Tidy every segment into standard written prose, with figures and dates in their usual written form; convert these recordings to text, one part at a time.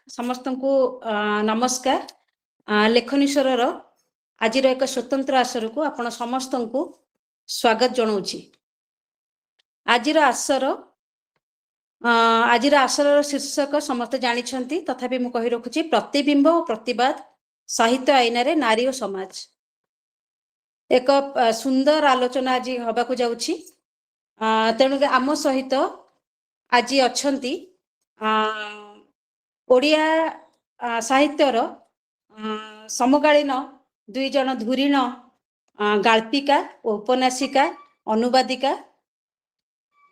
समस्त को नमस्कार। लेखनीश्वर आज एक स्वतंत्र आसर को आपण समस्त को स्वागत जनाऊँच। आज आसर शीर्षक समस्त जानी, तथापि मु कही रखुची प्रतिबिंब और प्रतिवाद साहित्य आईना रे नारी और समाज। एक सुंदर आलोचना आज हवा को जाउची। तेणु आम सहित आज अच्छी ओडिया साहित्यर समकालीन दुई जन धुरीण गाल्पिका उपन्यासिका अनुवादिका।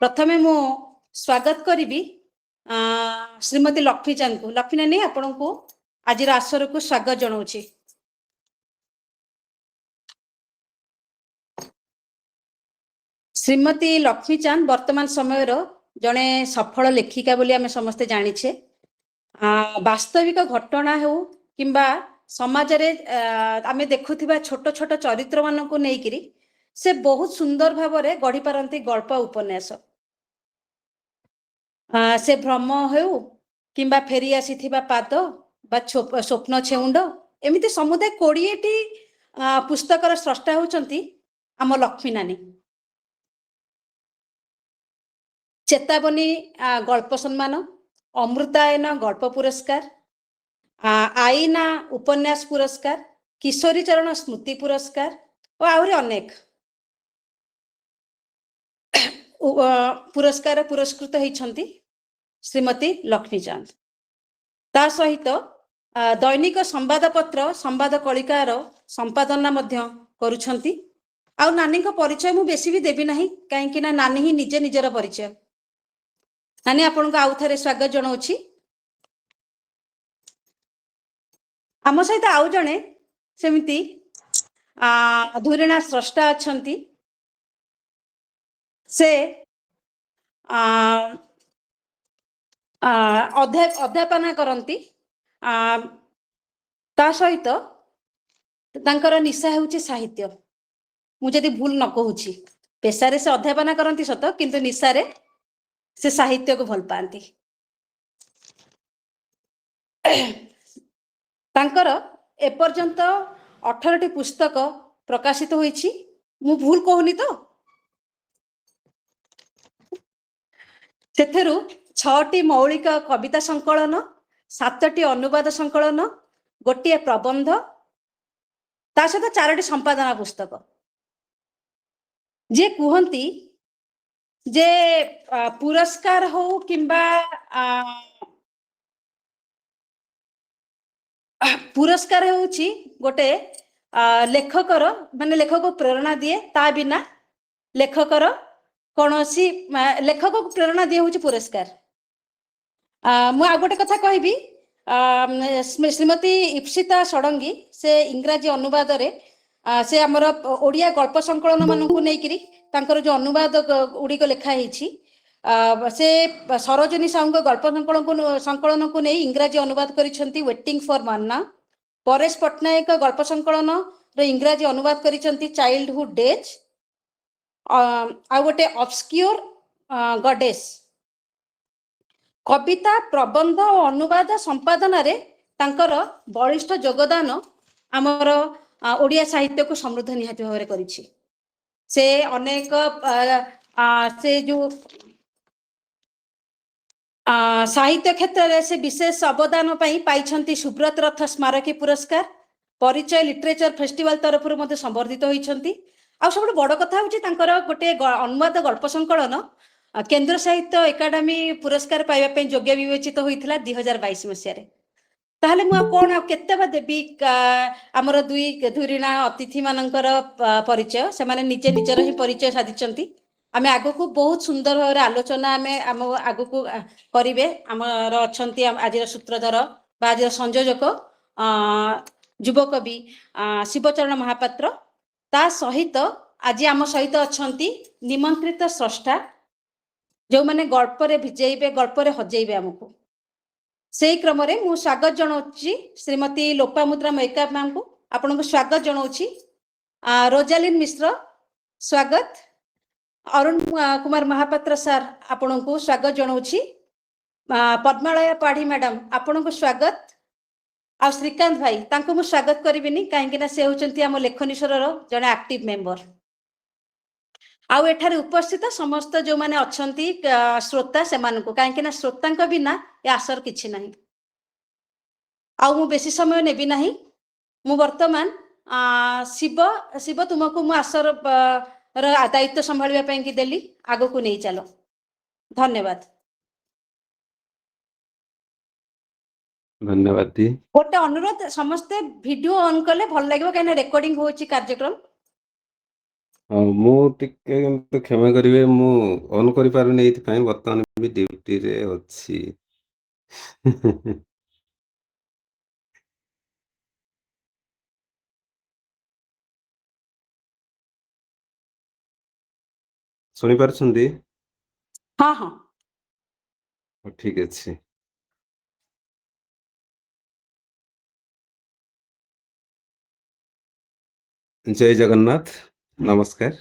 प्रथमे मु स्वागत करी श्रीमती लक्ष्मीचांद को। लक्ष्मी नानी आपण को आज आसर को स्वागत जनाऊँच। श्रीमती लक्ष्मीचांद वर्तमान समय जड़े सफल लेखिका बोली आमे समस्ते जानिछे। वास्तविक घटना हो किंबा समाज रे आमे देखुथिबा छोट छोट चरित्र मान को नेइकिरी से बहुत सुंदर भाव रे गढ़ी पारंती गल्प उपन्यास। से भ्रम हो किंबा फेरी आसीथिबा पाद बा स्वप्न छेउंड एमिति समुदाय 20टी पुस्तकर स्रष्टा होचंती आम लक्ष्मी नानी। चेतावनी गल्प सम्मान, अमृतायन गल्प पुरस्कार, आईना उपन्यास पुरस्कार, किशोरी चरण स्मृति पुरस्कार और आहरी अनेक पुरस्कार पुरस्कृत होइछंती श्रीमती लक्ष्मीचांद। ता सहित दैनिक संवादपत्र संवाद कलिकार संपादना मध्य करूछंती। आ नानी को परिचय मु बेसी भी देबी नाही, काहेकि ना नानी ही निजे निजर परिचय। नानी आपन को आउ थरे स्वागत जनाऊँच। आम सहित आउ जने सेमिति धुरीणा स्रष्टा अच्छंती। से अध्यापना करंती। ता सहित तांकर निशा हेउची साहित्य। मु जदि भूल न कहूची, पेशारे से अध्यापना करंती सत, किंतु निशारे से साहित्य को भल पाती। तांकर एपर्यंत 18टी पुस्तक प्रकाशित होईची। मु भूल कहूनी तो? सेथेरु 6टी मौलिक कविता संकलन, 7टी अनुवाद संकलन, गोटे प्रबंध, ता सहित 4टी संपादना पुस्तक। जे कहती जे पुरस्कार हो किंबा पुरस्कार होउची गोटे लेखकर माने लेखक को प्रेरणा दिए। ता बिना लेखकर कोनोसी लेखक को प्रेरणा दिए होउची पुरस्कार। मु आ गोटे कथा कहबी। श्रीमती इप्सिता षडंगी से इंग्राजी अनुवाद रे से हमर ओडिया गल्प संकलन मान को नेकिरी तांकर जो अनुवाद गुड़िक लिखा होईची से सरोजनी साहू गल्प संकलन को नहीं इंग्राजी अनुवाद करिसेंती वेटिंग फॉर मन्ना। परेश पट्टनायक गल्प संकलन रे इंग्राजी अनुवाद करिसेंती चाइल्डहुड डेज। आ गोटे ऑब्सक्योर गॉडेस। कविता प्रबंध और अनुवाद संपादन रे तांकर बलिष्ठ योगदान आमर ओडिया साहित्य को समृद्ध निहाती भाव करिछि। से अनेक से जो साहित्य क्षेत्र में से विशेष अवदान पाई सुब्रत रथ स्मारकी पुरस्कार, परिचय लिटरेचर फेस्टिवल तरफ संबर्धित होती। आ सब बड़ कथा हूँ गोटे अनुवाद गल्प संकलन केंद्र साहित्य एकाडेमी पुरस्कार पाइबा योग्य विवेचित होता 2022 मसीह। ताहले मु कोन केतेबा देबी हमर दुई धुरीणा अतिथि मानकर परिचय। से माने निजे निजर ही परिचय साधिचंती। आमे आगो को बहुत सुंदर भाव आलोचना आमे आम आगो को करिवे। हमर अछंती आज सूत्रधर बा आज संयोजक युवकवि शिवचरण महापात्र। ता सहित आज आम सहित अछंती निमंत्रित स्रष्टा जो माने गल्प रे भिजेइबे, गल्प रे हजेइबे हमको। से क्रम रे मु स्वागत जनाऊँची श्रीमती लोपामुद्रा मैकाप मैम को। आपन को स्वागत जनाऊँची। रोजालिन मिश्र स्वागत। अरुण कुमार महापात्र सर आपन को स्वागत जनाऊँची। पद्मालया पाढ़ी मैडम आपण को स्वागत आ श्रीकांत भाई तांको मु स्वागत करिबिनी काहेकि से होचंती हम लेखनीश्वर जने एक्टिव मेंबर आउ एठारे उपस्थित समस्त जो माने अछंती श्रोता से मानको काहेकि श्रोता बिना ए आसर किछि नहीं आउ मु बेसी समय नेबी नहीं मु वर्तमान शिव शिव तुमको मु आसर दायित्व संभाळिबा पई कि देली आगो को नहीं चलो धन्यवाद धन्यवाद दी गोटे अनुरोध समस्ते वीडियो ऑन कले भल लागिबो काहे रेकॉर्डिंग होची कार्यक्रम मु टिके तो क्षमा करिवे मु ऑन करि पारुनी एथि पई वर्तमान भी ड्यूटी रे अछि सुनि पारछन्ती हाँ हाँ ठीक अछि जय जगन्नाथ नमस्कार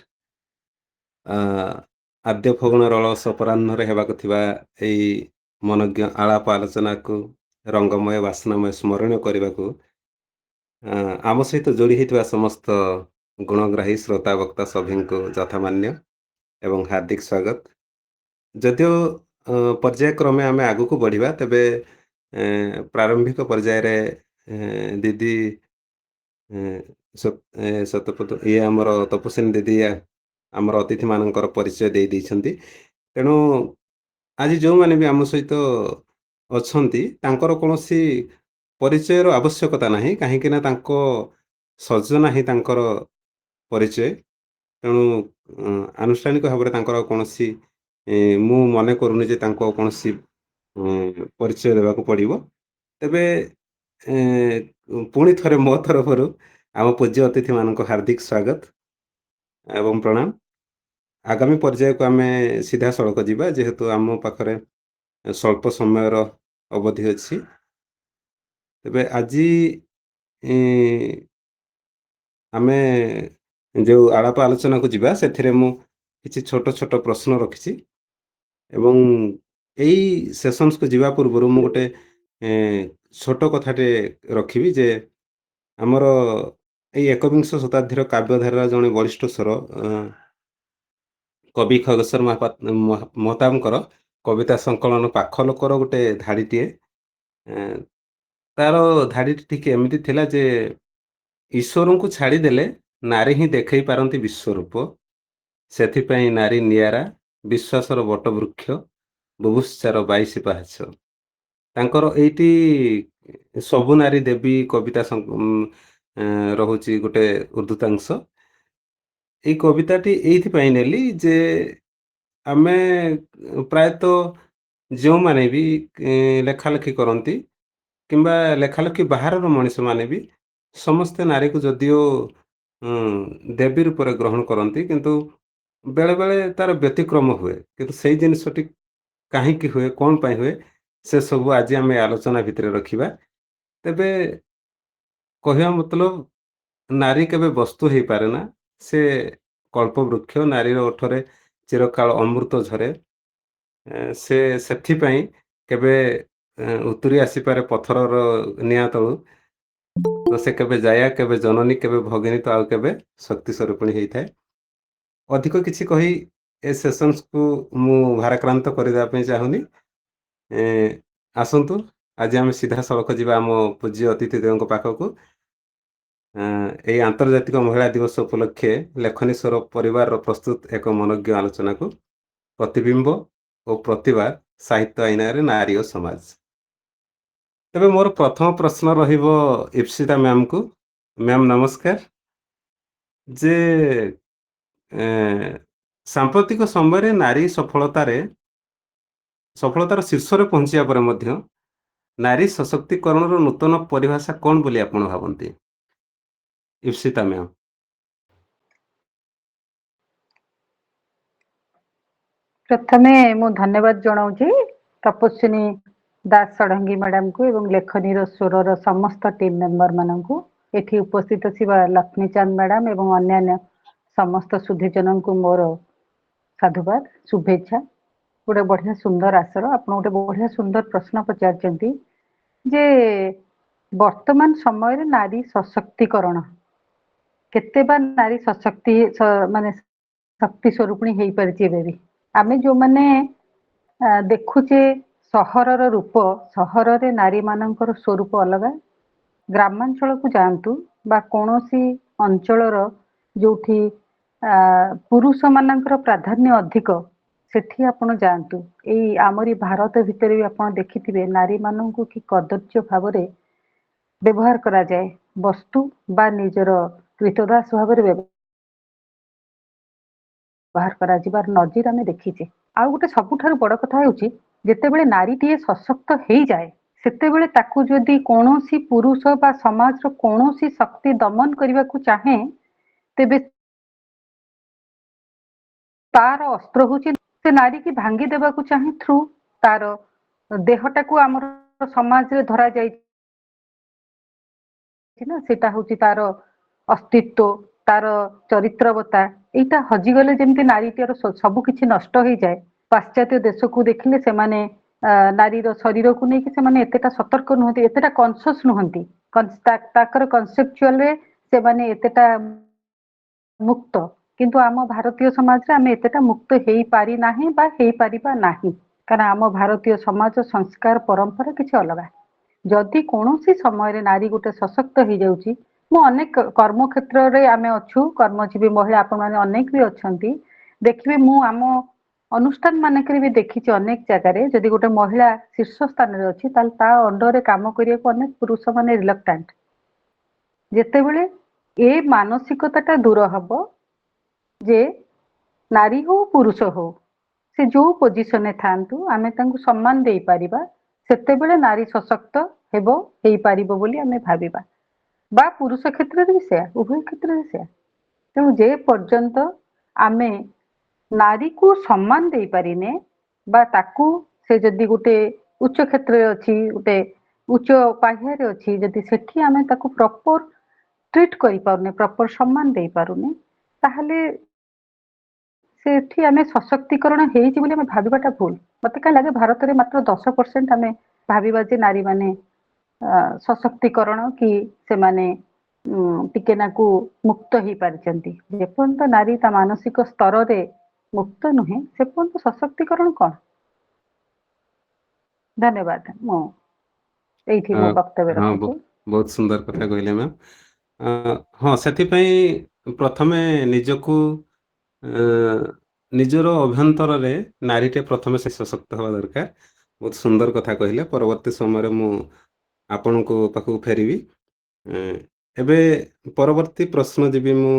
आद्य फगुणर अलस अपराह्न हेबाक थिबा एई मनज्ञ आलाप आलोचना को रंगमय वासनामय स्मरणीय करने को आम सहित जोड़ी होता समस्त गुणग्राही श्रोता वक्ता सभी को यथामान्य एवं हार्दिक स्वागत जदियो पर्याय क्रमे आम आगु को बढ़िबा तेबे प्रारंभिक पर्याय रे दीदी सतपथ ये आमर तपस्विनी दीदी आमर अतिथि मानकर परिचय दे दैछन्ति तेणु आज जो माने भी आम सहित अछन्ति तांकर कोनोसी परिचय रो आवश्यकता नाही काहे कि ना तांको सजना ही तांकर परिचय तेणु आनुष्ठानिक भाव में तांकर कोनोसी मु मने करूनी जे तांको कोनोसी परिचय देबाक पड़िबो तेबे पुणी थरे मो तरफरु आम पूज्य अतिथि मानक हार्दिक स्वागत एवं प्रणाम आगामी पर्याय को आम सीधा सड़क जीवा जेहेतु आम पाखरे स्वल्प समय अवधि अच्छी तेबे आज आम जो आलाप आलोचना को जीवा से मु किछि छोट छोट प्रश्न रखी एवं यही सेशंस को जीवा पूर्व मु गोटे छोट कथाटे रखी जे आमर यही एकविंश शताब्दीर काव्यधारा जड़े वरिष्ठ स्वर कवि खगेश्वर महताबकर कविता संकलन पाख लोकर गोटे धाड़ीटे तार धाड़ी ठीक एमती थिला जे ईश्वर को छाड़देले नारी ही देखई पारती विश्वरूप से नारी नियारा विश्वासर बटवृक्ष बुभुत्सार 22 पाहाच तांकर एटी सबु नारी देवी कविता रहुची गोटे उर्दुतांश ये कविताटी एइथिपाई नेली जे आमे प्रायतः जो माने भी लेखालेखी करती किंबा लेखालेखी बाहर मनीष माने भी समस्ते नारी को जदियो देवी रूप ग्रहण करती किंतु बेले बेले तार व्यतिक्रम हुए किंतु से जिनसटी कहीं हुए कौन पाई हुए से सब आज आम आलोचना भितर रखिबा तेबे कहवा मतलब नारी केबे वस्तु हो पारे ना से कल्पवृक्ष नारी ओठरे चिरकाल अमृत झरे से सेथिपाई केबे उतरी आसी पारे पथर निया तलु तो से केबे जाया केबे जननी केबे भगिनी तो आउ केबे शक्ति स्वरूपिणी होता है अधिक किसी कही ए सेशंस को मु भाराक्रांत करने चाहूनी आसतु आज आम सीधा सड़क जीवा आम पूज्य अतिथि देव पाखक यही आंतर्जातिक महिला दिवस उपलक्षे लेखनीश्वर परिवार प्रस्तुत एक मनज्ञ आलोचना को प्रतिबिंब और प्रतिभा साहित्य आईना नारी और समाज तेबे मोर प्रथम प्रश्न रहिबो इप्सिता मैम को मैम नमस्कार जे सांप्रतिक समय नारी सफलतार शीर्ष पहुंचा पर मध्य नारी सशक्तिकरण नूतन परिभाषा कौन बोली आपण भावती इप्सिता मैम प्रथमे मु धन्यवाद जनाऊँ तपस्विनी दास षडंगी मैडम को एवं लेखनी स्वर समस्त टीम मेंबर मान को एठी उपस्थित थिबा लक्ष्मीचंद मैडम एवं अन्य समस्त सुधीजन को मोर साधुवाद शुभेच्छा गोटे बढ़िया सुंदर आसर आप गोटे बढ़िया सुंदर प्रश्न पचारचंती जे वर्तमान समय रे नारी सशक्तिकरण केते बा नारी सशक्ति माने शक्ति स्वरूपिणी हो पारिछि भी आमे जो माने देखुचे सहरर रूप सहर रे नारी मानकर स्वरूप अलग ग्रामांचल को जातु बा कौनसी अंचलर जोठी पुरुष मानकर प्राधान्य अधिक सेठी आपण जातु एई आमरी भारत भितर भी आपण देखिथिबे नारी माननकु कि कदर्य भाव रे व्यवहार करा जाए वस्तु बा निजर कृतदास भाव रे व्यवहार करा जिबार नजीर आमे देखिचे आ गोटे सबुठारु बड़ कथा हेउची जेतेबेले नारीटीए सशक्त हेई जाए सेतेबेले ताकू जदि कौनसी पुरुष बा समाज रो कौनसी शक्ति दमन करने को चाहे तेबे तार अस्त्र होची से नारी की भांगी देवा को चाहे थ्रू तार देहटा को आमर समाज रे धरा जाई ना सेटा होची तार अस्तित्व तार चरित्रवता एटा हजिगले जेमती नारीटीर सबु किछि नष्ट हो जाए पाश्चात्य देश को देखिले से माने नारी शरीर को लेकिन से माने एतेटा सतर्क नुहति एतेटा कॉन्शियस नुहति ताकर कॉन्सेप्चुअल रे से माने एतेटा मुक्त किंतु आम भारतीय समाज रे आमे एतेटा मुक्त हेई पारि नाही बा हेई पारिबा नाही कारण आम भारतीय समाज संस्कार परंपरा किछि अलग जदि कौनसी समय रे नारी गोटे सशक्त हो जाउची मु अनेक कर्म क्षेत्र रे आमे अछु कर्मजीवी महिला आपण माने अनेक भी अछंती देखिबे मु आम अनुष्ठान मानकरे भी देखी अनेक जगह जदि गोटे महिला शीर्ष स्थान रे अछि ताल ता अंडर रे काम करिया को अनेक पुरुष माने रिलक्टेंट जेतेबेले ए मानसिकताटा दूर हबो जे नारी हो पुरुष हो से जो पोजिशन रे थांतु आमे तांको सम्मान देई परिबा सेतेबेले नारी सशक्त हेबो हेई परिबो बोली आमे भाबिबा बा पुरुष क्षेत्र रे से उभय क्षेत्र रे से तेणु जे पर्यंत आमे नारी को सम्मान दे पारिने बा ताकू से जदि गोटे उच्च क्षेत्र अच्छी गोटे उच्च पाह्यारे अच्छी जदि सेठी आमे ताकू प्रॉपर ट्रीट करि पारुने प्रॉपर सम्मान दे पारुने ताहले सेठी आमे सशक्तिकरण हेइछि बोली आमे भाबिबाटा भूल मते का लागे भारत रे मात्र 10% आमे भाबिबा जे नारी माने सशक्तिकरण कि से माने टिके नाकू मुक्त ही पारिचंती जेपर्यंत नारी ता मानसिक स्तर रे मुक्त नुहे से पर्यंत सशक्तिकरण कौन धन्यवाद मो एठी मो वक्तव्य हाँ रखुछु बहुत सुंदर कथा कहले मैम हाँ से प्रथमे निजकू निजर अभ्यंतर रे नारीटे प्रथमे से सशक्त हवा दरकार बहुत सुंदर कथा कहले परवर्ती समय मु आपण को पाखु फेरिबी एबे परवर्ती प्रश्न जीवी मु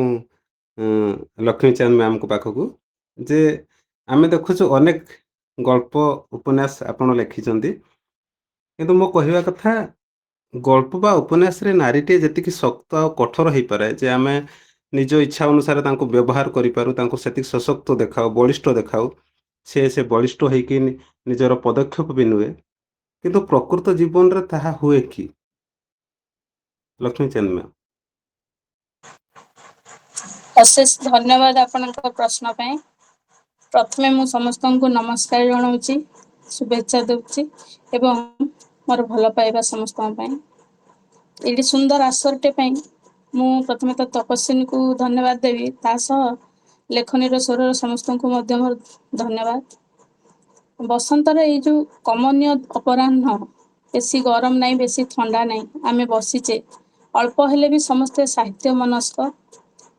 लक्ष्मीचंद मैम को पाखकू जे आमे देखुछु अनेक गल्प उपन्यास आपण लिखिचंती किंतु मो कहवा कथा गल्प बा उपन्यास रे नारीटे जतिक शक्त आ कठोर हो पारे जे आमे निज इच्छा अनुसार तांको व्यवहार करि पारु तांको सेतिक सशक्त देखाओ बलिष्ठ देखाओ से बलिष्ठ होइकी निजर पदक्षेप भी नुए किंतु प्रकृत जीवन रे ताहा हुए कि लक्ष्मीचंद मैम अशेष धन्यवाद आपनक प्रश्न पे प्रथमे मु समस्त को नमस्कार जनाऊँगी शुभेच्छा दूची एवं मोर भल पाइबा समस्त ये सुंदर आसरटे मु प्रथमे तो तपस्विनी को धन्यवाद देवी तासह लेखनी स्वर समस्त को मोर धन्यवाद बसंतर ये जो कमनीय अपराह्न बेसी गरम नहीं बेसी ठंडा नहीं आमे बसीचे अल्प हेले भी समस्ते साहित्य मनस्क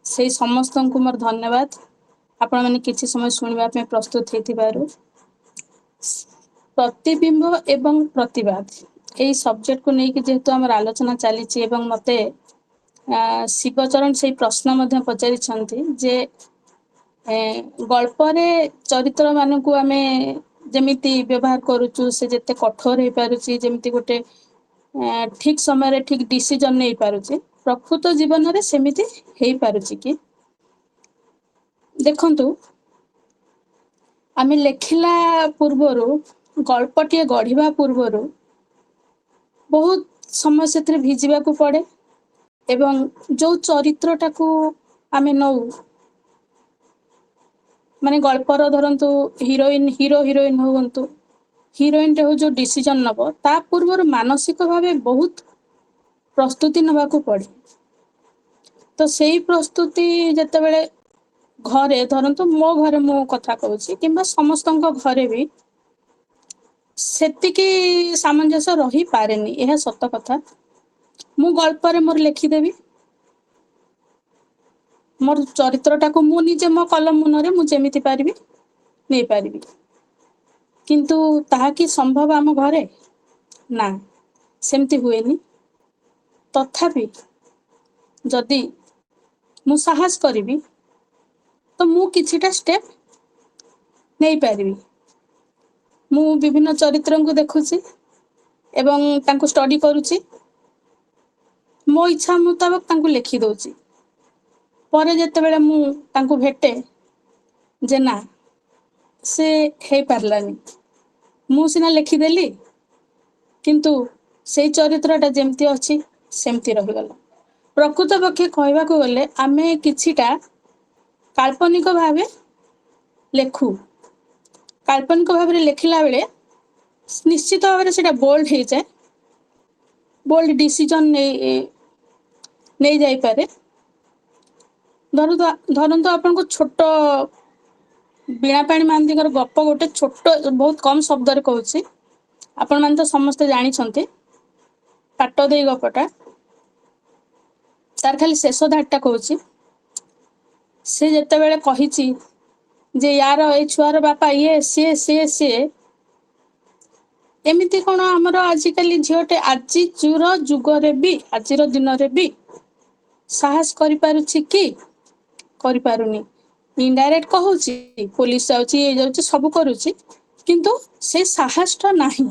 से समस्त को मोर धन्यवाद आपण माने किछि समय सुनिबा पे प्रस्तुत हेतिबारु प्रतिबिंब एवं प्रतिवाद एई सब्जेक्ट को नेकी जेहेतु हमर आलोचना चली एवं मते शिवचरण से प्रश्न मध्य पचारि छंती जे गल्प रे चरित्र मान को आमे जेमिति व्यवहार करूचु से जेते कठोर हे पारुची जेमिति गोटे ठीक समय रे ठीक डिसीजन नै पारुची प्रकृत जीवन रे सेमिति हेई पारुची कि देखंतु आमे लेखिला पूर्वरु गल्पटिए गढ़िबा पूर्वरु बहुत समय से भिजिबा को पड़े एवं जो चरित्रटा को आमे नौ ମାନେ ଗଳ୍ପର ଧରନ୍ତୁ ହିରୋଇନ ହୁଅନ୍ତୁ, ହିରୋଇନଟେ ହଉ ଯୋଉ ଡିସିଜନ ନବ ତା ପୂର୍ବରୁ ମାନସିକ ଭାବେ ବହୁତ ପ୍ରସ୍ତୁତି ନେବାକୁ ପଡେ। ତ ସେଇ ପ୍ରସ୍ତୁତି ଯେତେବେଳେ ଘରେ ଧରନ୍ତୁ ମୋ ଘରେ ମୁଁ କଥା କହୁଛି କିମ୍ବା ସମସ୍ତଙ୍କ ଘରେ ବି ସେତିକି ସାମଞ୍ଜସ୍ୟ ରହିପାରେନି, ଏହା ସତ କଥା। ମୁଁ ଗଳ୍ପରେ ମୋର ଲେଖିଦେବି, ମୋର ଚରିତ୍ରଟାକୁ ମୁଁ ନିଜେ ମୋ କଲମ ମୁନରେ ମୁଁ ଯେମିତି ପାରିବି ନେଇପାରିବି, କିନ୍ତୁ ତାହା କି ସମ୍ଭବ ଆମ ଘରେ? ନା, ସେମିତି ହୁଏନି। ତଥାପି ଯଦି ମୁଁ ସାହସ କରିବି ତ ମୁଁ କିଛିଟା ଷ୍ଟେପ ନେଇପାରିବି। ମୁଁ ବିଭିନ୍ନ ଚରିତ୍ରଙ୍କୁ ଦେଖୁଛି ଏବଂ ତାଙ୍କୁ ଷ୍ଟଡି କରୁଛି, ମୋ ଇଚ୍ଛା ମୁତାବକ ତାଙ୍କୁ ଲେଖି ଦଉଛି। ପରେ ଯେତେବେଳେ ମୁଁ ତାଙ୍କୁ ଭେଟେ ଯେ ନା ସେ ହେଇପାରିଲାନି, ମୁଁ ସିନା ଲେଖିଦେଲି କିନ୍ତୁ ସେଇ ଚରିତ୍ରଟା ଯେମିତି ଅଛି ସେମିତି ରହିଗଲା। ପ୍ରକୃତ ପକ୍ଷେ କହିବାକୁ ଗଲେ ଆମେ କିଛିଟା କାଳ୍ପନିକ ଭାବେ ଲେଖୁ, କାଳ୍ପନିକ ଭାବରେ ଲେଖିଲା ବେଳେ ନିଶ୍ଚିତ ଭାବରେ ସେଟା ବୋଲ୍ଡ ହେଇଯାଏ, ବୋଲ୍ଡ ଡିସିଜନ ନେଇ ଯାଇପାରେ। ଧରନ୍ତୁ ଆପଣଙ୍କୁ ଛୋଟ ବୀଣାପାଣି ମହାନ୍ତିଙ୍କର ଗପ ଗୋଟେ ଛୋଟ ବହୁତ କମ ଶବ୍ଦରେ କହୁଛି, ଆପଣମାନେ ତ ସମସ୍ତେ ଜାଣିଛନ୍ତି। ପାଟ ଦେଇ ଗପଟା, ତାର ଖାଲି ଶେଷ ଧାଡ଼ିଟା କହୁଛି। ସେ ଯେତେବେଳେ କହିଛି ଯେ ୟାର ଏଇ ଛୁଆର ବାପା ଇଏ ସିଏ ସିଏ ସିଏ, ଏମିତି କଣ ଆମର ଆଜିକାଲି ଝିଅଟେ ଆଜିର ଯୁଗରେ ବି ଆଜିର ଦିନରେ ବି ସାହସ କରିପାରୁଛି କି? କରିପାରୁନି। ଇନଡାଇରେକ୍ଟ କହୁଛି, ପୋଲିସ ଯାଉଛି ଇଏ ଯାଉଛି ସବୁ କରୁଛି, କିନ୍ତୁ ସେ ସାହସଟା ନାହିଁ।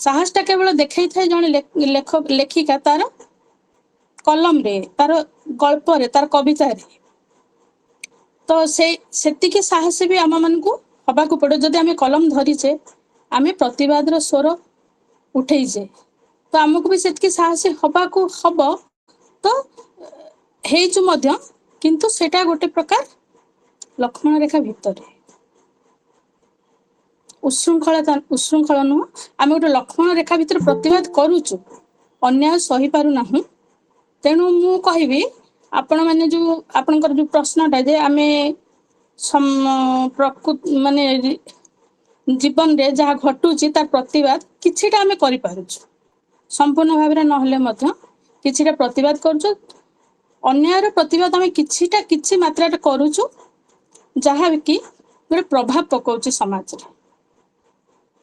ସାହସଟା କେବଳ ଦେଖେଇଥାଏ ଜଣେ ଲେଖିକା ତାର କଲମରେ, ତାର ଗଳ୍ପରେ, ତାର କବିତାରେ। ତ ସେତିକି ସାହସ ବି ଆମ ମାନଙ୍କୁ ହବାକୁ ପଡେ। ଯଦି ଆମେ କଲମ ଧରିଛେ, ଆମେ ପ୍ରତିବାଦର ସ୍ୱର ଉଠେଇଛେ, ତ ଆମକୁ ବି ସେତିକି ସାହସୀ ହବାକୁ ହବ। ତ ହେଇଛୁ ମଧ୍ୟ, କିନ୍ତୁ ସେଟା ଗୋଟେ ପ୍ରକାର ଲକ୍ଷ୍ମଣ ରେଖା ଭିତରେ ଉଶୃଙ୍ଖଳ ନୁହଁ, ଆମେ ଗୋଟେ ଲକ୍ଷ୍ମଣ ରେଖା ଭିତରେ ପ୍ରତିବାଦ କରୁଛୁ, ଅନ୍ୟାୟ ସହିପାରୁନାହୁଁ। ତେଣୁ ମୁଁ କହିବି ଆପଣମାନେ ଯୋଉ ଆପଣଙ୍କର ଯୋଉ ପ୍ରଶ୍ନଟା ଯେ ଆମେ ମାନେ ଜୀବନରେ ଯାହା ଘଟୁଛି ତାର ପ୍ରତିବାଦ କିଛିଟା ଆମେ କରିପାରୁଛୁ, ସମ୍ପୂର୍ଣ୍ଣ ଭାବରେ ନହେଲେ ମଧ୍ୟ କିଛିଟା ପ୍ରତିବାଦ କରୁଛୁ। ଅନ୍ୟାୟର ପ୍ରତିବାଦ ଆମେ କିଛି ମାତ୍ରାରେ କରୁଛୁ, ଯାହା କି ଗୋଟେ ପ୍ରଭାବ ପକାଉଛି ସମାଜରେ।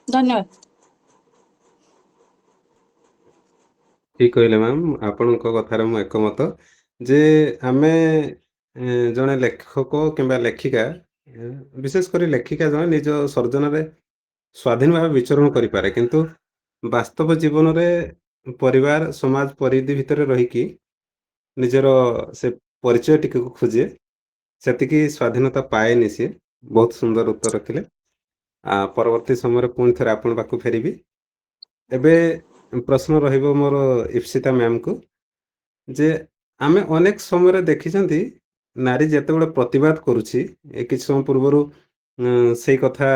ଧନ୍ୟବାଦ। ଠିକ କହିଲେ ମ୍ୟାମ୍, ଆପଣଙ୍କ କଥାରେ ମୁଁ ଏକମତ ଯେ ଆମେ ଜଣେ ଲେଖକ କିମ୍ବା ଲେଖିକା, ବିଶେଷ କରି ଲେଖିକା ଜଣେ ନିଜ ସର୍ଜନରେ ସ୍ୱାଧୀନ ଭାବେ ବିଚରଣ କରିପାରେ, କିନ୍ତୁ ବାସ୍ତବ ଜୀବନରେ ପରିବାର ସମାଜ ପରିଧି ଭିତରେ ରହିକି ନିଜର ସେ ପରିଚୟ ଟିକୁ ଖୋଜେ, ସେତିକି ସ୍ୱାଧୀନତା ପାଏନି ସିଏ। ବହୁତ ସୁନ୍ଦର ଉତ୍ତର ରଖିଲେ। ପରବର୍ତ୍ତୀ ସମୟରେ ପୁଣି ଥରେ ଆପଣଙ୍କ ପାଖକୁ ଫେରିବି। ଏବେ ପ୍ରଶ୍ନ ରହିବ ମୋର ଇପ୍ସିତା ମ୍ୟାମ୍କୁ, ଯେ ଆମେ ଅନେକ ସମୟରେ ଦେଖିଛନ୍ତି ନାରୀ ଯେତେବେଳେ ପ୍ରତିବାଦ କରୁଛି, କିଛି ସମୟ ପୂର୍ବରୁ ସେଇ କଥା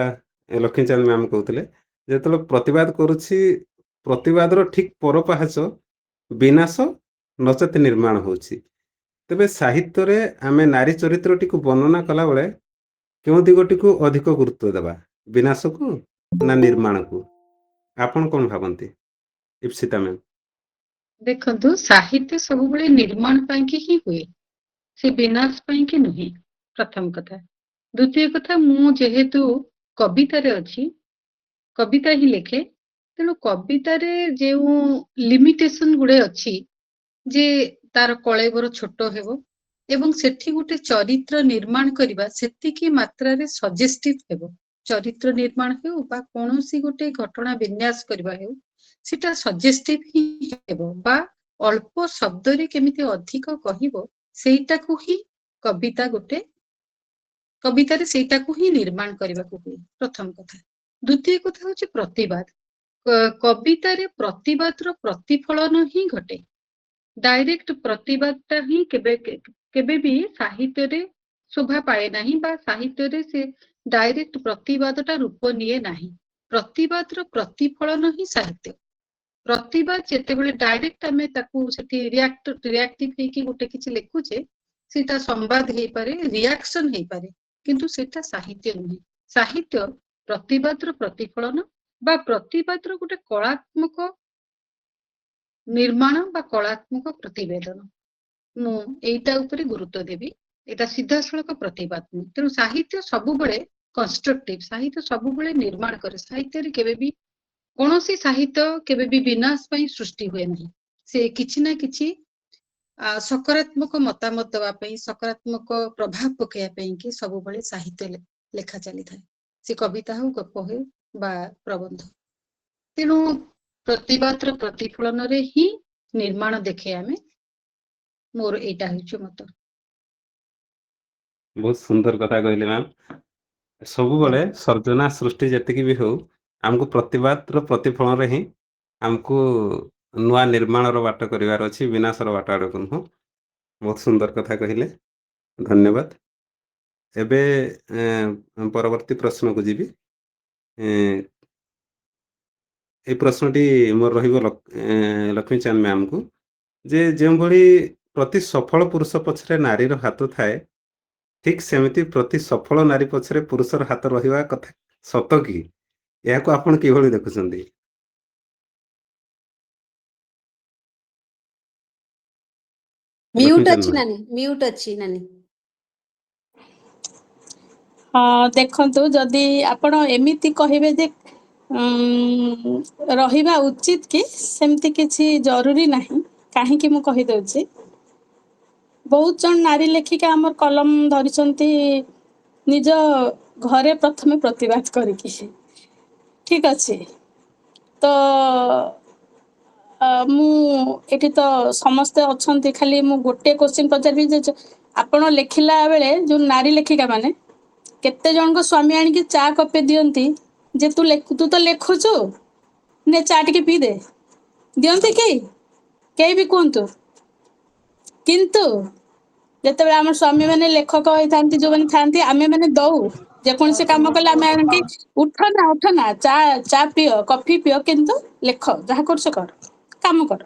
ଲକ୍ଷ୍ମୀଚାନ୍ଦ ମ୍ୟାମ୍ କହୁଥିଲେ, ଯେତେବେଳେ ପ୍ରତିବାଦ କରୁଛି ପ୍ରତିବାଦର ଠିକ ପର ପାହାଚ ବିନାଶ ନଚେତ ନିର୍ମାଣ ହେଉଛି। ତେବେ ସାହିତ୍ୟରେ ଆମେ ନାରୀ ଚରିତ୍ରଟିକୁ ବର୍ଣ୍ଣନା କଲାବେଳେ କେଉଁ ଦିଗଟିକୁ ଅଧିକ ଗୁରୁତ୍ୱ ଦେବା, ବିନାଶକୁ ନା ନିର୍ମାଣକୁ? ଆପଣ କଣ ଭାବନ୍ତି ଇପ୍ସିତା ମ୍ୟାମ୍? ଦେଖନ୍ତୁ, ସାହିତ୍ୟ ସବୁବେଳେ ନିର୍ମାଣ ପାଇଁକି ହିଁ ହୁଏ, ସେ ବିନାଶ ପାଇଁକି ନୁହେଁ, ପ୍ରଥମ କଥା। ଦ୍ୱିତୀୟ କଥା, ମୁଁ ଯେହେତୁ କବିତାରେ ଅଛି, କବିତା ହିଁ ଲେଖେ, ତେଣୁ କବିତାରେ ଯେଉଁ ଲିମିଟେସନ ଗୁଡେ ଅଛି, ଯେ ତାର କଳେବର ଛୋଟ ହେବ ଏବଂ ସେଠି ଗୋଟେ ଚରିତ୍ର ନିର୍ମାଣ କରିବା ସେତିକି ମାତ୍ରାରେ ସଜେଷ୍ଟିଭ ହେବ। ଚରିତ୍ର ନିର୍ମାଣ ହେଉ ବା କୌଣସି ଗୋଟେ ଘଟଣା ବିନ୍ୟାସ କରିବା ହେଉ, ସେଟା ସଜେଷ୍ଟିଭ ହିଁ ହେବ, ବା ଅଳ୍ପ ଶବ୍ଦରେ କେମିତି ଅଧିକ କହିବ ସେଇଟାକୁ ହିଁ କବିତାରେ ସେଇଟାକୁ ହିଁ ନିର୍ମାଣ କରିବାକୁ ହୁଏ, ପ୍ରଥମ କଥା। ଦ୍ୱିତୀୟ କଥା ହଉଛି ପ୍ରତିବାଦ। କବିତାରେ ପ୍ରତିବାଦର ପ୍ରତିଫଳନ ହିଁ ଘଟେ। ଡାଇରେକ୍ଟ ପ୍ରତିବାଦଟା ହିଁ କେବେ ବି ସାହିତ୍ୟରେ शोभा पाए नाही बा साहित्य रे से डायरेक्ट प्रतिवादटा रूप निये नाही। प्रतिवादर प्रतिफलन ही साहित्य। प्रतिवाद जेतेबेले डायरेक्ट आमे ताकू सेठी रिएक्टिव हेकी गोटे किछि लिखुचे सेटा संवाद हेई पारे, रिएक्शन हेई पारे, किंतु सेटा साहित्य नुहे। साहित्य प्रतिवादर प्रतिफलन बा प्रतिवादर गोटे कलात्मक निर्माण बा कलात्मक प्रतिवेदन। मु एइटा उपरे गुरुत्व देबी। एटा सीधासळख प्रतिवाद नुहे। तेणु साहित्य सबुबेले कंस्ट्रक्टिव, साहित्य सबुबेले निर्माण करे। साहित्य रे केबे भी कौनसी साहित्य केबे भी विनाश पई सृष्टि हुए नहीं। से किछि ना किछि सकारात्मक मतामत देवा पई, सकारात्मक प्रभाव पकेया पई कि सबुबेले साहित्य लेखा चली थाए। से कविता हो, गप हो बा प्रबंध। तेणु प्रतिवादर प्रतिफलन रे ही निर्माण देखे आमे। मोर एटा होइछ मत। बहुत सुंदर कथा कहले मैम। सबुबले सर्जना सृष्टि जेतिकी भी हो आमको प्रतिवादर प्रतिफलन रे ही आमको नुआ निर्माणर बाट करिवार अछि, विनाशर बाट आडको नुह। बहुत सुंदर कथा कहले, धन्यवाद। एबे परवर्ती प्रश्न को जीवी। ए प्रश्नटी मोर रहिबो लक्ष्मीचांद मैम को जे जेम भली प्रति सफल पुरुष पछरे नारीर हाथ थाए, ठीक सेमिति प्रति सफल नारी पछरे पुरुषर हाथ रहिबा कथा सत कि? याको आपण किभली देखुछन्ती? म्यूट लक्ष्मीचांद अच्छी मैम। नानी, म्यूट अच्छी नानी। हाँ देखंतु जदि आपण एमिति कहिबे जे रहिबा उचित कि सेमति किछि जरूरी नाही। काहेकि मु कहि दउछि, बहुत जन नारी लेखिका हमर कलम धरिसंती निज घरे प्रथमे प्रतिवाद करिकि। ठीक अछि। तो मु एठी तो समस्ते अछंती, खाली मु गोटे क्वेश्चन पचारबी जे आपण लेखिला बेले जो नारी लेखिका माने केते जन को स्वामी आनी कि चा कपे दियंती जे तू तो लेखुचु ने चा टिके पी दे दियंती के भी कहतु। किंतु जेतेबेले आम स्वामी माने लेखक होइथांती, जो माने थांती, आमे माने दउ जेकोनसे काम कले आमे आनकी उठ ना चा पियो, कॉफी पियो, किंतु लेख जहा करछ कर, काम कर।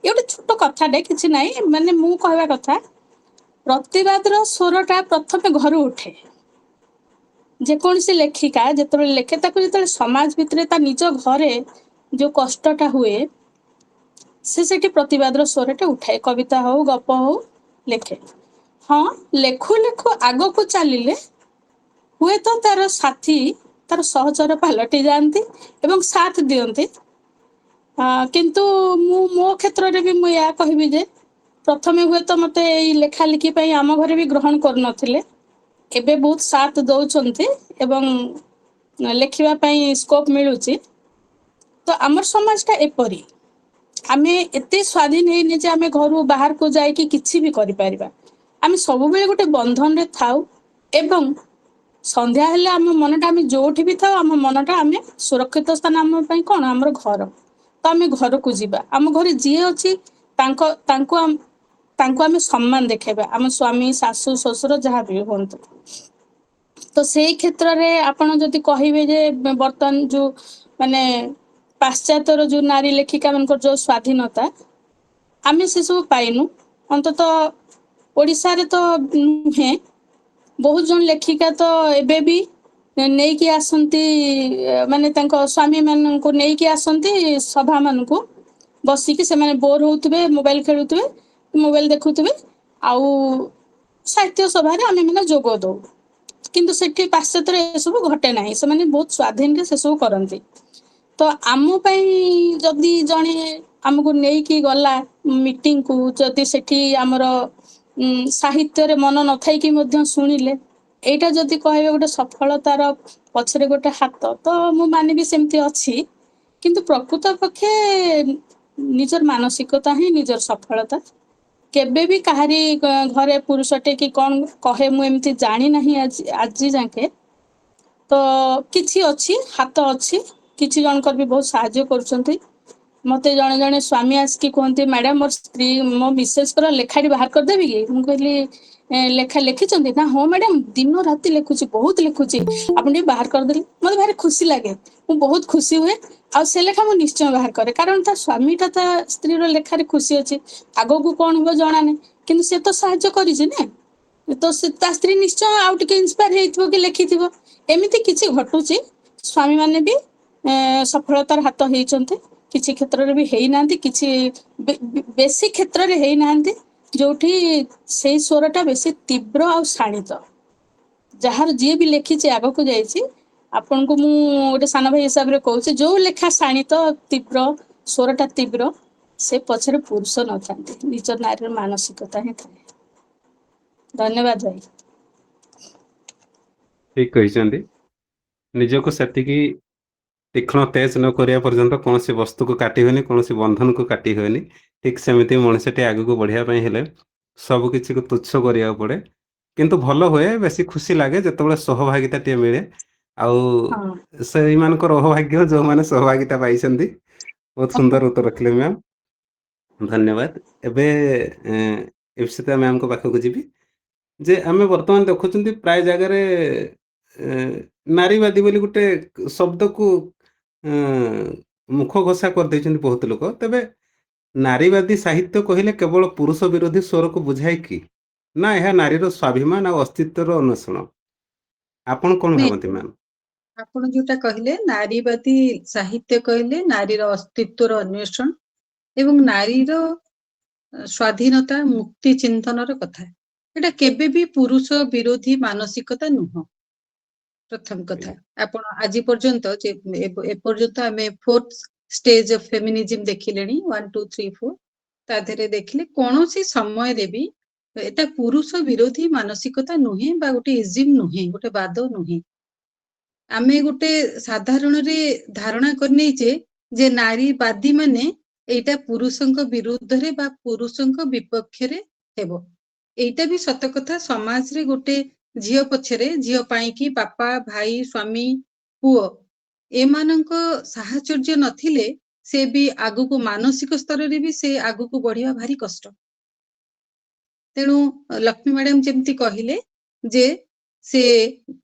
ये गोटे छोट कथाटे, किछि नाही। माने मु कहवा कथा, प्रतिवादर स्वरटा प्रथमे घरु उठे। जेकोनसी लेखिका जेतेबेले लेखे ताकू जेतेबेले समाज भितरे ता निज घरे जो कष्टटा हुए से सेठी प्रतिवादर स्वरटा उठाए। कविता हो, गप हो, लेखे। हाँ लेखु लेखु आगो को चलिले हुए तो तार साथी तार सहचर पलटि जाती एवं साथ दियंती। किंतु मो क्षेत्र रे भी मु या कहबी जे प्रथमे हुए तो मते एई लेखा लिखि पई आम घरे भी ग्रहण कर नथिले, एबे बहुत साथ दउचंती एवं लेखिबा पई स्कोप मिलुची। तो आमर समाजटा एपरी आमे एते स्वाधीन हेइने जे आमे घरु बाहर को जाय कि किछि भी करि परिबा। आमे सब बेले गोटे बंधन रे थाउ एवं संध्या हेले आम मनटा आमे जोठी भी थाउ आम मनटा आमे सुरक्षित स्थान आम पई कोन हमर घर। तो आमे घर को जीवा, आम घरे जे अछि तांको आमे सम्मान देखेबा, आम स्वामी सासु ससुर जहाँ भी होंतु। तो सेई क्षेत्र रे आपण जदि कहिबे जे बर्तन जो माने पाश्चात्यर जो नारी लेखिका मन जो स्वाधीनता आमे से सब पाइनु। अंतत ओडिसा रे तो नुहे, बहुत जन लेखिका तो एबे भी नेई कि आसंती, माने तांको स्वामी मान को नेई कि आसंती सभा मान को बसी कि से माने बोर होउतबे, मोबाइल खेलुतबे, मोबाइल देखुतबे, आउ साहित्य सभा रे आमे माने जोगो दो। किंतु सेठी पाश्चात्य रे सब घटे नाही, से माने बहुत स्वाधीन रे से सब करंती। तो आम पई जदि जणे हमको नेई कि गला मीटिंग को, जदि सेठी हमर साहित्य रे मन न थाई कि मध्य सुनिले, एटा जदि कहबे गोटे सफलतार पछरे गोटे हाथ, तो मु मानिबी सेमती अछि। किंतु प्रकृत पक्षे निजर मानसिकता ही निजर सफलता। केबे भी काहारी घरे पुरुषटे कि कौन कहे मु एमती जानी नाही आज जाके। तो किछि अछि, हाथ अछि, किछि जनकर भी बहुत साहाय्य करूछंती। मते जणे जणे स्वामी आसिकी कहते मैडम मोर स्त्री मो मिसेस कर लेखाटी बाहर करदेवि कि मुझे कहली लेखा लिखिंट ना हाँ मैडम दिन राति लिखुची बहुत लिखुची आपन बाहर करदेली मत भारी खुशी लगे मु बहुत खुशी हुए आ से लेखा मु निश्चय बाहर करे कारण ता स्वामीटा ता स्त्री लेखार खुशी अच्छे आगो को कौन हो जाना नहीं किंतु से तो साहाय्य करिछि ना तो से ता स्त्री निश्चय आउ टिके इंस्पायर हेइथिबो कि लेखिथिबो एमिति किछि घटुची स्वामी माने भी सफलतार हाथ हेइचंते किछि क्षेत्र रे भी हेइ नांती किछि बेसी क्षेत्र रे हेइ नांती जोठी सेई स्वरटा बेसी तीव्र आ शाणित जहार जे भी लेखिछि आगो को जाइछि आपन को मु गोटे सान भाई हिसाब रे कहूछि जो लेखा शाणित तीव्र स्वरटा तीव्र से पछरे पुरुष न थांती निज नारी मानसिकता ही थाए धन्यवाद भाई ଠିକ କହିଛନ୍ତି ନିଜକୁ ସେତିକି ତୀକ୍ଷ୍ଣ ତେଜ ନ କରିବା ପର୍ଯ୍ୟନ୍ତ କୌଣସି ବସ୍ତୁକୁ କାଟି ହୁଏନି କୌଣସି ବନ୍ଧନକୁ କାଟି ହୁଏନି ଠିକ ସେମିତି ମଣିଷଟି ଆଗକୁ ବଢିବା ପାଇଁ ହେଲେ ସବୁ କିଛିକୁ ତୁଚ୍ଛ କରିବାକୁ ପଡେ କିନ୍ତୁ ଭଲ ହୁଏ ବେଶୀ ଖୁସି ଲାଗେ ଯେତେବେଳେ ସହଭାଗିତାଟିଏ ମିଳେ ଆଉ हाँ ସେଇମାନଙ୍କର ଅହଭାଗ୍ୟ ଯୋଉମାନେ ସହଭାଗିତା ପାଇଛନ୍ତି ବହୁତ ସୁନ୍ଦର ଉତ୍ତର ରଖିଲେ ମ୍ୟାମ୍ ଧନ୍ୟବାଦ ଏବେ ଇପ୍ସିତା ମ୍ୟାମଙ୍କ ପାଖକୁ ଯିବି ଯେ ଆମେ ବର୍ତ୍ତମାନ ଦେଖୁଛନ୍ତି ପ୍ରାୟ ଜାଗାରେ ନାରୀବାଦୀ ବୋଲି ଗୋଟେ ଶବ୍ଦକୁ ମୁଖ ଘୋଷା କରିଦେଇଛନ୍ତି ବହୁତ ଲୋକ ତେବେ ନାରୀବାଦୀ ସାହିତ୍ୟ କହିଲେ କେବଳ ପୁରୁଷ ବିରୋଧୀ ସ୍ୱରକୁ ବୁଝାଏ କି ନା ଏହା ନାରୀର ସ୍ୱାଭିମାନ ଆଉ ଅସ୍ତିତ୍ୱର ଅନ୍ୱେଷଣ ଆପଣ କଣ ନାଇଁ, ଭାବନ୍ତି ମ୍ୟାମ୍ ଆପଣ ଯୋଉଟା କହିଲେ ନାରୀବାଦୀ ସାହିତ୍ୟ କହିଲେ ନାରୀର ଅସ୍ତିତ୍ୱର ଅନ୍ୱେଷଣ ଏବଂ ନାରୀର ସ୍ୱାଧୀନତା ମୁକ୍ତି ଚିନ୍ତନର କଥା ଏଟା କେବେ ବି ପୁରୁଷ ବିରୋଧୀ ମାନସିକତା ନୁହଁ ପ୍ରଥମ କଥା ଆପଣ ଆଜି ପର୍ଯ୍ୟନ୍ତ ଏପର୍ଯ୍ୟନ୍ତ ଆମେ 4th ଷ୍ଟେଜ ଅଫ ଫେମିନିଜିମ୍ ଦେଖିଲେଣି 1 2 3 4 ତା ଦେହରେ ଦେଖିଲେ କୌଣସି ସମୟରେ ବି ଏଟା ପୁରୁଷ ବିରୋଧୀ ମାନସିକତା ନୁହେଁ ବା ଗୋଟେ ଇଜିମ୍ ନୁହେଁ ଗୋଟେ ବାଦ ନୁହେଁ ଆମେ ଗୋଟେ ସାଧାରଣରେ ଧାରଣା କରିନେଇଛେ ଯେ ନାରୀବାଦୀ ମାନେ ଏଇଟା ପୁରୁଷଙ୍କ ବିରୁଦ୍ଧରେ ବା ପୁରୁଷଙ୍କ ବିପକ୍ଷରେ ହେବ ଏଇଟା ବି ସତ କଥା ସମାଜରେ ଗୋଟେ ଝିଅ ପଛରେ ଝିଅ ପାଇଁକି ବାପା ଭାଇ ସ୍ୱାମୀ ପୁଅ ଏମାନଙ୍କ ସାହଚର୍ଯ୍ୟ ନଥିଲେ ସେ ବି ଆଗକୁ ମାନସିକ ସ୍ତରରେ ବି ସେ ଆଗକୁ ବଢିବା ଭାରି କଷ୍ଟ ତେଣୁ ଲକ୍ଷ୍ମୀ ମ୍ୟାଡାମ ଯେମିତି କହିଲେ ଯେ ସେ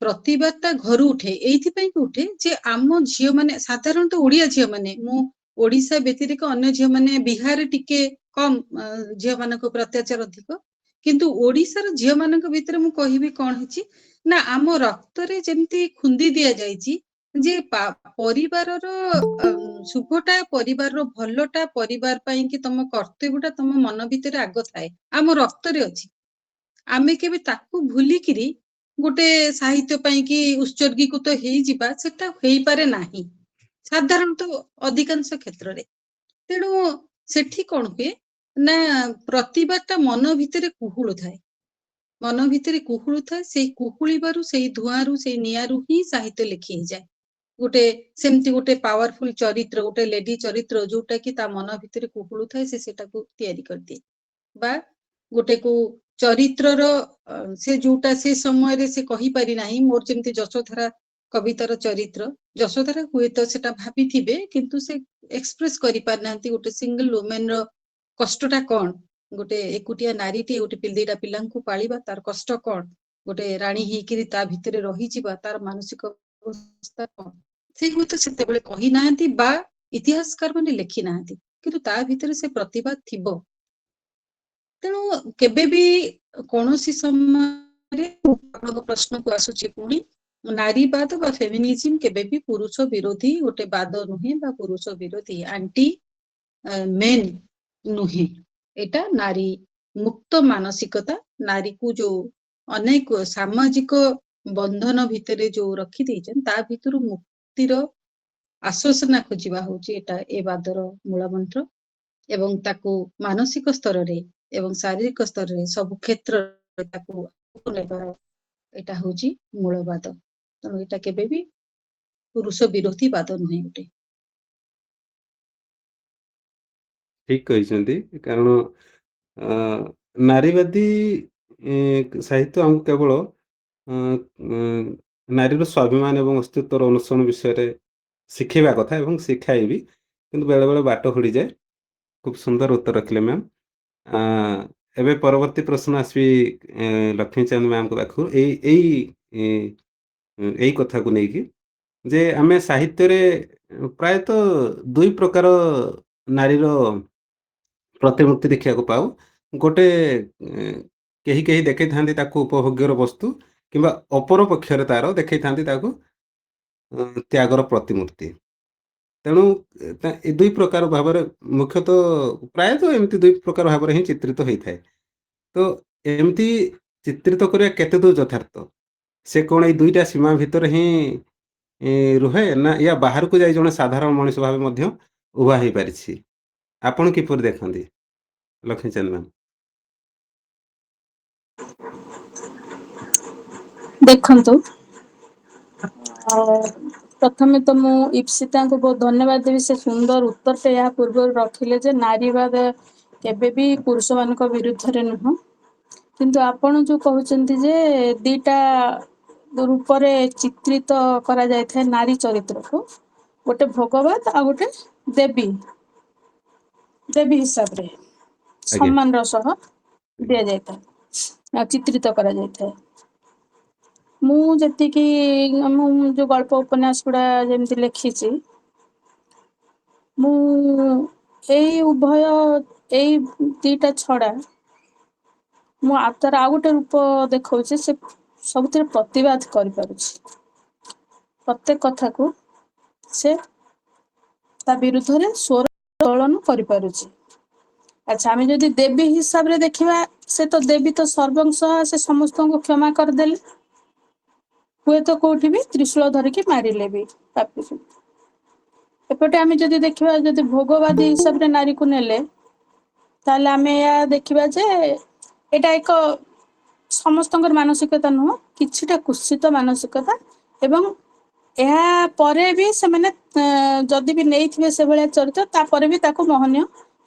ପ୍ରତିବାଦଟା ଘରୁ ଉଠେ ଏଇଥିପାଇଁ କି ଉଠେ ଯେ ଆମ ଝିଅ ମାନେ ସାଧାରଣତଃ ଓଡିଆ ଝିଅ ମାନେ ମୁଁ ଓଡିଶା ବ୍ୟତିରିକ ଅନ୍ୟ ଝିଅ ମାନେ ବିହାରରେ ଟିକେ କମ ଝିଅ ମାନଙ୍କ ଉପରେ ଅତ୍ୟାଚାର ଅଧିକ କିନ୍ତୁ ଓଡିଶାର ଝିଅ ମାନଙ୍କ ଭିତରେ ମୁଁ କହିବି କଣ ହେଇଛି ନା ଆମ ରକ୍ତରେ ଯେମିତି ଖୁନ୍ଦି ଦିଆଯାଇଛି ଯେ ପରିବାରର ଶୁଭଟା ପରିବାରର ଭଲଟା ପରିବାର ପାଇଁ କି ତମ କର୍ତ୍ତବ୍ୟଟା ତମ ମନ ଭିତରେ ଆଗ ଥାଏ ଆମ ରକ୍ତରେ ଅଛି ଆମେ କେବେ ତାକୁ ଭୁଲିକିରି ଗୋଟେ ସାହିତ୍ୟ ପାଇଁ କି ଉତ୍ସର୍ଗୀକୃତ ହେଇଯିବା ସେଟା ହେଇପାରେ ନାହିଁ ସାଧାରଣତଃ ଅଧିକାଂଶ କ୍ଷେତ୍ରରେ ତେଣୁ ସେଠି କଣ ହୁଏ ନା ପ୍ରତିବାଦଟା ମନ ଭିତରେ କୁହୁଳୁ ଥାଏ ମନ ଭିତରେ କୁହୁଳୁ ଥାଏ ସେଇ କୁହୁଳିବାରୁ ସେଇ ଧୂଆଁରୁ ସେଇ ନିଆଁରୁ ହିଁ ସାହିତ୍ୟ ଲେଖି ହେଇଯାଏ ଗୋଟେ ସେମିତି ଗୋଟେ ପାୱାରଫୁଲ ଚରିତ୍ର ଗୋଟେ ଲେଡି ଚରିତ୍ର ଯୋଉଟା କି ତା ମନ ଭିତରେ କୁହୁଳୁ ଥାଏ ସେ ସେଟାକୁ ତିଆରି କରିଦିଏ ବା ଗୋଟେ କୁ ଚରିତ୍ରର ସେ ଯୋଉଟା ସେ ସମୟରେ ସେ କହିପାରି ନାହିଁ ମୋର ଯେମିତି ଯଶୋଧରା କବିତାର ଚରିତ୍ର ଯଶୋଧରା ହୁଏତ ସେଟା ଭାବିଥିବେ କିନ୍ତୁ ସେ ଏକ୍ସପ୍ରେସ କରିପାରିନାହାନ୍ତି ଗୋଟେ ସିଙ୍ଗଲ ଓମେନ ର କଷ୍ଟଟା କଣ ଗୋଟେ ଏକୁଟିଆ ନାରୀଟି ଗୋଟେ ଦିଟା ପିଲାଙ୍କୁ ପାଳିବା ତାର କଷ୍ଟ କଣ ଗୋଟେ ରାଣୀ ହେଇକିରି ତା ଭିତରେ ରହିଯିବା ତାର ମାନସିକ ଅବସ୍ଥା କଣ ସେ ହୁଏତ ସେତେବେଳେ କହିନାହାନ୍ତି ବା ଇତିହାସକାର ମାନେ ଲେଖି ନାହାନ୍ତି କିନ୍ତୁ ତା ଭିତରେ ସେ ପ୍ରତିବାଦ ଥିବ ତେଣୁ କେବେ ବି କୌଣସି ସମୟରେ ଆପଣଙ୍କ ପ୍ରଶ୍ନକୁ ଆସୁଛି ପୁଣି ନାରୀବାଦ ବା ଫେମିନିଜିମ୍ କେବେ ବି ପୁରୁଷ ବିରୋଧୀ ଗୋଟେ ବାଦ ନୁହେଁ ବା ପୁରୁଷ ବିରୋଧୀ ଆଣ୍ଟି ମେନ୍ ନୁହେଁ ଏଟା ନାରୀ ମୁକ୍ତ ମାନସିକତା ନାରୀକୁ ଯୋଉ ଅନେକ ସାମାଜିକ ବନ୍ଧନ ଭିତରେ ଯୋଉ ରଖିଦେଇଛନ୍ତି ତା ଭିତରୁ ମୁକ୍ତିର ଆଶ୍ୱାସନା ଖୋଜିବା ହଉଛି ଏଟା ଏ ବାଦର ମୂଳ ମନ୍ତ୍ର ଏବଂ ତାକୁ ମାନସିକ ସ୍ତରରେ ଏବଂ ଶାରୀରିକ ସ୍ତରରେ ସବୁ କ୍ଷେତ୍ରରେ ତାକୁ ନେବାର ଏଟା ହଉଛି ମୂଳବାଦ ତେଣୁ ଏଟା କେବେ ବି ପୁରୁଷ ବିରୋଧୀ ବାଦ ନୁହେଁ ଗୋଟେ ଠିକ କହିଛନ୍ତି କାରଣ ନାରୀବାଦୀ ସାହିତ୍ୟ ଆମକୁ କେବଳ ନାରୀର ସ୍ୱାଭିମାନ ଏବଂ ଅସ୍ତିତ୍ୱର ଅନୁସରଣ ବିଷୟରେ ଶିଖେଇବା କଥା ଏବଂ ଶିଖାଇବି କିନ୍ତୁ ବେଳେବେଳେ ବାଟ ହୁଡ଼ିଯାଏ। ଖୁବ ସୁନ୍ଦର ଉତ୍ତର ରଖିଲେ ମ୍ୟାମ୍। ଏବେ ପରବର୍ତ୍ତୀ ପ୍ରଶ୍ନ ଆସିବି ଲକ୍ଷ୍ମୀଚାନ୍ଦ ମ୍ୟାମ୍ଙ୍କ ପାଖକୁ ଏଇ କଥାକୁ ନେଇକି ଯେ ଆମେ ସାହିତ୍ୟରେ ପ୍ରାୟତଃ ଦୁଇ ପ୍ରକାର ନାରୀର ପ୍ରତିମୂର୍ତ୍ତି ଦେଖିବାକୁ ପାଉ। ଗୋଟେ କେହି କେହି ଦେଖେଇଥାନ୍ତି ତାକୁ ଉପଭୋଗ୍ୟର ବସ୍ତୁ, କିମ୍ବା ଅପର ପକ୍ଷରେ ତାର ଦେଖେଇଥାନ୍ତି ତାକୁ ତ୍ୟାଗର ପ୍ରତିମୂର୍ତ୍ତି। ତେଣୁ ଏ ଦୁଇ ପ୍ରକାର ଭାବରେ ମୁଖ୍ୟତଃ ପ୍ରାୟତଃ ଏମିତି ଦୁଇ ପ୍ରକାର ଭାବରେ ହିଁ ଚିତ୍ରିତ ହେଇଥାଏ। ତ ଏମିତି ଚିତ୍ରିତ କରିବା କେତେ ଦୂର ଯଥାର୍ଥ? ସେ କ'ଣ ଏଇ ଦୁଇଟା ସୀମା ଭିତରେ ହିଁ ରୁହେ, ନା ୟା ବାହାରକୁ ଯାଇ ଜଣେ ସାଧାରଣ ମଣିଷ ଭାବେ ମଧ୍ୟ ଉଭା ହେଇପାରିଛି? ଆପଣ କିପରି ଦେଖନ୍ତି ଲକ୍ଷ୍ମୀଚାନ୍ଦ ମ୍ୟାମ୍? ଦେଖନ୍ତୁ, ପ୍ରଥମେ ତ ମୁଁ ଇପ୍ସିତାଙ୍କୁ ବହୁତ ଧନ୍ୟବାଦ ଦେବି, ସେ ସୁନ୍ଦର ଉତ୍ତରଟେ ଏହା ପୂର୍ବରୁ ରଖିଲେ ଯେ ନାରୀବାଦ କେବେ ବି ପୁରୁଷମାନଙ୍କ ବିରୁଦ୍ଧରେ ନୁହଁ। କିନ୍ତୁ ଆପଣ ଯୋଉ କହୁଛନ୍ତି ଯେ ଦିଟା ରୂପରେ ଚିତ୍ରିତ କରାଯାଇଥାଏ ନାରୀ ଚରିତ୍ରକୁ, ଗୋଟେ ଭଗବତ ଆଉ ଗୋଟେ ଦେବୀ ହିସାବରେ ଆଜ୍ଞା ସମ୍ମାନର ସହ ଦିଆଯାଇଥାଏ, ଚିତ୍ରିତ କରାଯାଇଥାଏ। ମୁଁ ଯେତିକି ମୁଁ ଯୋଉ ଗଳ୍ପ ଉପନ୍ୟାସ ଗୁଡା ଯେମିତି ଲେଖିଛି, ମୁଁ ଏଇ ଦିଟା ଛଡା ମୁଁ ତାର ଆଉ ଗୋଟେ ରୂପ ଦେଖଉଛି, ସେ ସବୁଥିରେ ପ୍ରତିବାଦ କରିପାରୁଛି। ପ୍ରତ୍ୟେକ କଥାକୁ ସେ ତା ବିରୁଦ୍ଧରେ ସ୍ୱର ଉତ୍ତୋଳନ କରିପାରୁଛି। ଆଚ୍ଛା, ଆମେ ଯଦି ଦେବୀ ହିସାବରେ ଦେଖିବା, ସେ ତ ଦେବୀ ତ ସର୍ବଂସହା, ସେ ସମସ୍ତଙ୍କୁ କ୍ଷମା କରିଦେଲେ। ହୁଏତ କୋଉଠି ବି ତ୍ରିଶୂଳ ଧରିକି ମାରିଲେ ବି ପାପିକୁ। ଏପଟେ ଆମେ ଯଦି ଦେଖିବା, ଯଦି ଭୋଗବାଦୀ ହିସାବରେ ନାରୀକୁ ନେଲେ, ତାହେଲେ ଆମେ ଏହା ଦେଖିବା ଯେ ଏଇଟା ଏକ ସମସ୍ତଙ୍କର ମାନସିକତା ନୁହଁ, କିଛିଟା କୁତ୍ସିତ ମାନସିକତା। ଏବଂ ଏହା ପରେ ବି ସେମାନେ ଯଦି ବି ନେଇଥିବେ ସେଭଳିଆ ଚରିତ୍ର, ତାପରେ ବି ତାକୁ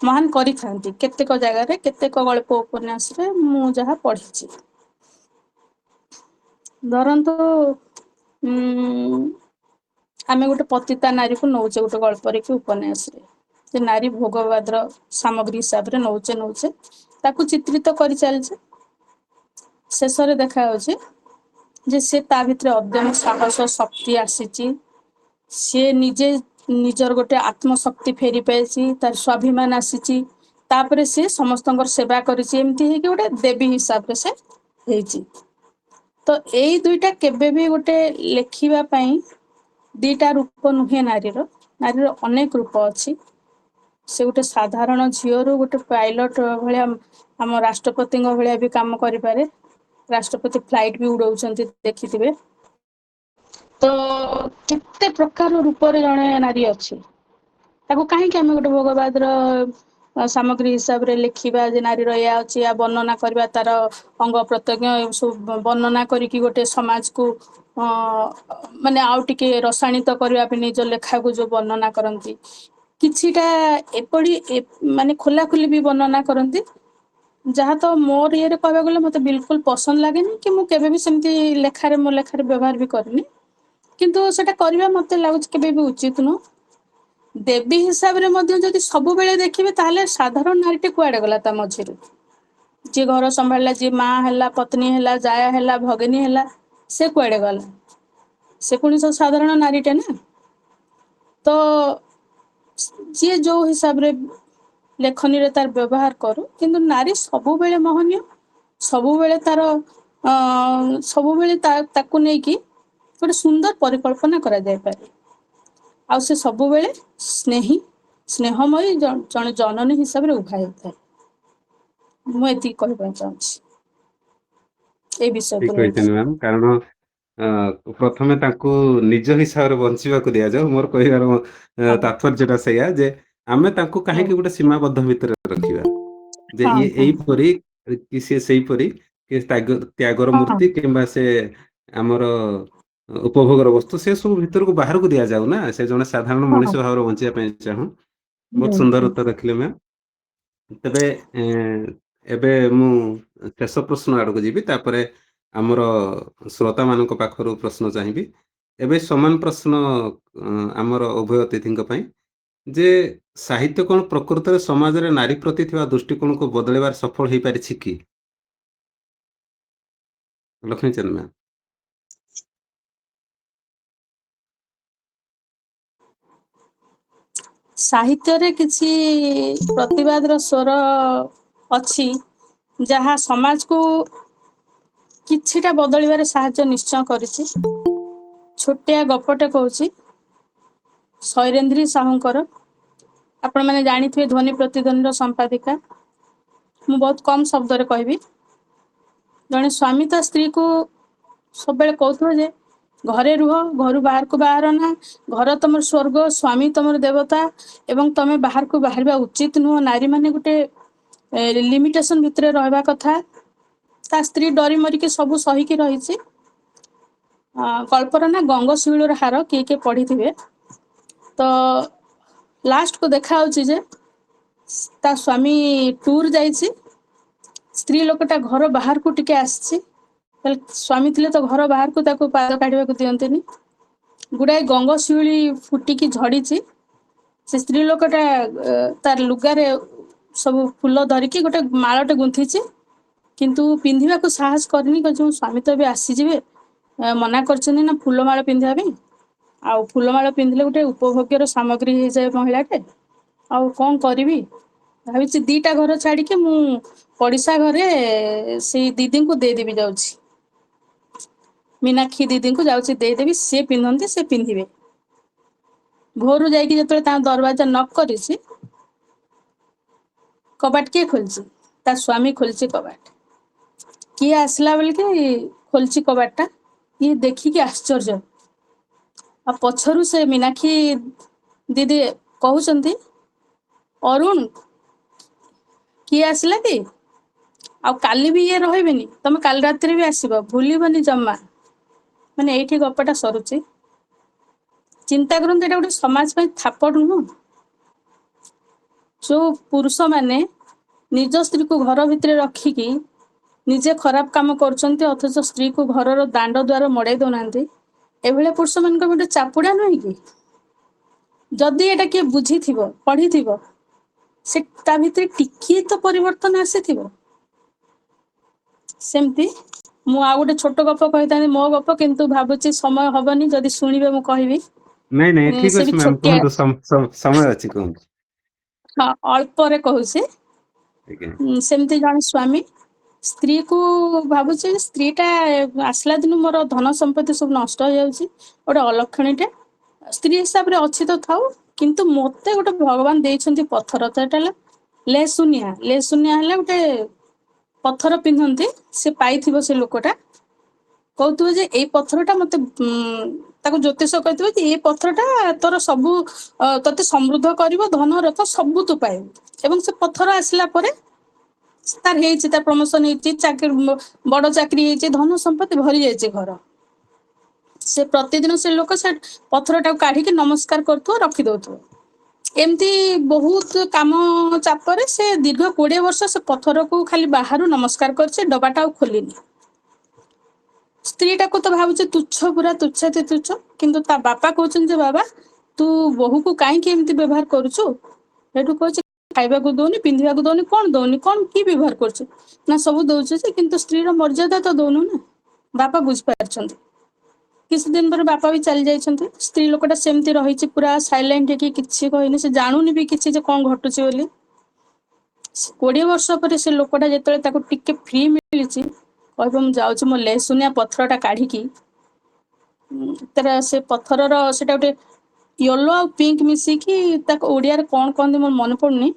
ମହାନ କରିଥାନ୍ତି କେତେକ ଜାଗାରେ, କେତେକ ଗଳ୍ପ ଉପନ୍ୟାସରେ ମୁଁ ଯାହା ପଢିଛି। ଧରନ୍ତୁ ଆମେ ଗୋଟେ ପତିତା ନାରୀକୁ ନଉଛେ ଗୋଟେ ଗଳ୍ପରେ କି ଉପନ୍ୟାସରେ, ଯେ ନାରୀ ଭୋଗବାଦର ସାମଗ୍ରୀ ହିସାବରେ ନଉଛେ ତାକୁ ଚିତ୍ରିତ କରିଚାଲିଛେ। ଶେଷରେ ଦେଖାଯାଉଛି ଯେ ସେ ତା ଭିତରେ ଅଦମ୍ୟ ସାହସ ଶକ୍ତି ଆସିଛି, ସିଏ ନିଜେ ନିଜର ଗୋଟେ ଆତ୍ମଶକ୍ତି ଫେରି ପାଇଛି, ତାର ସ୍ୱାଭିମାନ ଆସିଛି, ତାପରେ ସିଏ ସମସ୍ତଙ୍କର ସେବା କରିଛି, ଏମିତି ହେଇକି ଗୋଟେ ଦେବୀ ହିସାବରେ ସେ ହେଇଛି। ତ ଏଇ ଦୁଇଟା କେବେ ବି ଗୋଟେ ଲେଖିବା ପାଇଁ ଦିଟା ରୂପ ନୁହେଁ ନାରୀର ଅନେକ ରୂପ ଅଛି। ସେ ଗୋଟେ ସାଧାରଣ ଝିଅରୁ ଗୋଟେ ପାଇଲଟ ଭଳିଆ, ଆମ ରାଷ୍ଟ୍ରପତିଙ୍କ ଭଳିଆ ବି କାମ କରିପାରେ। ରାଷ୍ଟ୍ରପତି ଫ୍ଲାଇଟ ବି ଉଡଉଛନ୍ତି, ଦେଖିଥିବେ। ତ କେତେ ପ୍ରକାର ରୂପରେ ଜଣେ ନାରୀ ଅଛି, ତାକୁ କାହିଁକି ଆମେ ଗୋଟେ ଭୋଗବାଦର ସାମଗ୍ରୀ ହିସାବରେ ଲେଖିବା ଯେ ନାରୀର ଏୟା ଅଛି, ୟା ବର୍ଣ୍ଣନା କରିବା, ତାର ଅଙ୍ଗ ପ୍ରତ୍ୟଙ୍ଗ ସବୁ ବର୍ଣ୍ଣନା କରିକି ଗୋଟେ ସମାଜକୁ ମାନେ ଆଉ ଟିକେ ରସାୟନିତ କରିବା ପାଇଁ ନିଜ ଲେଖାକୁ ଯୋଉ ବର୍ଣ୍ଣନା କରନ୍ତି, କିଛିଟା ଏପରି ମାନେ ଖୋଲାଖୋଲି ବି ବର୍ଣ୍ଣନା କରନ୍ତି, ଯାହା ତ ମୋର ଇଏରେ କହିବାକୁ ଗଲେ ମତେ ବିଲକୁଲ ପସନ୍ଦ ଲାଗେନି, କି ମୁଁ କେବେ ବି ସେମିତି ମୋ ଲେଖାରେ ବ୍ୟବହାର ବି କରିନି। କିନ୍ତୁ ସେଟା କରିବା ମତେ ଲାଗୁଛି କେବେ ବି ଉଚିତ ନୁହଁ। ଦେବୀ ହିସାବରେ ମଧ୍ୟ ଯଦି ସବୁବେଳେ ଦେଖିବେ, ତାହେଲେ ସାଧାରଣ ନାରୀଟି କୁଆଡେ ଗଲା ତା ମଝିରୁ? ଯିଏ ଘର ସମ୍ଭାଳିଲା, ଯିଏ ମା ହେଲା, ପତ୍ନୀ ହେଲା, ଜାୟା ହେଲା, ଭଗିନୀ ହେଲା, ସେ କୁଆଡେ ଗଲା? ସେ ପୁଣି ସବୁ ସାଧାରଣ ନାରୀଟେ ନା। ତ ଯିଏ ଯୋଉ ହିସାବରେ ଲେଖନୀରେ ତାର ବ୍ୟବହାର କରୁ, କିନ୍ତୁ ନାରୀ ସବୁବେଳେ ମହନୀୟ, ସବୁବେଳେ ତାର ସବୁବେଳେ ତାକୁ ନେଇକି ଗୋଟେ ସୁନ୍ଦର ପରିକଳ୍ପନା କରାଯାଇପାରେ। ଆଉ ସେ ସବୁବେଳେ ସ୍ନେହମୟୀ ଜଣେ ଜନନୀ ହିସାବରେ ଉଭା ହେଇଥାଏ। ମୁଁ ଏତିକି କହିବାକୁ ଚାହୁଁଛି ଏଇ ବିଷୟକୁ ଠିକ ନେଇକି। କହିଛନ୍ତି ମ୍ୟାମ୍। କାରଣ ପ୍ରଥମେ ତାଙ୍କୁ ନିଜ ହିସାବରେ ବଞ୍ଚିବାକୁ ଦିଆଯାଉ, ମୋର କହିବାର ହଁ ତାତ୍ପର୍ଯ୍ୟଟା ସେଇଆ ଯେ ଆମେ ତାଙ୍କୁ ହଁ କାହିଁକି ଗୋଟେ ସୀମାବଦ୍ଧ ଭିତରେ ରଖିବା, ଯେ ହଁ ଇଏ ଏଇପରି କି ସିଏ ସେଇପରି, କି ତ୍ୟାଗର ହଁ ମୂର୍ତ୍ତି, କିମ୍ବା ସେ ଆମର ଉପଭୋଗର ବସ୍ତୁ, ସେ ସବୁ ଭିତରକୁ ବାହାରକୁ ଦିଆଯାଉ ନା। ସେ ଜଣେ ସାଧାରଣ ହଁ ମଣିଷ ହଁ ଭାବରେ ବଞ୍ଚିବା ପାଇଁ ଚାହୁଁ। ବହୁତ ହୁଁ ସୁନ୍ଦର ହୁଁ ଉତ୍ତର ରଖିଲେ ମ୍ୟାମ୍। ତେବେ ଏବେ ମୁଁ ଶେଷ ପ୍ରଶ୍ନ ଆଡକୁ ଯିବି, ତାପରେ ଆମର ଶ୍ରୋତା ମାନଙ୍କ ପାଖରୁ ପ୍ରଶ୍ନ ଚାହିଁବି। ଏବେ ସମାନ ପ୍ରଶ୍ନ ଆମର ଉଭୟ ଅତିଥିଙ୍କ ପାଇଁ, ଯେ ସାହିତ୍ୟ କ'ଣ ପ୍ରକୃତରେ ସମାଜରେ ନାରୀ ପ୍ରତି ଥିବା ଦୃଷ୍ଟିକୋଣକୁ ବଦଳାଇବାରେ ସଫଳ ହେଇପାରିଛି କି? ଲକ୍ଷ୍ମୀଚନ୍ଦ ମ୍ୟାମ୍। ସାହିତ୍ୟରେ କିଛି ପ୍ରତିବାଦର ସ୍ୱର ଅଛି ଯାହା ସମାଜକୁ କିଛିଟା ବଦଳିବାରେ ସାହାଯ୍ୟ ନିଶ୍ଚୟ କରିଛି। ଛୋଟିଆ ଗପଟେ କହୁଛି ଶୈରେନ୍ଦ୍ରୀ ସାହୁଙ୍କର। ଆପଣମାନେ ଜାଣିଥିବେ ଧ୍ୱନି ପ୍ରତିଧ୍ୱନିର ସମ୍ପାଦିକା। ମୁଁ ବହୁତ କମ ଶବ୍ଦରେ କହିବି। ଜଣେ ସ୍ୱାମୀ ତା ସ୍ତ୍ରୀକୁ ସବୁବେଳେ କହୁଥିବ ଯେ ଘରେ ରୁହ, ଘରୁ ବାହାରକୁ ବାହାର ନା, ଘର ତମର ସ୍ୱର୍ଗ, ସ୍ୱାମୀ ତମର ଦେବତା ଏବଂ ତମେ ବାହାରକୁ ବାହାରିବା ଉଚିତ ନୁହଁ। ନାରୀମାନେ ଗୋଟେ ଲିମିଟେସନ ଭିତରେ ରହିବା କଥା। ତା ସ୍ତ୍ରୀ ଡରି ମରିକି ସବୁ ସହିକି ରହିଛି। ଗଳ୍ପର ନା ଗଙ୍ଗଶିଉଳର ହାର, କିଏ କିଏ ପଢିଥିବେ। ତ ଲାଷ୍ଟକୁ ଦେଖା ହଉଛି ଯେ ତା ସ୍ୱାମୀ ଟୁର ଯାଇଛି, ସ୍ତ୍ରୀ ଲୋକଟା ଘର ବାହାରକୁ ଟିକେ ଆସିଛି। ସ୍ୱାମୀ ଥିଲେ ତ ଘର ବାହାରକୁ ତାକୁ ପାଦ କାଢିବାକୁ ଦିଅନ୍ତିନି। ଗୁଡାଏ ଗଙ୍ଗଶିଉଳି ଫୁଟିକି ଝଡିଛି। ସେ ସ୍ତ୍ରୀ ଲୋକଟା ତାର ଲୁଗାରେ ସବୁ ଫୁଲ ଧରିକି ଗୋଟେ ମାଳଟେ ଗୁନ୍ଥିଛି, କିନ୍ତୁ ପିନ୍ଧିବାକୁ ସାହସ କରିନି। କହୁଛି ମୋ ସ୍ୱାମୀ ତ ଏବେ ଆସିଯିବେ, ମନା କରିଛନ୍ତି ନା ଫୁଲମାଳ ପିନ୍ଧିବା ପାଇଁ। ଆଉ ଫୁଲମାଳ ପିନ୍ଧିଲେ ଗୋଟେ ଉପଭୋଗ୍ୟର ସାମଗ୍ରୀ ହେଇଯାଏ ମହିଳାଟେ। ଆଉ କଣ କରିବି ଭାବିଛି, ଦିଟା ଘର ଛାଡିକି ମୁଁ ପଡିଶା ଘରେ ସେଇ ଦିଦିଙ୍କୁ ଦେଇଦେବି ଯାଉଛି। ମୀନାକ୍ଷୀ ଦିଦିଙ୍କୁ ଯାଉଛି ଦେଇଦେବି, ସିଏ ପିନ୍ଧନ୍ତି, ସେ ପିନ୍ଧିବେ। ଭୋରୁ ଯାଇକି ଯେତେବେଳେ ତା ଦରବାଜା ନକ୍ କରିଛି, କବାଟ କିଏ ଖୋଲିଛି? ତା ସ୍ୱାମୀ ଖୋଲିଛି କବାଟ। କିଏ ଆସିଲା ବୋଲିକି ଖୋଲିଛି କବାଟଟା। ଇଏ ଦେଖିକି ଆଶ୍ଚର୍ଯ୍ୟ। ଆଉ ପଛରୁ ସେ ମୀନାକ୍ଷୀ ଦିଦି କହୁଛନ୍ତି, ଅରୁଣ କିଏ ଆସିଲା କି? ଆଉ କାଲି ବି ଇଏ ରହିବେନି, ତମେ କାଲି ରାତିରେ ବି ଆସିବ, ଭୁଲିବନି ଜମା। ମାନେ ଏଇଠି ଗପଟା ସରୁଛି। ଚିନ୍ତା କରନ୍ତୁ, ଏଇଟା ଗୋଟେ ସମାଜ ପାଇଁ ଥାପଡ଼ ନୁହଁ? ଯୋଉ ପୁରୁଷ ମାନେ ନିଜ ସ୍ତ୍ରୀକୁ ଘର ଭିତରେ ରଖିକି ନିଜେ ଖରାପ କାମ କରୁଛନ୍ତି, ଅଥଚ ସ୍ତ୍ରୀକୁ ଘରର ଦାଣ୍ଡ ଦ୍ୱାର ମଡେଇ ଦଉନାହାନ୍ତି, ଏଭଳିଆ ପୁରୁଷ ମାନଙ୍କ ଗୋଟେ ଚାପୁଡା ନୁହେଁ କି? ଯଦି ଏଇଟା କିଏ ବୁଝିଥିବ, ପଢିଥିବ, ସେ ତା ଭିତରେ ଟିକିଏ ତ ପରିବର୍ତ୍ତନ ଆସିଥିବ। ସେମିତି ମୁଁ ଆଉ ଗୋଟେ ଛୋଟ ଗପ କହିଥାନ୍ତି, ମୋ ଗପ, କିନ୍ତୁ ଭାବୁଛି ସମୟ ହବନି। ଯଦି ଶୁଣିବେ ମୁଁ କହିବି। ନାଇଁ ଠିକ ସେ ଅଛି ବି ମ୍ୟାମ୍, ଛୋଟିଆ, କୁହନ୍ତୁ। ସମୟ ଅଛି, କୁହନ୍ତୁ। ହଁ ଅଳ୍ପରେ କହୁଛି। ଆଜ୍ଞା। ସେମିତି ଜଣେ ସ୍ୱାମୀ ସ୍ତ୍ରୀକୁ ଭାବୁଛି, ସ୍ତ୍ରୀଟା ଆସିଲା ଦିନୁ ମୋର ଧନ ସମ୍ପତ୍ତି ସବୁ ନଷ୍ଟ ହେଇଯାଉଛି, ଗୋଟେ ଅଲକ୍ଷଣୀଟେ। ସ୍ତ୍ରୀ ହିସାବରେ ଅଛି ତ ଥାଉ, କିନ୍ତୁ ମତେ ଗୋଟେ ଭଗବାନ ଦେଇଛନ୍ତି ପଥର। ତ ଏଟା ହେଲା ଲେସୁନିଆ। ଲେସୁନିଆ ହେଲେ ଗୋଟେ ପଥର ପିନ୍ଧନ୍ତି, ସେ ପାଇଥିବ ସେ ଲୋକଟା। କହୁଥିବ ଯେ ଏଇ ପଥରଟା ମତେ, ତାକୁ ଜ୍ୟୋତିଷ କହିଥିବ ଯେ ଏଇ ପଥରଟା ତୋର ସବୁ ତତେ ସମୃଦ୍ଧ କରିବ, ଧନ ରଥ ସବୁ ତୁ ପାଇବୁ। ଏବଂ ସେ ପଥର ଆସିଲା ପରେ ତାର ହେଇଛି, ତାର ପ୍ରମୋସନ ହେଇଛି, ଚାକିରି, ବଡ ଚାକିରି ହେଇଛି, ଧନ ସମ୍ପତ୍ତି ଭରି ଯାଇଛି ଘର। ସେ ପ୍ରତିଦିନ ସେ ଲୋକ ସେ ପଥରଟାକୁ କାଢିକି ନମସ୍କାର କରୁଥିବ, ରଖିଦଉଥିବ। ଏମିତି ବହୁତ କାମ ଚାପରେ ସେ ଦୀର୍ଘ 20 ବର୍ଷ ସେ ପଥରକୁ ଖାଲି ବାହାରୁ ନମସ୍କାର କରିଛି, ଡବାଟା ଆଉ ଖୋଲିନି। ସ୍ତ୍ରୀଟାକୁ ତ ଭାବୁଛି ତୁଚ୍ଛ, ପୁରା ତୁଚ୍ଛାତି ତୁଚ୍ଛ। କିନ୍ତୁ ତା ବାପା କହୁଛନ୍ତି ଯେ ବାବା ତୁ ବୋହୂକୁ କାହିଁକି ଏମିତି ବ୍ୟବହାର କରୁଛୁ? ସେଠୁ କହୁଛି ଖାଇବାକୁ ଦଉନି, ପିନ୍ଧିବାକୁ ଦଉନି। କଣ ଦଉନି? କଣ କି ବ୍ୟବହାର କରୁଛୁ? ନା ସବୁ ଦଉଛୁ ଯେ, କିନ୍ତୁ ସ୍ତ୍ରୀର ମର୍ଯ୍ୟାଦା ତ ଦଉନୁ ନା। ବାପା ବୁଝିପାରିଛନ୍ତି। କିଛି ଦିନ ପରେ ବାପା ବି ଚାଲି ଯାଇଛନ୍ତି। ସ୍ତ୍ରୀ ଲୋକଟା ସେମିତି ରହିଛି, ପୁରା ସାଇଲେଣ୍ଟ ହେଇକି, କିଛି କହିନି। ସେ ଜାଣୁନି ବି କିଛି ଯେ କଣ ଘଟୁଛି ବୋଲି। 20 ବର୍ଷ ପରେ ସେ ଲୋକଟା ଯେତେବେଳେ ତାକୁ ଟିକେ ଫ୍ରି ମିଳିଛି, କହିବ ମୁଁ ଯାଉଛି ମୋ ଲେସୁନିଆ ପଥରଟା କାଢିକି, ତାର ସେ ପଥରର ସେଟା ଗୋଟେ ୟେଲୋ ଆଉ ପିଙ୍କ ମିଶିକି, ତାକୁ ଓଡିଆରେ କଣ କହନ୍ତି ମୋର ମନେ ପଡୁନି।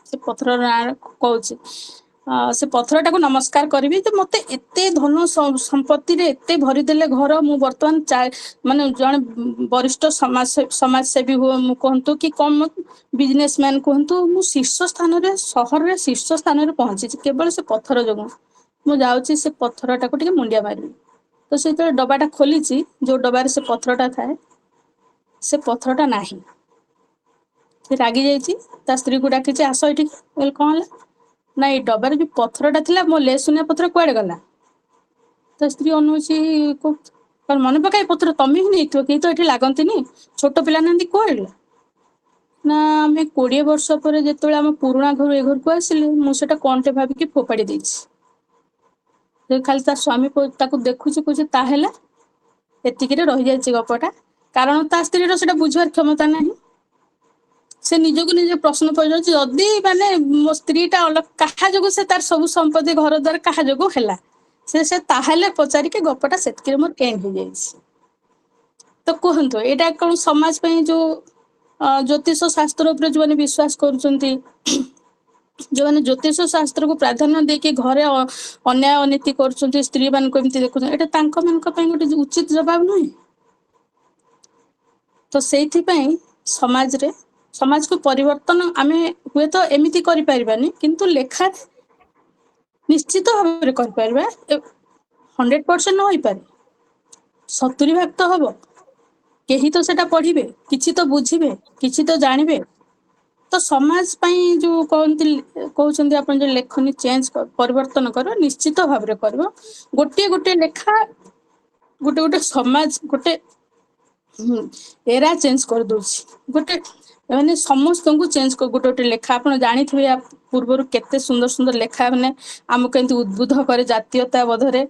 ସେ ପଥରର ନାଁ କହୁଛି। ସେ ପଥରଟାକୁ ନମସ୍କାର କରିବି ଯେ ମତେ ଏତେ ଧନ ସମ୍ପତ୍ତିରେ ଏତେ ଭରିଦେଲେ ଘର। ମୁଁ ବର୍ତ୍ତମାନ ମାନେ ଜଣେ ବରିଷ୍ଠ ସମାଜସେବୀ ମୁଁ କୁହନ୍ତୁ, କି କମ ବିଜନେସ ମ୍ୟାନ କୁହନ୍ତୁ, ମୁଁ ଶୀର୍ଷ ସ୍ଥାନରେ, ସହରରେ ଶୀର୍ଷ ସ୍ଥାନରେ ପହଞ୍ଚିଛି କେବଳ ସେ ପଥର ଯୋଗୁଁ। ମୁଁ ଯାଉଛି ସେ ପଥରଟାକୁ ଟିକେ ମୁଣ୍ଡିଆ ମାରିବି। ତ ସେ ଯେତେବେଳେ ଡବାଟା ଖୋଲିଛି, ଯୋଉ ଡବାରେ ସେ ପଥରଟା ଥାଏ, ସେ ପଥରଟା ନାହିଁ। ସେ ରାଗି ଯାଇଛି, ତା ସ୍ତ୍ରୀକୁ ଡାକିଛି, ଆସ ଏଠିକି। କହିଲେ କଣ ହେଲା? ନା ଏଇ ଡବାରେ ଯୋଉ ପଥରଟା ଥିଲା, ମୋ ଲେସୁନିଆ ପଥର କୁଆଡେ ଗଲା? ତା ସ୍ତ୍ରୀ ଅନଉଛି, पर मन पकाई पत्र तमें ही नहीं कि तो ये लगती छोट पिला ना कह ना आम 20 वर्ष पर जो आम पुराणा घर ए घर को आसिले मुझे कौनटे भाविकी फोपाड़ी देछि खाली ता स्वामी देखुची कहे ताहेला एतिक रही जाए गपटा कारण ता स्त्री से बुझार क्षमता नहीं से निजक निजे प्रश्न पड़ जदि माने मो स्त्रीटा अलग क्या जो से तार सब संपत्ति घर द्वार क्या जो है से ताहेले पचारिक गपटा से मोर एंड हो जाए तो कहतु यहाँ कौन समाज पे जो ज्योतिष शास्त्र उपर जो विश्वास करुँच जो मैंने ज्योतिष शास्त्र को प्राधान्य देके घरे अन्याय अनीति कर स्त्री मान को देखुं ये गोटे उचित जवाब नुहे तो से समाज को परिवर्तन आम हुए तो एमती करें किंतु लेखा निश्चित भाव कर 100% न हो पारे 70 भाग तो हम कहीं तो सेटा पढ़िबे किछि तो बुझिबे किछि तो जानिबे तो समाज पाई जो कहते अपन जो लेखनी चेंज परिवर्तन कर निश्चित भाव में कर गोटे गोटे लेखा गोटे गोटे समाज गोटे एरा चेंज कर दूसरी गोटे मैंने समस्त को चेंज कर गोटे गोटे लेखा आप जानी थे पूर्वर केते सुंदर सुंदर लेखा मैंने आमको केमती उद्बुद्ध करे जातीयता बोधरे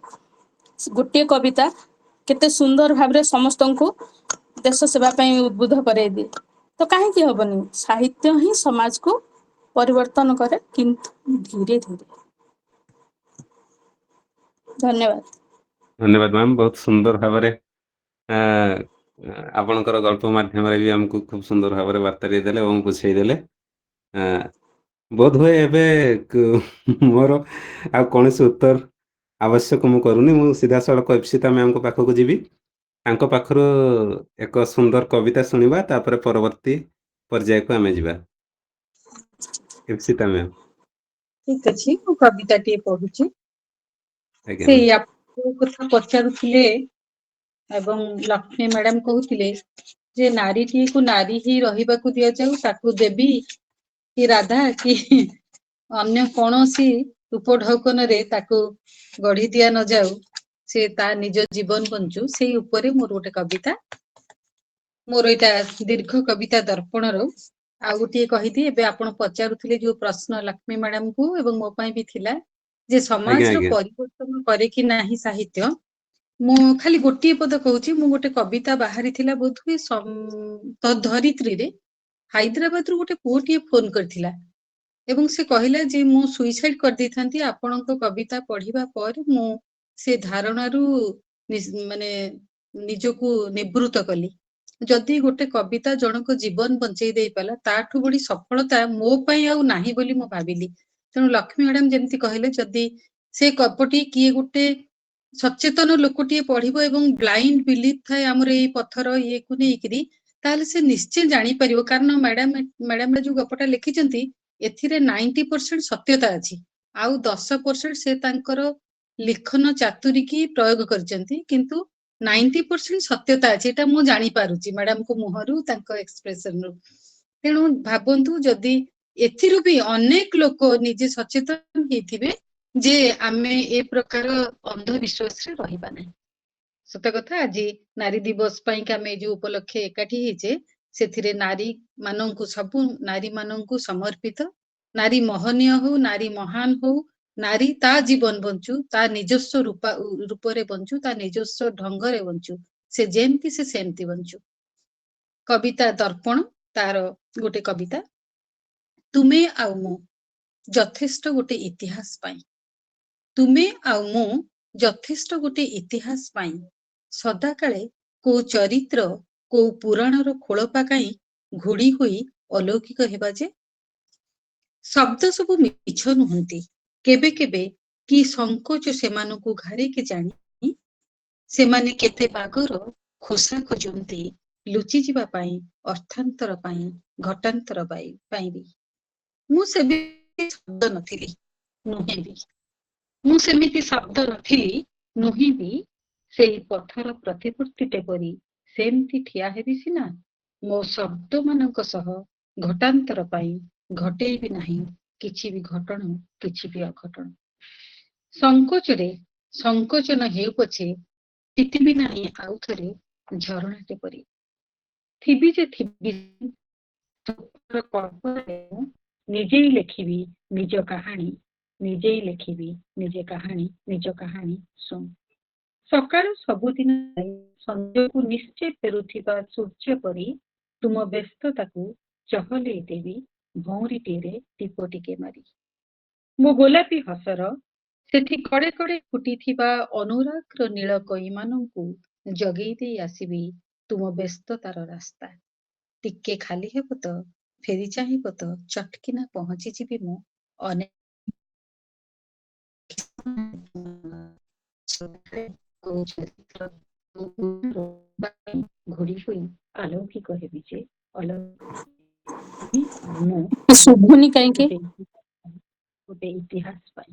गोटे कविता केते सुंदर भाव समस्त को देश सेवा उद्बुद्ध करे दिए तो कहीं हबनी साहित्य ही समाज को परिवर्तन करे किंतु धीरे धीरे धन्यवाद धन्यवाद मैम बहुत सुंदर भाव आपणकर गल्प माध्यम भी आमको खूब सुंदर भाव वार्ता देले और बुझेदेले बोध हुए एवं मोर आ कौन उत्तर आवश्यक मु करूनी मु सीधा सड़क इप्सिता मैम को पाखक जीवी तांको पाखरु एक सुंदर कविता सुनिबा तापर परवर्ती पर्याय को आमे जीवा इप्सिता मैम ठीक अछि मु कविता टी पढुची आज्ञा से मैम आपको कथा पचारुथिले एवं लक्ष्मी मैडम कहूथिले जे नारी टी को नारी ही रहिबा को दिया जाऊ ताकू देवी कि राधा कि अन्य कौनसी उपढौकन रे ताकू गढ़ी दिया न जाऊ से ता निज जीवन बंचू से ऊपर मोर गोटे कविता मोर एटा दीर्घ कविता दर्पण रो आ गोटे कहिथि एबे आपण पचारुथिले जो प्रश्न लक्ष्मी मैडम को एवं मो पई भी थिला जे समाज आज्ञा रो आज्ञा परिवर्तन करे कि नाही साहित्य मु खाली गोटे पद कहूची मु गोटे कविता बाहरी थिला बोधुए तो धरित्री रे हैदराबाद रो गोटे पुओटिए फोन करथिला एवं से कहिला जे मु सुइसाइड कर दै थांती आपणक कविता पढ़िबा पर मु से धारणारू माने निजको निवृत्त कली जदि गोटे कविता जनक जीवन बंचई दे पाला ताठू बड़ी सफलता मो पई आउ नाही बोली मु भाबिली तेणु लक्ष्मी मैडम जेमती कहले जदि से कपटी किए गोटे सचेतन लोकटिए पढ़िबो एवं ब्लाइंड बिलीफ थाए हमर एई पत्थर ये को नेइकरी ताले से निश्चय जानी परिबो कारण मैडम जो गपटा लिखिचंती एथिरे 90% सत्यता अछि आउ 10% से तांकर लिखन चातुरी की प्रयोग करचंती किंतु 90% सत्यता अछि एटा मु जानी पारुची मैडम को मुहरु तांको एक्सप्रेशन रु तेणु भाबंतु जदि एथिरु भी अनेक लोक निजे सचेतन हेथिबे जे आमे ए प्रकार अंधविश्वास रे रहिबा नै सत कथा आज नारी दिवस पई का मे जो उपलक्ष्य एकाठी हेचे सेथिरे नारी माननकु सबु नारी माननकु समर्पित नारी महनीय हो नारी महान हो नारी ता जीवन बंचु ता निजस्व रूप रे बंचु ता निजस्व ढंग रे बंचु से जेमती से सेमती बंचु कविता दर्पण तार गोटे कविता तुमे आउ मु यथेष्ट गोटे इतिहास पाई तुमे आउ मु यथेष्ट गोटे इतिहास पाई सदा काले को चरित्र को पुराण रो खोलपा काई घोड़ी हुई अलौकिक हेबा जे शब्द सब मिछ नुहंती केबे केबे की संकोच सेमानकु घारे के जानी सेमाने केते बागर खोसा खोजंती लुचि जीवा पाई अर्थांतर पाई घटांतर पाई भी मु सेबे शब्द नथिली नुहे भी मु सेमिति शब्द नथिली नुहे भी सेई पथर प्रतिपूर्तिटे परी सेमती ठिया हेबि सिना मो शब्द मानक सह घटांतर पाई घटे भी नहीं किछि भी घटण किछि भी अघटण संकोचरे संकोचन हेउ पछे ଚିତିବି ନାହିଁ ଆଉ ଥରେ ଝରଣାଟେ ପରି। ଥିବି ଯେ ଥିବି କଳ୍ପନାରେ ମୁଁ ନିଜେଇ ଲେଖିବି ନିଜ କାହାଣୀ, ନିଜେଇ ଲେଖିବି ନିଜେ କାହାଣୀ, ନିଜ କାହାଣୀ ଶୁଣ। ସକାଳୁ ସବୁଦିନ ସଞ୍ଜକୁ ନିଶ୍ଚୟ ଫେରୁଥିବା ସୂର୍ଯ୍ୟ ପରି ତୁମ ବ୍ୟସ୍ତତାକୁ ଚହଲେଇ ଦେବି ଭଉଁରୀଟିରେ ଦୀପ ଟିକେ ମାରି। ମୋ ଗୋଲାପୀ ହସର ସେଠି କଡ଼େ କଡ଼େ ଫୁଟିଥିବା ଅନୁରାଗର ନୀଳ କଇମାନଙ୍କୁ ଜଗେଇ ଦେଇ ଆସିବି ତୁମ ବ୍ୟସ୍ତତାର ରାସ୍ତା। ଟିକେ ଖାଲି ହେବ ତ, ଫେରି ଚାହିଁବ ତ, ଚଟକିନା ପହଞ୍ଚିଯିବି ମୁଁ ଅନେକ ଘୋଡ଼ି ହୋଇ ଆଲୌକିକ ହେବି ଯେ ମୁଁ ଶୁଭୁନି କାହିଁକି? ଗୋଟେ ଇତିହାସ ପାଇଁ।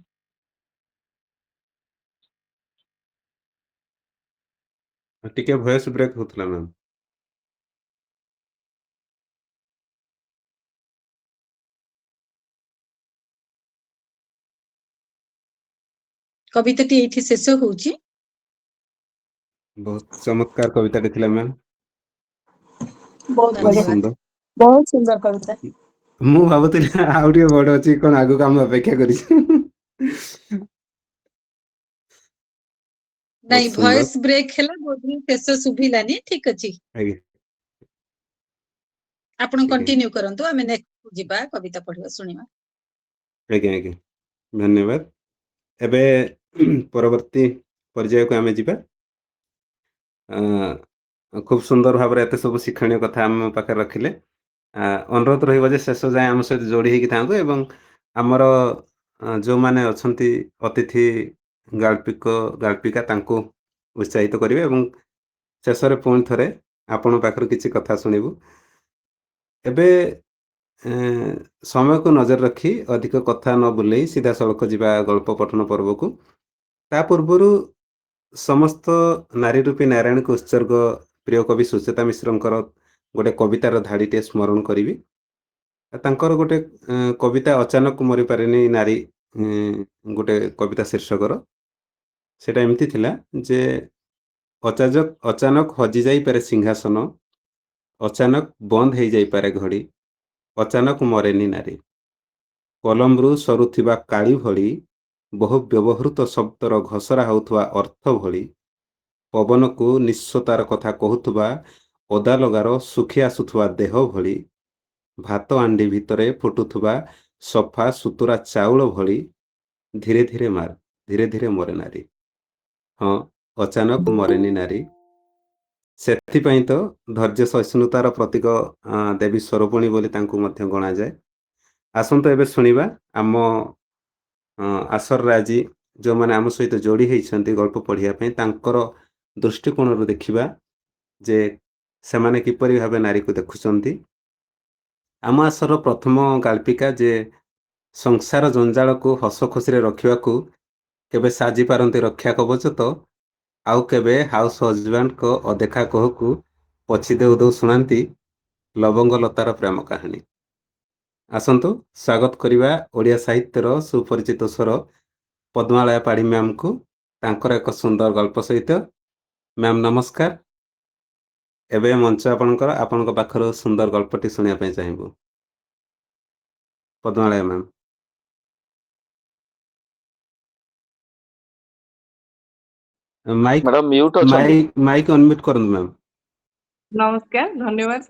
ଟିକେ ଭଏସ୍ ବ୍ରେକ୍ ହଉଥିଲା ମ୍ୟାମ୍। କବିତାଟି ଏଇଠି ଶେଷ ହଉଛି। ବହୁତ ଚମତ୍କାର କବିତାଟେ ଥିଲା ମ୍ୟାମ୍। ବହୁତ ବହୁତ ବଢିଆ, ସୁନ୍ଦର। ବହୁତ ସୁନ୍ଦର କବିତା। ମୁଁ ଭାବୁଥିଲି ଆଉ ଟିକେ ବଡ ଅଛି, କଣ ଆଗକୁ ଆମେ ଅପେକ୍ଷା କରିଛୁ। ବହୁତ ନାଇଁ, ସୁନ୍ଦର। ଭଏସ ବ୍ରେକ୍ ହେଲା, ବୋଧହୁଏ ଶେଷ ଶୁଭିଲାନି। ଠିକ ଅଛି, ଆଜ୍ଞା ଆପଣ ଆଜ୍ଞା କଣ୍ଟିନ୍ୟୁ କରନ୍ତୁ, ଆମେ ନେକ୍ସଟ ଯିବା କବିତା ପଢିବା ଶୁଣିବା। ଆଜ୍ଞା ଆଜ୍ଞା ଧନ୍ୟବାଦ। ଏବେ ପରବର୍ତ୍ତୀ ପର୍ଯ୍ୟାୟକୁ ଆମେ ଯିବା। ଖୁବ ସୁନ୍ଦର ଭାବରେ ଏତେ ସବୁ ଶିକ୍ଷଣୀୟ କଥା ଆମ ପାଖରେ ରଖିଲେ। ଅନୁରୋଧ ରହିବ ଯେ ଶେଷ ଯାଏଁ ଆମ ସହିତ ଯୋଡ଼ି ହେଇକି ଥାନ୍ତୁ ଏବଂ ଆମର ଯେଉଁମାନେ ଅଛନ୍ତି ଅତିଥି ଗାଳ୍ପିକା ତାଙ୍କୁ ଉତ୍ସାହିତ କରିବେ ଏବଂ ଶେଷରେ ପୁଣି ଥରେ ଆପଣଙ୍କ ପାଖରୁ କିଛି କଥା ଶୁଣିବୁ। ଏବେ ସମୟକୁ ନଜର ରଖି ଅଧିକ କଥା ନ ବୁଲେଇ ସିଧାସଳଖ ଯିବା ଗଳ୍ପ ପଠନ ପର୍ବକୁ। ତା ପୂର୍ବରୁ ସମସ୍ତ ନାରୀ ରୂପୀ ନାରାୟଣକୁ ଉତ୍ସର୍ଗ ପ୍ରିୟ କବି ସୁଚେତା ମିଶ୍ରଙ୍କର ଗୋଟେ କବିତାର ଧାଡ଼ିଟିଏ ସ୍ମରଣ କରିବି। ତାଙ୍କର ଗୋଟେ କବିତା ଅଚାନକ ମରିପାରେନି ନାରୀ, ଗୋଟେ କବିତା ଶୀର୍ଷକର। ସେଇଟା ଏମିତି ଥିଲା ଯେ ଅଚାନକ ହଜିଯାଇପାରେ ସିଂହାସନ, ଅଚାନକ ବନ୍ଦ ହେଇଯାଇପାରେ ଘଡ଼ି, ଅଚାନକ ମରେନି ନାରୀ। କଲମରୁ ସରୁଥିବା କାଳି ଭଳି, ବହୁ ବ୍ୟବହୃତ ଶବ୍ଦର ଘସରା ହେଉଥିବା ଅର୍ଥ ଭଳି, ପବନକୁ ନିଃସ୍ୱତାର କଥା କହୁଥିବା ଅଦାଲଗାର ଶୁଖି ଆସୁଥିବା ଦେହ ଭଳି, ଭାତ ହାଣ୍ଡି ଭିତରେ ଫୁଟୁଥିବା ସଫା ସୁତୁରା ଚାଉଳ ଭଳି ଧୀରେ ଧୀରେ ଧୀରେ ଧୀରେ ମରେ ନାରୀ। ହଁ, ଅଚାନକ ମରେନି ନାରୀ। ସେଥିପାଇଁ ତ ଧୈର୍ଯ୍ୟ ସହିଷ୍ଣୁତାର ପ୍ରତୀକ ଦେବୀ ସ୍ୱରୂପିଣୀ ବୋଲି ତାଙ୍କୁ ମଧ୍ୟ ଗଣାଯାଏ। ଆସନ୍ତୁ ଏବେ ଶୁଣିବା ଆମ ଆସରରେ ଆଜି ଯେଉଁମାନେ ଆମ ସହିତ ଯୋଡ଼ି ହେଇଛନ୍ତି ଗଳ୍ପ ପଢ଼ିବା ପାଇଁ, ତାଙ୍କର ଦୃଷ୍ଟିକୋଣରୁ ଦେଖିବା ଯେ ସେମାନେ କିପରି ଭାବେ ନାରୀକୁ ଦେଖୁଛନ୍ତି। ଆମ ଆସର ପ୍ରଥମ ଗାଳ୍ପିକା ଯେ ସଂସାର ଜଞ୍ଜାଳକୁ ହସ ଖୁସିରେ ରଖିବାକୁ କେବେ ସାଜି ପାରନ୍ତି ରକ୍ଷା କବଚ, ତ ଆଉ କେବେ ହାଉସ ହଜବ୍ୟାଣ୍ଡଙ୍କ ଅଦେଖା କୋହକୁ ପଛି ଦେଉ ଦେଉ ଶୁଣାନ୍ତି ଲବଙ୍ଗ ଲତାର ପ୍ରେମ କାହାଣୀ। ଆସନ୍ତୁ ସ୍ୱାଗତ କରିବା ଓଡ଼ିଆ ସାହିତ୍ୟର ସୁପରିଚିତ ସ୍ୱର ପଦ୍ମାଳୟା ପାଢ଼ୀ ମ୍ୟାମ୍ଙ୍କୁ ତାଙ୍କର ଏକ ସୁନ୍ଦର ଗଳ୍ପ ସହିତ। ମ୍ୟାମ୍ ନମସ୍କାର। ଏବେ ମଞ୍ଚ ଆପଣଙ୍କର, ଆପଣଙ୍କ ପାଖରୁ ସୁନ୍ଦର ଗଳ୍ପଟି ଶୁଣିବା ପାଇଁ ଚାହିଁବୁ। ପଦ୍ମାଳୟା ମ୍ୟାମ୍। ମ୍ୟାଡାମ ମ୍ୟୁଟ ଅଛନ୍ତି? ମାଇକ୍ ଅନମ୍ୟୁଟ୍ କରନ୍ତୁ ମ୍ୟାମ୍। ନମସ୍କାର, ଧନ୍ୟବାଦ।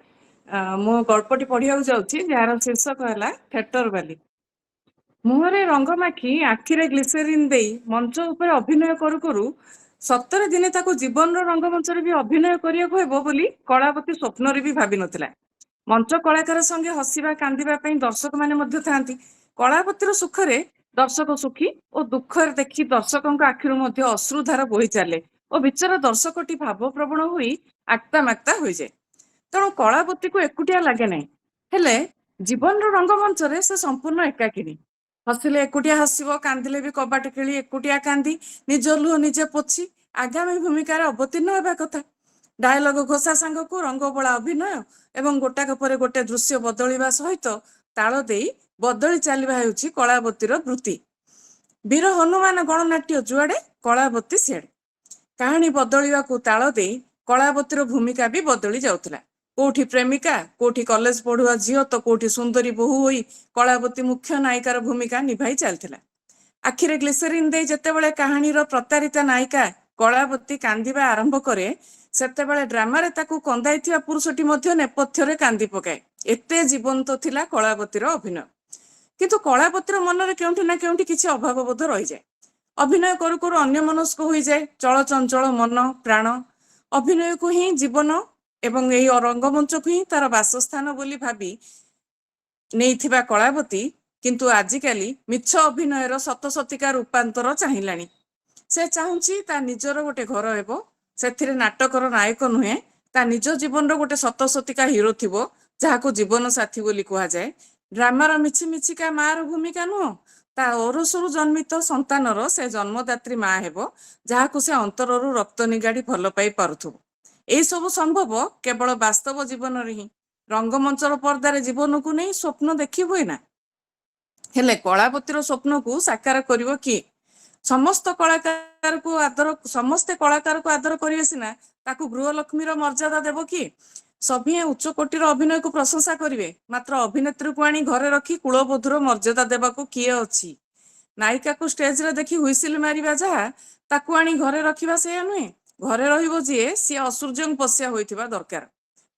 ମୁଁ ଗଳ୍ପଟି ପଢିବାକୁ ଯାଉଛି ଯାହାର ଶୀର୍ଷକ ହେଲା ଥେଟର ବାଲି। ମୁହଁରେ ରଙ୍ଗ ମାଖି ଆଖିରେ ଗ୍ଲିସେରିନ୍ ଦେଇ ମଞ୍ଚ ଉପରେ ଅଭିନୟ କରୁ କରୁ ସତରେ ଦିନେ ତାକୁ ଜୀବନର ରଙ୍ଗମଞ୍ଚରେ ବି ଅଭିନୟ କରିବାକୁ ହେବ ବୋଲି କଳାବତୀ ସ୍ୱପ୍ନରେ ବି ଭାବିନଥିଲା। ମଞ୍ଚ କଳାକାର ସଙ୍ଗେ ହସିବା କାନ୍ଦିବା ପାଇଁ ଦର୍ଶକମାନେ ମଧ୍ୟ ଥାନ୍ତି। କଳାବତୀର ସୁଖରେ ଦର୍ଶକ ସୁଖୀ ଓ ଦୁଃଖରେ ଦେଖି ଦର୍ଶକଙ୍କ ଆଖିରୁ ମଧ୍ୟ ଅଶ୍ରୁଧାର ବୋହି ଚାଲେ ଓ ବିଚରା ଦର୍ଶକଟି ଭାବପ୍ରବଣ ହୋଇ ଆକ୍ତା ମାକ୍ତା ହୋଇଯାଏ। ତେଣୁ କଳାବତୀକୁ ଏକୁଟିଆ ଲାଗେ ନାହିଁ, ହେଲେ ଜୀବନର ରଙ୍ଗମଞ୍ଚରେ ସେ ସମ୍ପୂର୍ଣ୍ଣ ଏକାକିନୀ। ହସିଲେ ଏକୁଟିଆ ହସିବ, କାନ୍ଦିଲେ ବି କବାଟ ଖେଳି ଏକୁଟିଆ କାନ୍ଦି ନିଜ ଲୁହ ନିଜେ ପୋଛି ଆଗାମୀ ଭୂମିକାରେ ଅବତୀର୍ଣ୍ଣ ହେବା କଥା। ଡାୟଲଗ ଘୋଷା ସାଙ୍ଗକୁ ରଙ୍ଗବୋଳା ଅଭିନୟ ଏବଂ ଗୋଟାକ ପରେ ଗୋଟେ ଦୃଶ୍ୟ ବଦଳିବା ସହିତ ତାଳ ଦେଇ ବଦଳି ଚାଲିବା ହେଉଛି କଳାବତୀର ବୃତ୍ତି। ବୀର ହନୁମାନ ଗଣନାଟ୍ୟ ଯୁଆଡେ, କଳାବତୀ ସିଆଡେ। କାହାଣୀ ବଦଳିବାକୁ ତାଳ ଦେଇ କଳାବତୀର ଭୂମିକା ବି ବଦଳି ଯାଉଥିଲା। କୋଉଠି ପ୍ରେମିକା, କୋଉଠି କଲେଜ ପଢୁଆ ଝିଅ, ତ କୋଉଠି ସୁନ୍ଦରୀ ବୋହୂ ହୋଇ କଳାବତୀ ମୁଖ୍ୟ ନାୟିକାର ଭୂମିକା ନିଭାଇ ଚାଲିଥିଲା। ଆଖିରେ ଗ୍ଲିସେରିନ୍ ଦେଇ ଯେତେବେଳେ କାହାଣୀର ପ୍ରତାରିତା ନାୟିକା କଳାବତୀ କାନ୍ଦିବା ଆରମ୍ଭ କରେ, ସେତେବେଳେ ଡ୍ରାମାରେ ତାକୁ କନ୍ଦାଇଥିବା ପୁରୁଷଟି ମଧ୍ୟ ନେପଥ୍ୟରେ କାନ୍ଦି ପକାଏ। ଏତେ ଜୀବନ୍ତ ଥିଲା କଳାବତୀର ଅଭିନୟ। କିନ୍ତୁ କଳାବତୀର ମନରେ କେଉଁଠି ନା କେଉଁଠି କିଛି ଅଭାବ ବୋଧ ରହିଯାଏ। ଅଭିନୟ କରୁ କରୁ ଅନ୍ୟମନସ୍କ ହୋଇଯାଏ। ଚଳଚଞ୍ଚଳ ମନ ପ୍ରାଣ ଅଭିନୟକୁ ହିଁ ଜୀବନ ଏବଂ ଏହି ରଙ୍ଗମଞ୍ଚକୁ ହିଁ ତାର ବାସସ୍ଥାନ ବୋଲି ଭାବି ନେଇଥିବା କଳାବତୀ କିନ୍ତୁ ଆଜିକାଲି ମିଛ ଅଭିନୟର ସତସତିକା ରୂପାନ୍ତର ଚାହିଁଲାଣି। ସେ ଚାହୁଁଛି ତା ନିଜର ଗୋଟେ ଘର ହେବ, ସେଥିରେ ନାଟକର ନାୟକ ନୁହେଁ, ତା ନିଜ ଜୀବନର ଗୋଟେ ସତସତିକା ହିରୋ ଥିବ, ଯାହାକୁ ଜୀବନ ସାଥୀ ବୋଲି କୁହାଯାଏ। ଡ୍ରାମାର ମିଛିମିଛିକା ମାର ଭୂମିକା ନୁହଁ, ତା ଔରସରୁ ଜନ୍ମିତ ସନ୍ତାନର ସେ ଜନ୍ମଦାତ୍ରୀ ମା ହେବ, ଯାହାକୁ ସେ ଅନ୍ତରରୁ ରକ୍ତ ନିଗାଡ଼ି ଭଲ ପାଇ ପାରୁଥିବ। ଏଇ ସବୁ ସମ୍ଭବ କେବଳ ବାସ୍ତବ ଜୀବନରେ ହିଁ। ରଙ୍ଗମଞ୍ଚର ପର୍ଦ୍ଦାରେ ଜୀବନକୁ ନେଇ ସ୍ୱପ୍ନ ଦେଖି ହୁଏ ନା। ହେଲେ କଳାବତୀର ସ୍ୱପ୍ନକୁ ସାକାର କରିବ କିଏ? ସମସ୍ତେ କଳାକାରକୁ ଆଦର କରିବେ ସିନା, ତାକୁ ଗୃହଲକ୍ଷ୍ମୀର ମର୍ଯ୍ୟାଦା ଦେବ କିଏ? ସଭିଏଁ ଉଚ୍ଚ କୋଟିର ଅଭିନୟକୁ ପ୍ରଶଂସା କରିବେ, ମାତ୍ର ଅଭିନେତ୍ରୀକୁ ଆଣି ଘରେ ରଖି କୁଳବଧୂର ମର୍ଯ୍ୟାଦା ଦେବାକୁ କିଏ ଅଛି? ନାୟିକାକୁ ଷ୍ଟେଜରେ ଦେଖି ହୁଇସିଲ ମାରିବା ଯାହା, ତାକୁ ଆଣି ଘରେ ରଖିବା ସେଇଆ ନୁହେଁ। ଘରେ ରହିବ ଯିଏ, ସିଏ ଅସୂର୍ଯ୍ୟଙ୍କ ପଶିଆ ହୋଇଥିବା ଦରକାର।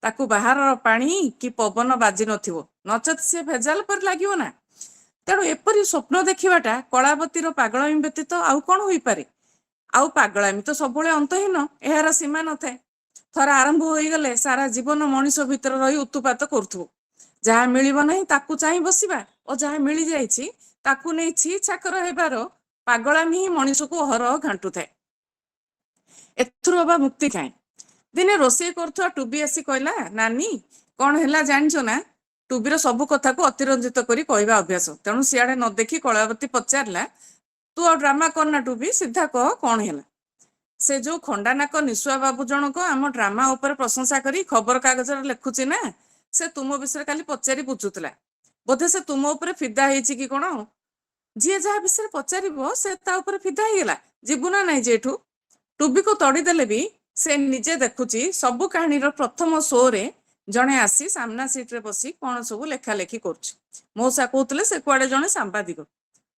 ତାକୁ ବାହାରର ପାଣି କି ପବନ ବାଜି ନଥିବ, ନଚେତ ସିଏ ଭେଜାଲ ପରି ଲାଗିବ ନା। ତେଣୁ ଏପରି ସ୍ୱପ୍ନ ଦେଖିବାଟା କଳାବତୀର ପାଗଳାମୀ ବ୍ୟତୀତ ଆଉ କଣ ହୋଇପାରେ? ଆଉ ପାଗଳାମୀ ତ ସବୁବେଳେ ଅନ୍ତହୀନ, ଏହାର ସୀମା ନଥାଏ। ଥରେ ଆରମ୍ଭ ହୋଇଗଲେ ସାରା ଜୀବନ ମଣିଷ ଭିତରେ ରହି ଉତ୍ତୁପାତ କରୁଥିବ। ଯାହା ମିଳିବ ନାହିଁ ତାକୁ ଚାହିଁ ବସିବା ଓ ଯାହା ମିଳିଯାଇଛି ତାକୁ ନେଇ ଛି ଛାକର ହେବାର ପାଗଳାମୀ ହିଁ ମଣିଷକୁ ଅହରହ ଘାଣ୍ଟୁଥାଏ। ଏଥିରୁ ଅବା ମୁକ୍ତି କାହିଁ? ଦିନେ ରୋଷେଇ କରୁଥିବା ଟୁବି ଆସି କହିଲା, ନାନୀ କଣ ହେଲା ଜାଣିଛ ନା? ଟୁବିର ସବୁ କଥାକୁ ଅତିରଞ୍ଜିତ କରି କହିବା ଅଭ୍ୟାସ। ତେଣୁ ସିଆଡେ ନ ଦେଖି କଳାବତୀ ପଚାରିଲା, ତୁ ଆଉ ଡ୍ରାମା କରନା ଟୁବି, ସିଧା କହ କଣ ହେଲା? ସେ ଯୋଉ ଖଣ୍ଡାନାକ ନିଶୁଆ ବାବୁ ଜଣକ ଆମ ଡ୍ରାମା ଉପରେ ପ୍ରଶଂସା କରି ଖବର କାଗଜରେ ଲେଖୁଛି ନା, ସେ ତୁମ ବିଷୟରେ କାଲି ପଚାରି ବୁଝୁଥିଲା। ବୋଧେ ସେ ତୁମ ଉପରେ ଫିଦା ହେଇଛି କି କଣ? ଯିଏ ଯାହା ବିଷୟରେ ପଚାରିବ ସେ ତା ଉପରେ ଫିଦା ହେଇଗଲା, ଯିବୁ ନା ନାଇଁ ଯେ ଏଠୁ? ଟୁବିକୁ ତଡ଼ିଦେଲେ ବି ସେ ନିଜେ ଦେଖୁଛି ସବୁ କାହାଣୀର ପ୍ରଥମ ଶୋରେ ଜଣେ ଆସି ସାମ୍ନା ସିଟରେ ବସି କଣ ସବୁ ଲେଖାଲେଖି କରୁଛି। ମଉସା କହୁଥିଲେ ସେ କୁଆଡେ ଜଣେ ସାମ୍ବାଦିକ।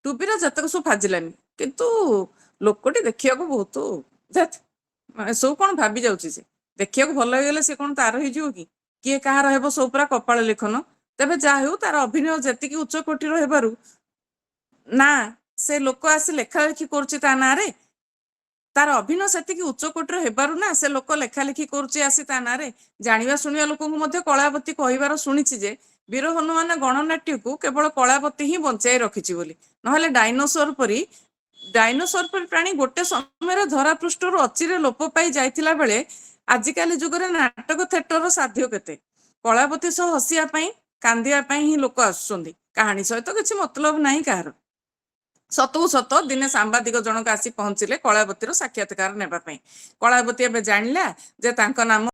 ଟୁବିର ଯେତକ ସବୁ ଫାଜିଲାମି, କିନ୍ତୁ ଲୋକଟି ଦେଖିବାକୁ ବହୁତ ଏସବୁ କଣ ଭାବି ଯାଉଛି। ସେ ଦେଖିବାକୁ ଭଲ ହେଇଗଲେ ସେ କଣ ତାର ହେଇଯିବ କି? କିଏ କାହାର ହେବ ସବୁ ପୁରା କପାଳ ଲେଖନ। ତେବେ ଯାହା ହେଉ, ତାର ଅଭିନୟ ଯେତିକି ଉଚ୍ଚ କୋଟିର ହେବାରୁ ନା ସେ ଲୋକ ଆସି ଲେଖାଲେଖି କରୁଛି ତା ନାଁରେ, ତାର ଅଭିନୟ ସେତିକି ଉଚ୍ଚ କୋଟିର ହେବାରୁ ନା ସେ ଲୋକ ଲେଖାଲେଖି କରୁଛି ଆସି ତା ନାଁରେ। ଜାଣିବା ଶୁଣିବା ଲୋକଙ୍କୁ ମଧ୍ୟ କଳାବତୀ କହିବାର ଶୁଣିଛି ଯେ, ବୀର ହନୁମାନ ଗଣନାଟ୍ୟକୁ କେବଳ କଳାବତୀ ହିଁ ବଞ୍ଚାଇ ରଖିଛି ବୋଲି। ନହେଲେ ଡାଇନୋସର ପରି ପ୍ରାଣୀ ଗୋଟେ ସମୟରେ ଧରାପୃଷ୍ଠରୁ ଅଚିରେ ଲୋପ ପାଇ ଯାଇଥିଲା ବେଳେ ଆଜିକାଲି ଯୁଗରେ ନାଟକ ଥିଏଟରର ସାଧ୍ୟ କେତେ? କଳାବତୀ ସହ ହସିବା ପାଇଁ କାନ୍ଦିବା ପାଇଁ ହିଁ ଲୋକ ଆସୁଛନ୍ତି, କାହାଣୀ ସହିତ କିଛି ମତଲବ ନାହିଁ କାହାର। ସତକୁ ସତ ଦିନେ ସାମ୍ବାଦିକ ଜଣକ ଆସି ପହଞ୍ଚିଲେ କଳାବତୀର ସାକ୍ଷାତକାର ନେବା ପାଇଁ। କଳାବତୀ ଏବେ ଜାଣିଲା ଯେ ତାଙ୍କ ନାମ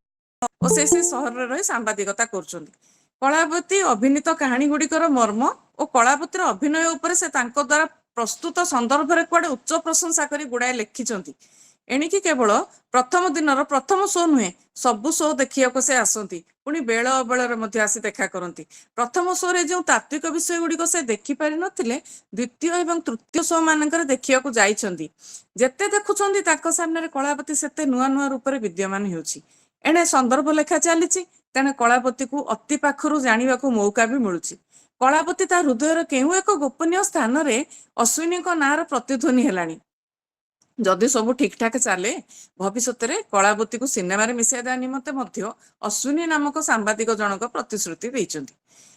ଓ ସେ ସହରରେ ରହି ସାମ୍ବାଦିକତା କରୁଛନ୍ତି। କଳାବତୀ ଅଭିନୀତ କାହାଣୀ ଗୁଡ଼ିକର ମର୍ମ ଓ କଳାବତୀର ଅଭିନୟ ଉପରେ ସେ ତାଙ୍କ ଦ୍ୱାରା ପ୍ରସ୍ତୁତ ସନ୍ଦର୍ଭରେ କୁଆଡେ ଉଚ୍ଚ ପ୍ରଶଂସା କରି ଗୁଡାଏ ଲେଖିଛନ୍ତି। ଏଣିକି କେବଳ ପ୍ରଥମ ଦିନର ପ୍ରଥମ ଶୋ ନୁହେଁ, ସବୁ ଶୋ ଦେଖିବାକୁ ସେ ଆସନ୍ତି, ପୁଣି ବେଳ ଅବେଳରେ ମଧ୍ୟ ଆସି ଦେଖା କରନ୍ତି। ପ୍ରଥମ ଶୋରେ ଯେଉଁ ତାତ୍ତ୍ୱିକ ବିଷୟ ଗୁଡିକ ସେ ଦେଖିପାରି ନଥିଲେ, ଦ୍ୱିତୀୟ ଏବଂ ତୃତୀୟ ଶୋ ମାନଙ୍କରେ ଦେଖିବାକୁ ଯାଇଛନ୍ତି। ଯେତେ ଦେଖୁଛନ୍ତି ତାଙ୍କ ସାମ୍ନାରେ କଳାବତୀ ସେତେ ନୂଆ ନୂଆ ରୂପରେ ବିଦ୍ୟମାନ ହେଉଛି। ଏଣେ ସନ୍ଦର୍ଭ ଲେଖା ଚାଲିଛି, ତେଣେ କଳାବତୀକୁ ଅତି ପାଖରୁ ଜାଣିବାକୁ ମୌକା ବି ମିଳୁଛି। କଳାବତୀ ତା ହୃଦୟର କେଉଁ ଏକ ଗୋପନୀୟ ସ୍ଥାନରେ ଅଶ୍ୱିନୀଙ୍କ ନାଁର ପ୍ରତିଧ୍ୱନି ହେଲାଣି। ଯଦି ସବୁ ଠିକଠାକ ଚାଲେ, ଭବିଷ୍ୟତରେ କଳାବତୀକୁ ସିନେମାରେ ମିଶାଇ ଦେବା ନିମନ୍ତେ ମଧ୍ୟ ଅଶ୍ୱିନୀ ନାମକ ସାମ୍ବାଦିକ ଜଣକ ପ୍ରତିଶ୍ରୁତି ଦେଇଛନ୍ତି।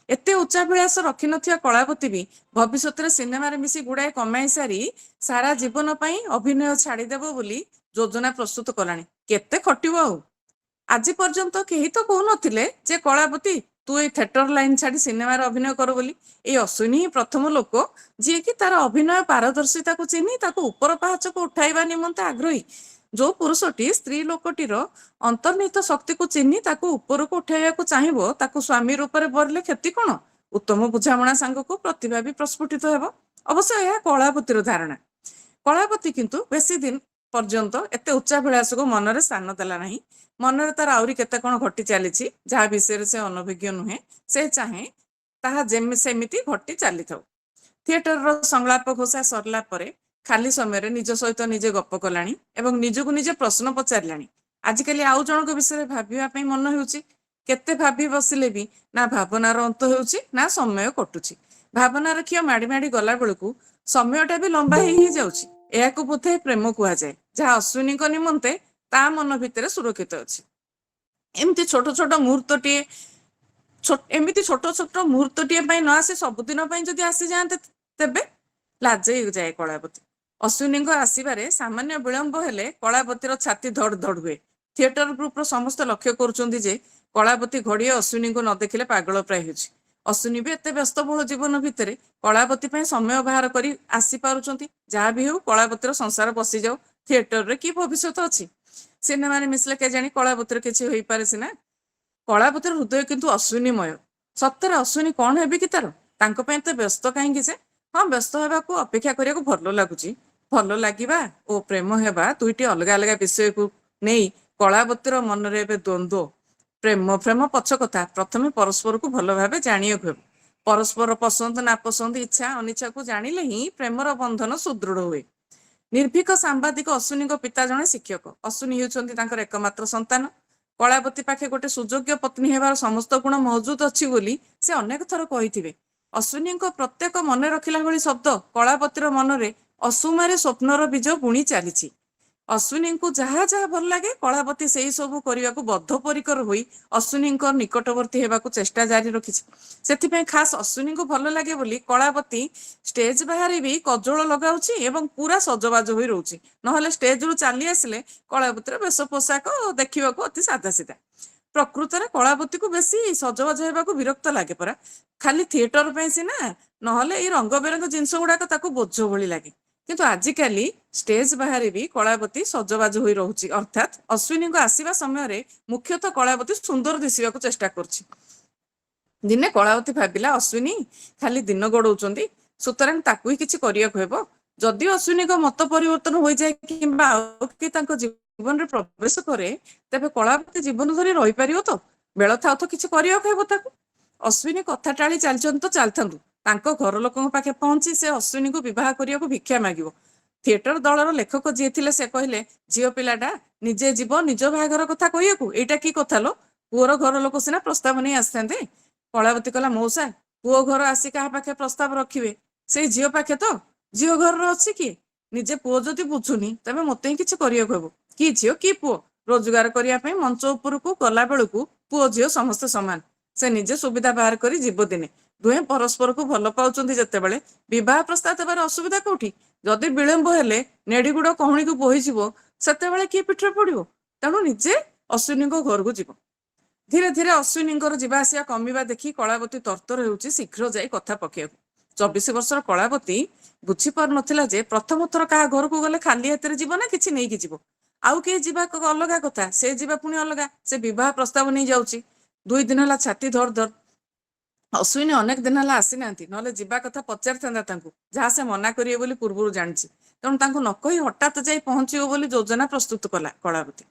ଏତେ ଉଚ୍ଚାଭିଳାଷ ରଖିନଥିବା କଳାବତୀ ବି ଭବିଷ୍ୟତରେ ସିନେମାରେ ମିଶି ଗୁଡାଏ କମାଇ ସାରି ସାରା ଜୀବନ ପାଇଁ ଅଭିନୟ ଛାଡିଦେବ ବୋଲି ଯୋଜନା ପ୍ରସ୍ତୁତ କଲାଣି। କେତେ ଖଟିବ ଆଉ? ଆଜି ପର୍ଯ୍ୟନ୍ତ କେହି ତ କହୁନଥିଲେ ଯେ କଳାବତୀ ତୁ ଏଇ ଥିଏଟର ଲାଇନ ଛାଡି ସିନେମାରେ ଅଭିନୟ କର ବୋଲି। ଏଇ ଅଶ୍ୱିନୀ ହିଁ ପ୍ରଥମ ଲୋକ ଯିଏକି ତାର ଅଭିନୟ ପାରଦର୍ଶିତାକୁ ଚିହ୍ନି ତାକୁ ଉପର ପାହାଚକୁ ଉଠାଇବା ନିମନ୍ତେ ଆଗ୍ରହୀ। ଯୋଉ ପୁରୁଷଟି ସ୍ତ୍ରୀ ଲୋକଟିର ଅନ୍ତର୍ନିହିତ ଶକ୍ତିକୁ ଚିହ୍ନି ତାକୁ ଉପରକୁ ଉଠାଇବାକୁ ଚାହିଁବ, ତାକୁ ସ୍ୱାମୀ ରୂପରେ ବରିଲେ କ୍ଷତି କଣ? ଉତ୍ତମ ବୁଝାମଣା ସାଙ୍ଗକୁ ପ୍ରତିଭା ବି ପ୍ରସ୍ଫୁଟିତ ହେବ। ଅବଶ୍ୟ ଏହା କଳାବତୀର ଧାରଣା। କଳାବତୀ କିନ୍ତୁ ବେଶୀ ଦିନ ପର୍ଯ୍ୟନ୍ତ ଏତେ ଉଚ୍ଚାଭିଳାଷକୁ ମନରେ ସ୍ଥାନ ଦେଲା ନାହିଁ। ମନରେ ତାର ଆହୁରି କେତେ କଣ ଘଟି ଚାଲିଛି, ଯାହା ବିଷୟରେ ସେ ଅନଭିଜ୍ଞ ନୁହେଁ। ସେ ଚାହେଁ ତାହା ସେମିତି ଘଟି ଚାଲିଥାଉ। ଥିଏଟରର ସଂଳାପ ଘୋଷା ସରିଲା ପରେ ଖାଲି ସମୟରେ ନିଜ ସହିତ ନିଜେ ଗପ କଲାଣି ଏବଂ ନିଜକୁ ନିଜେ ପ୍ରଶ୍ନ ପଚାରିଲାଣି। ଆଜିକାଲି ଆଉ ଜଣଙ୍କ ବିଷୟରେ ଭାବିବା ପାଇଁ ମନ ହେଉଛି। କେତେ ଭାବି ବସିଲେ ବି ନା ଭାବନାର ଅନ୍ତ ହେଉଛି ନା ସମୟ କଟୁଛି। ଭାବନାର ଖିଅ ମାଡ଼ି ମାଡ଼ି ଗଲା ବେଳକୁ ସମୟଟା ବି ଲମ୍ବା ହେଇ ଯାଉଛି। ଏହାକୁ ବୋଧେ ପ୍ରେମ କୁହାଯାଏ, ଯାହା ଅଶ୍ୱିନୀଙ୍କ ନିମନ୍ତେ ତା ମନ ଭିତରେ ସୁରକ୍ଷିତ ଅଛି। ଏମିତି ଛୋଟ ଛୋଟ ମୁହୂର୍ତ୍ତଟିଏ ପାଇଁ ନ ଆସି ସବୁଦିନ ପାଇଁ ଯଦି ଆସିଯାଆନ୍ତେ ତେବେ? ଲାଜେଇ ଯାଏ କଳାବତୀ। ଅଶ୍ୱିନୀଙ୍କ ଆସିବାରେ ସାମାନ୍ୟ ବିଳମ୍ବ ହେଲେ କଳାବତୀର ଛାତି ଧଡ଼ ଧଡ଼ ହୁଏ। ଥିଏଟର ଗ୍ରୁପର ସମସ୍ତେ ଲକ୍ଷ୍ୟ କରୁଛନ୍ତି ଯେ କଳାବତୀ ଘଡ଼ିଏ ଅଶ୍ୱିନୀଙ୍କୁ ନ ଦେଖିଲେ ପାଗଳ ପ୍ରାୟ ହେଉଛି। ଅଶ୍ୱିନୀ ବି ଏତେ ବ୍ୟସ୍ତବହୁଳ ଜୀବନ ଭିତରେ କଳାବତୀ ପାଇଁ ସମୟ ବାହାର କରି ଆସିପାରୁଛନ୍ତି। ଯାହା ବି ହେଉ କଳାବତୀର ସଂସାର ବସିଯାଉ, ଥିଏଟରରେ କି ଭବିଷ୍ୟତ ଅଛି? ସିନେମାରେ ମିଶିଲେ କେଜାଣି କଳାବତୀର କିଛି ହୋଇପାରେ ସିନା। କଳାବତୀର ହୃଦୟ କିନ୍ତୁ ଅଶ୍ୱିନୀମୟ। ସତରେ ଅଶ୍ୱିନୀ କଣ ହେବେ କି ତାର? ତାଙ୍କ ପାଇଁ ଏତେ ବ୍ୟସ୍ତ କାହିଁକି ସେ? ହଁ, ବ୍ୟସ୍ତ ହେବାକୁ ଅପେକ୍ଷା କରିବାକୁ ଭଲ ଲାଗୁଛି। ଭଲ ଲାଗିବା ଓ ପ୍ରେମ ହେବା ଦୁଇଟି ଅଲଗା ଅଲଗା ବିଷୟକୁ ନେଇ କଳାବତୀର ମନରେ ଏବେ ଦ୍ୱନ୍ଦ୍ୱ। ପ୍ରେମ ପଛ କଥା, ପ୍ରଥମେ ପରସ୍ପରକୁ ଭଲ ଭାବେ ଜାଣିବାକୁ ହେବ। ପରସ୍ପର ପସନ୍ଦ ନାପସନ୍ଦ, ଇଚ୍ଛା ଅନିଚ୍ଛାକୁ ଜାଣିଲେ ହିଁ ପ୍ରେମର ବନ୍ଧନ ସୁଦୃଢ଼ ହୁଏ। ନିର୍ଭୀକ ସାମ୍ବାଦିକ ଅଶ୍ୱିନୀଙ୍କ ପିତା ଜଣେ ଶିକ୍ଷକ। ଅଶ୍ୱିନୀ ହେଉଛନ୍ତି ତାଙ୍କର ଏକମାତ୍ର ସନ୍ତାନ। କଳାବତୀ ପାଖେ ଗୋଟେ ସୁଯୋଗ୍ୟ ପତ୍ନୀ ହେବାର ସମସ୍ତ ଗୁଣ ମହଜୁଦ ଅଛି ବୋଲି ସେ ଅନେକ ଥର କହିଥିବେ। ଅଶ୍ୱିନୀଙ୍କ ପ୍ରତ୍ୟେକ ମନେ ରଖିଲା ଭଳି ଶବ୍ଦ କଳାବତୀର ମନରେ ଅସୁମାରୀ ସ୍ୱପ୍ନର ବୀଜ ବୁଣି ଚାଲିଛି। ଅଶ୍ୱିନୀଙ୍କୁ ଯାହା ଯାହା ଭଲ ଲାଗେ କଳାବତୀ ସେଇ ସବୁ କରିବାକୁ ବଦ୍ଧପରିକର ହୋଇ ଅଶ୍ୱିନୀଙ୍କ ନିକଟବର୍ତ୍ତୀ ହେବାକୁ ଚେଷ୍ଟା ଜାରି ରଖିଛି। ସେଥିପାଇଁ ଖାସ୍ ଅଶ୍ୱିନୀଙ୍କୁ ଭଲ ଲାଗେ ବୋଲି କଳାବତୀ ଷ୍ଟେଜ ବାହାରେ ବି କଜଳ ଲଗାଉଛି ଏବଂ ପୁରା ସଜବାଜ ହୋଇ ରହୁଛି। ନହେଲେ ଷ୍ଟେଜରୁ ଚାଲି ଆସିଲେ କଳାବତୀର ବେଶ ପୋଷାକ ଦେଖିବାକୁ ଅତି ସାଧାସିଧା। ପ୍ରକୃତରେ କଳାବତୀକୁ ବେଶୀ ସଜବାଜ ହେବାକୁ ବିରକ୍ତ ଲାଗେ ପରା। ଖାଲି ଥିଏଟର ପାଇଁ ସିନା, ନହେଲେ ଏଇ ରଙ୍ଗବେରଙ୍ଗ ଜିନିଷ ଗୁଡାକ ତାକୁ ବୋଝ ଭଳି ଲାଗେ। କିନ୍ତୁ ଆଜିକାଲି ଷ୍ଟେଜ ବାହାରେ ବି କଳାବତୀ ସଜବାଜ ହୋଇ ରହୁଛି। ଅର୍ଥାତ୍ ଅଶ୍ୱିନୀଙ୍କ ଆସିବା ସମୟରେ ମୁଖ୍ୟତଃ କଳାବତୀ ସୁନ୍ଦର ଦିଶିବାକୁ ଚେଷ୍ଟା କରୁଛି। ଦିନେ କଳାବତୀ ଭାବିଲା, ଅଶ୍ୱିନୀ ଖାଲି ଦିନ ଗଡଉଛନ୍ତି, ସୁତରାଂ ତାକୁ ହିଁ କିଛି କରିବାକୁ ହେବ। ଯଦି ଅଶ୍ୱିନୀଙ୍କ ମତ ପରିବର୍ତ୍ତନ ହୋଇଯାଏ କିମ୍ବା ଆଉ କିଏ ତାଙ୍କ ଜୀବନରେ ପ୍ରବେଶ କରେ, ତେବେ କଳାବତୀ ଜୀବନ ଧରି ରହିପାରିବ ତ? ବେଳ ଥାଉ ତ କିଛି କରିବାକୁ ହେବ ତାକୁ। ଅଶ୍ୱିନୀ କଥା ଟାଳି ଚାଲିଛନ୍ତି ତ ଚାଲିଥାନ୍ତୁ। ତାଙ୍କ ଘର ଲୋକଙ୍କ ପାଖେ ପହଞ୍ଚି ସେ ଅଶ୍ୱିନୀଙ୍କୁ ବିବାହ କରିବାକୁ ଭିକ୍ଷା ମାଗିବ। ଥିଏଟର ଦଳର ଲେଖକ ଯିଏ ଥିଲେ ସେ କହିଲେ, ଝିଅ ପିଲାଟା ନିଜେ ଯିବ ନିଜ ବାହାଘର କଥା କହିବାକୁ? ଏଇଟା କି କଥା ଲୋ? ପୁଅର ଘର ଲୋକ ସିନା ପ୍ରସ୍ତାବ ନେଇ ଆସିଥାନ୍ତେ। କଳାବତୀ କହିଲା, ମଉସା, ପୁଅ ଘର ଆସି କାହା ପାଖେ ପ୍ରସ୍ତାବ ରଖିବେ? ସେଇ ଝିଅ ପାଖେ ତ। ଝିଅ ଘରର ଅଛି କିଏ? ନିଜେ ପୁଅ ଯଦି ବୁଝୁନି ତେବେ ମତେ ହିଁ କିଛି କରିବାକୁ ହେବ। କି ଝିଅ କି ପୁଅ, ରୋଜଗାର କରିବା ପାଇଁ ମଞ୍ଚ ଉପରକୁ ଗଲା ବେଳକୁ ପୁଅ ଝିଅ ସମସ୍ତେ ସମାନ। ସେ ନିଜେ ସୁବିଧା ବାହାର କରି ଯିବ ଦିନେ। ଦୁହେଁ ପରସ୍ପରକୁ ଭଲ ପାଉଛନ୍ତି ଯେତେବେଳେ ବିବାହ ପ୍ରସ୍ତାବ ଦେବାର ଅସୁବିଧା କୋଉଠି? ଯଦି ବିଳମ୍ବ ହେଲେ ନେଡ଼ିଗୁଡ କହୁଣୀକୁ ବୋହିଯିବ, ସେତେବେଳେ କିଏ ପିଠରେ ପଡିବ? ତେଣୁ ନିଜେ ଅଶ୍ୱିନୀଙ୍କ ଘରକୁ ଯିବ। ଧୀରେ ଧୀରେ ଅଶ୍ୱିନୀଙ୍କର ଯିବା ଆସିବା କମିବା ଦେଖି କଳାବତୀ ତରତର ହେଉଛି ଶୀଘ୍ର ଯାଇ କଥା ପକେଇବାକୁ। 24 ବର୍ଷର କଳାବତୀ ବୁଝିପାରୁନଥିଲା ଯେ ପ୍ରଥମ ଥର କାହା ଘରକୁ ଗଲେ ଖାଲି ହାତରେ ଯିବ ନା କିଛି ନେଇକି ଯିବ। ଆଉ କେହି ଯିବା ଅଲଗା କଥା, ସେ ଯିବା ପୁଣି ଅଲଗା। ସେ ବିବାହ ପ୍ରସ୍ତାବ ନେଇ ଯାଉଛି। 2 ଦିନ ହେଲା ଛାତି ଧର ଧର। ଅଶ୍ୱିନୀ ଅନେକ ଦିନ ହେଲା ଆସିନାହାନ୍ତି, ନହେଲେ ଯିବା କଥା ପଚାରିଥାନ୍ତା ତାଙ୍କୁ, ଯାହା ସେ ମନା କରିବେ ବୋଲି ପୂର୍ବରୁ ଜାଣିଛି। ତେଣୁ ତାଙ୍କୁ ନ କହି ହଠାତ୍ ଯାଇ ପହଞ୍ଚିବ ବୋଲି ଯୋଜନା ପ୍ରସ୍ତୁତ କଲା କଳାବତୀ।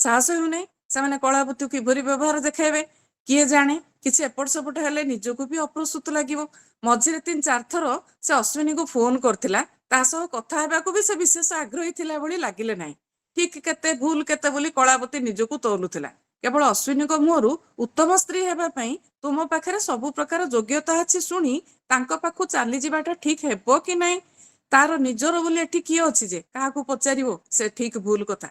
ସାହସ ହେଉନାହିଁ ସେମାନେ କଳାବତୀକୁ କିଭଳି ବ୍ୟବହାର ଦେଖାଇବେ। କିଏ ଜାଣେ, କିଛି ଏପଟ ସେପଟ ହେଲେ ନିଜକୁ ବି ଅପ୍ରସ୍ତୁତ ଲାଗିବ। ମଝିରେ 3-4 ଥର ସେ ଅଶ୍ୱିନୀକୁ ଫୋନ କରିଥିଲା। ତା ସହ କଥା ହେବାକୁ ବି ସେ ବିଶେଷ ଆଗ୍ରହୀ ଥିଲା ଭଳି ଲାଗିଲେ ନାହିଁ। ଠିକ କେତେ ଭୁଲ କେତେ ବୋଲି କଳାବତୀ ନିଜକୁ ତୋଲୁଥିଲା। କେବଳ ଅଶ୍ୱିନୀଙ୍କ ମୁହଁରୁ ଉତ୍ତମ ସ୍ତ୍ରୀ ହେବା ପାଇଁ ତୁମ ପାଖରେ ସବୁ ପ୍ରକାର ଯୋଗ୍ୟତା ଅଛି ଶୁଣି ତାଙ୍କ ପାଖକୁ ଚାଲିଯିବାଟା ଠିକ ହେବ କି ନାହିଁ? ତାର ନିଜର ବୋଲି ଏଠି କିଏ ଅଛି ଯେ କାହାକୁ ପଚାରିବ? ସେ ଠିକ ଭୁଲ କଥା।